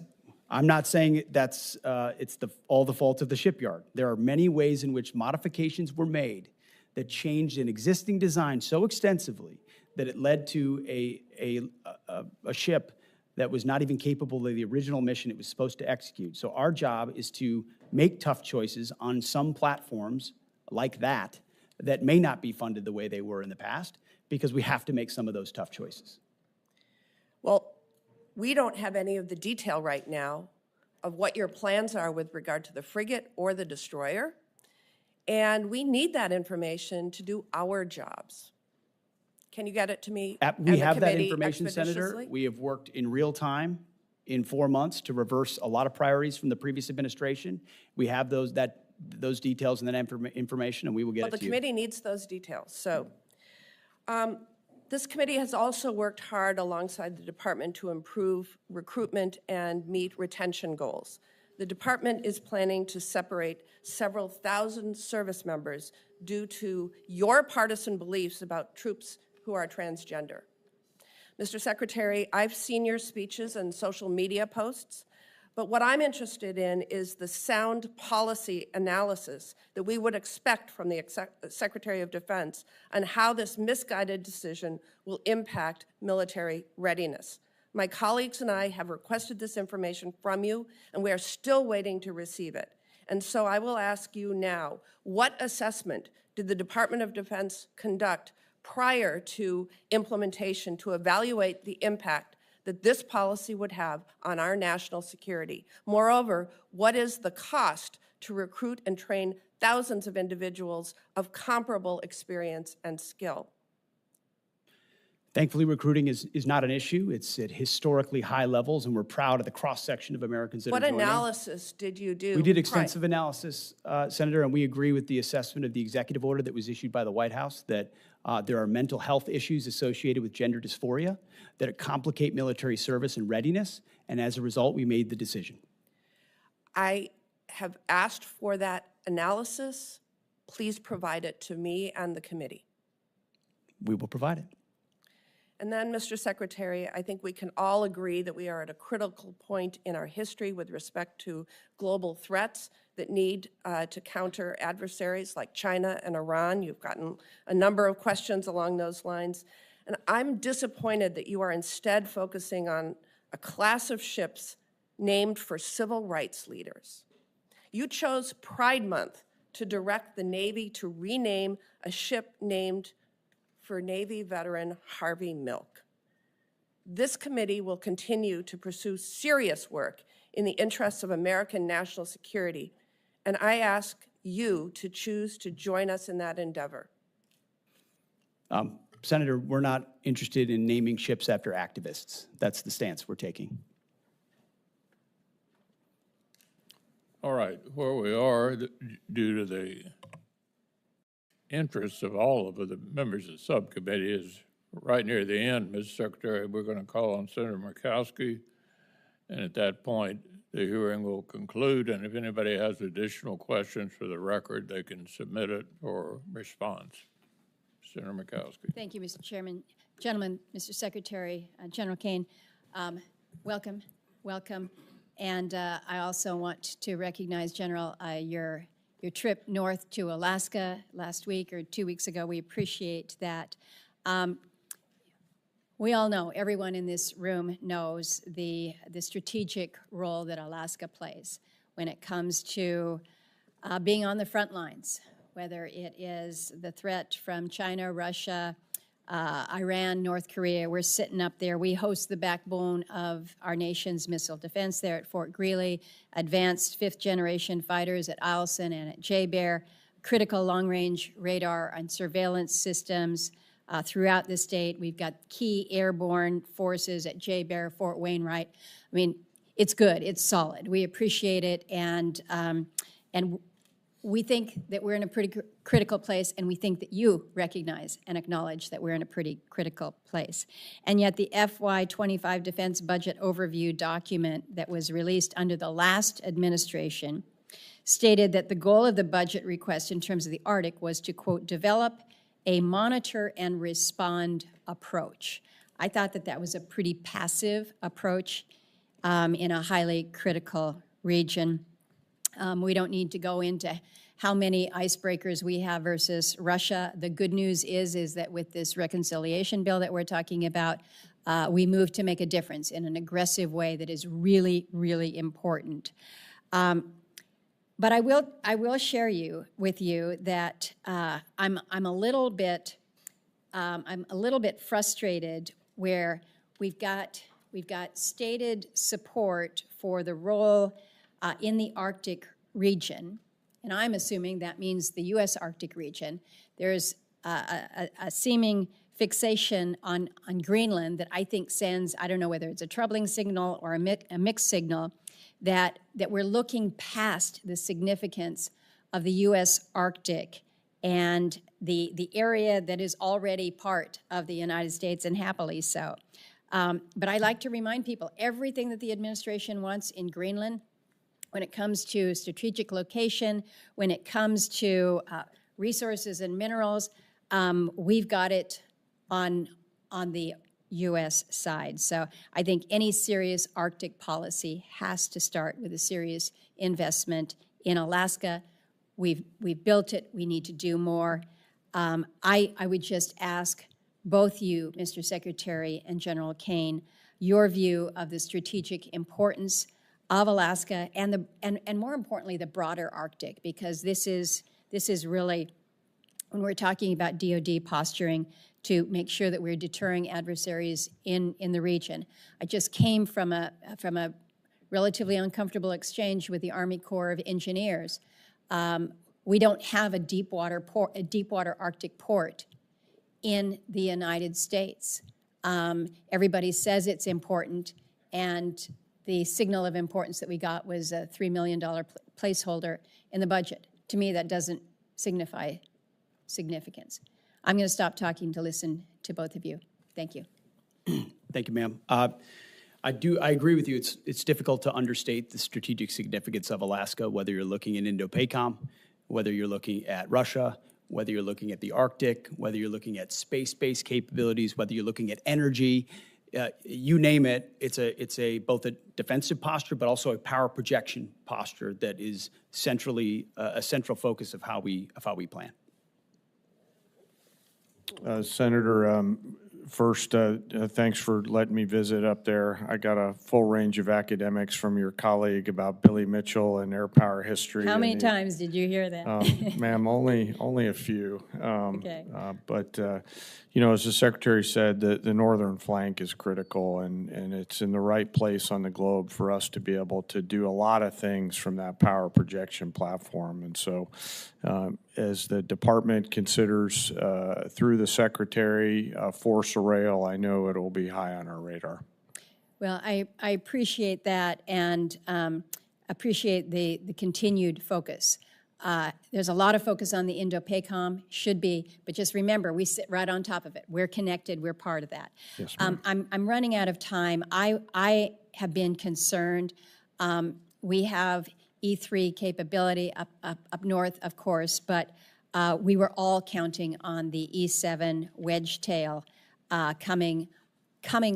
I'm not saying that's it's all the fault of the shipyard. There are many ways in which modifications were made that changed an existing design so extensively that it led to a ship that was not even capable of the original mission it was supposed to execute. So our job is to make tough choices on some platforms like that may not be funded the way they were in the past, because we have to make some of those tough choices. Well, we don't have any of the detail right now of what your plans are with regard to the frigate or the destroyer, and we need that information to do our jobs. Can you get it to me? We have that information, Senator. We have worked in real time in 4 months to reverse a lot of priorities from the previous administration. We have those details and that information, and we will get it to you. Well, the committee needs those details. So this committee has also worked hard alongside the department to improve recruitment and meet retention goals. The department is planning to separate several thousand service members due to your partisan beliefs about troops who are transgender. Mr. Secretary, I've seen your speeches and social media posts, but what I'm interested in is the sound policy analysis that we would expect from the Secretary of Defense on how this misguided decision will impact military readiness. My colleagues and I have requested this information from you, and we are still waiting to receive it. And so I will ask you now, what assessment did the Department of Defense conduct prior to implementation to evaluate the impact that this policy would have on our national security? Moreover, what is the cost to recruit and train thousands of individuals of comparable experience and skill? Thankfully, recruiting is not an issue. It's at historically high levels, and we're proud of the cross-section of Americans that are joining. What analysis did you do? We did extensive analysis, Senator, and we agree with the assessment of the executive order that was issued by the White House that there are mental health issues associated with gender dysphoria that complicate military service and readiness, and as a result, we made the decision. I have asked for that analysis. Please provide it to me and the committee. We will provide it. And then, Mr. Secretary, I think we can all agree that we are at a critical point in our history with respect to global threats that need to counter adversaries like China and Iran. You've gotten a number of questions along those lines. And I'm disappointed that you are instead focusing on a class of ships named for civil rights leaders. You chose Pride Month to direct the Navy to rename a ship named for Navy veteran Harvey Milk. This committee will continue to pursue serious work in the interests of American national security, and I ask you to choose to join us in that endeavor. Senator, we're not interested in naming ships after activists. That's the stance we're taking. All right, where we are, due to the interests of all of the members of the subcommittee, is right near the end, Mr. Secretary, we're going to call on Senator Murkowski, and at that point, the hearing will conclude, and if anybody has additional questions for the record, they can submit it or response. Senator Murkowski. Thank you, Mr. Chairman. Gentlemen, Mr. Secretary, General Caine, welcome, welcome. And I also want to recognize, General, your trip north to Alaska last week or 2 weeks ago. We appreciate that. We all know, everyone in this room knows the strategic role that Alaska plays when it comes to being on the front lines, whether it is the threat from China, Russia, Iran, North Korea. We're sitting up there. We host the backbone of our nation's missile defense there at Fort Greely, advanced fifth-generation fighters at Eielson and at JBER, critical long-range radar and surveillance systems throughout the state. We've got key airborne forces at JBER, Fort Wainwright. I mean, it's good. It's solid. We appreciate it, and we think that we're in a pretty critical place, and we think that you recognize and acknowledge that we're in a pretty critical place. And yet the FY25 Defense Budget Overview document that was released under the last administration stated that the goal of the budget request in terms of the Arctic was to, quote, develop a monitor and respond approach. I thought that that was a pretty passive approach in a highly critical region. We don't need to go into how many icebreakers we have versus Russia. The good news is that with this reconciliation bill that we're talking about, we move to make a difference in an aggressive way that is really, really important. But I will share with you that I'm a little bit frustrated where we've got stated support for the role in the Arctic region, and I'm assuming that means the U.S. Arctic region. There's a seeming fixation on Greenland that I think sends, I don't know whether it's a troubling signal or a mixed signal, that we're looking past the significance of the U.S. Arctic and the area that is already part of the United States, and happily so. But I like to remind people, everything that the administration wants in Greenland, when it comes to strategic location, when it comes to resources and minerals, we've got it on the U.S. side. So I think any serious Arctic policy has to start with a serious investment in Alaska. We've built it. We need to do more. I would just ask both you, Mr. Secretary and General Caine, your view of the strategic importance of Alaska and more importantly, the broader Arctic, because this is really, when we're talking about DoD posturing, to make sure that we're deterring adversaries in the region. I just came from a relatively uncomfortable exchange with the Army Corps of Engineers. We don't have a deep water Arctic port in the United States. Everybody says it's important, and the signal of importance that we got was a $3 million placeholder in the budget. To me, that doesn't signify significance. I'm going to stop talking to listen to both of you. Thank you. Thank you, ma'am. I agree with you. It's difficult to understate the strategic significance of Alaska, whether you're looking at Indo-PACOM, whether you're looking at Russia, whether you're looking at the Arctic, whether you're looking at space-based capabilities, whether you're looking at energy. You name it, it's both a defensive posture, but also a power projection posture that is centrally a central focus of how we plan. Senator, first, thanks for letting me visit up there. I got a full range of academics from your colleague about Billy Mitchell and air power history. How many times did you hear that? Ma'am, only a few. Okay. But, you know, as the Secretary said, the northern flank is critical, and it's in the right place on the globe for us to be able to do a lot of things from that power projection platform. And so as the department considers through the Secretary force a rail, I know it will be high on our radar. Well, I appreciate that, and appreciate the continued focus There's a lot of focus on the Indo-PACOM, should be, but just remember, we sit right on top of it. We're connected, we're part of that. Yes, ma'am. I'm running out of time. I have been concerned. We have E3 capability up north, of course, but we were all counting on the E7 wedge tail coming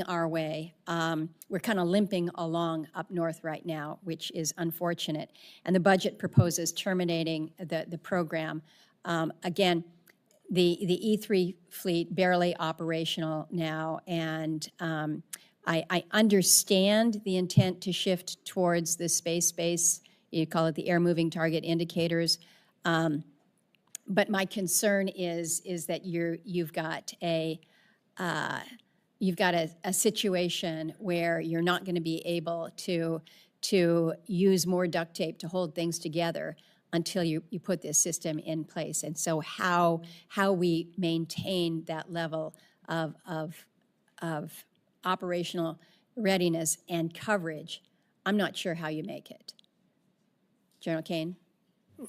our way. We're kind of limping along up north right now, which is unfortunate. And the budget proposes terminating the program. Again, the E3 fleet barely operational now, and I understand the intent to shift towards the space-based, you call it the air-moving target indicators. But my concern is that you've got a situation where you're not going to be able to use more duct tape to hold things together until you put this system in place. And so how we maintain that level of operational readiness and coverage, I'm not sure how you make it. General Caine?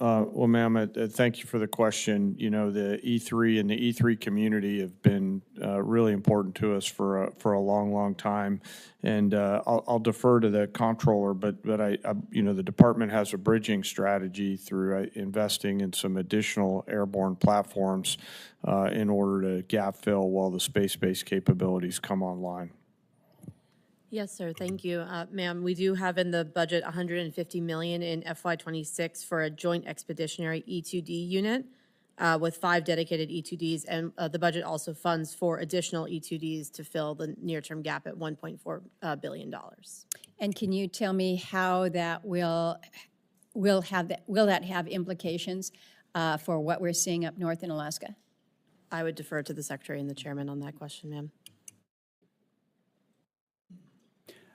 Well, ma'am, thank you for the question. You know, the E3 and the E3 community have been really important to us for a long, long time. And I'll defer to the comptroller, but you know, the department has a bridging strategy through investing in some additional airborne platforms in order to gap fill while the space-based capabilities come online. Yes, sir. Thank you. Ma'am, we do have in the budget $150 million in FY26 for a joint expeditionary E2D unit with 5 dedicated E2Ds, and the budget also funds for additional E2Ds to fill the near-term gap at $1.4 billion. And can you tell me how that will that have implications for what we're seeing up north in Alaska? I would defer to the Secretary and the Chairman on that question, ma'am.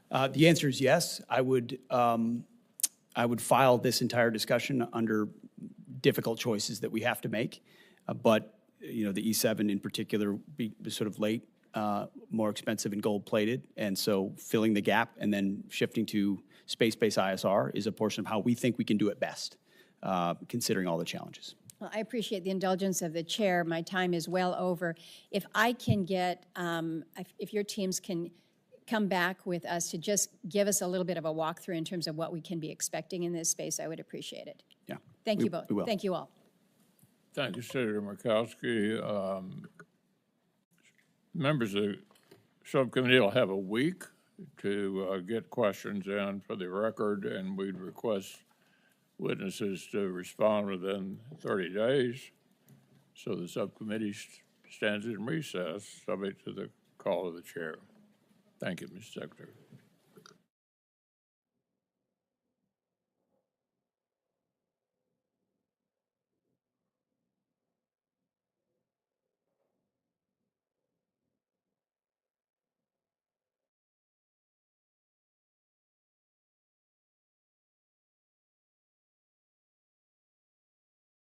The answer is yes. I would file this entire discussion under difficult choices that we have to make. But you know, the E7 in particular be sort of late, more expensive and gold-plated, and so filling the gap and then shifting to space-based ISR is a portion of how we think we can do it best, considering all the challenges. Well, I appreciate the indulgence of the chair. My time is well over. If I can get, if your teams can come back with us to just give us a little bit of a walkthrough in terms of what we can be expecting in this space, I would appreciate it. Yeah. Thank you both. Thank you all. Thank you, Senator Murkowski. Members of the subcommittee will have a week to get questions in for the record, and we'd request witnesses to respond within 30 days. So the subcommittee stands in recess, subject to the call of the chair. Thank you, Mr. Secretary.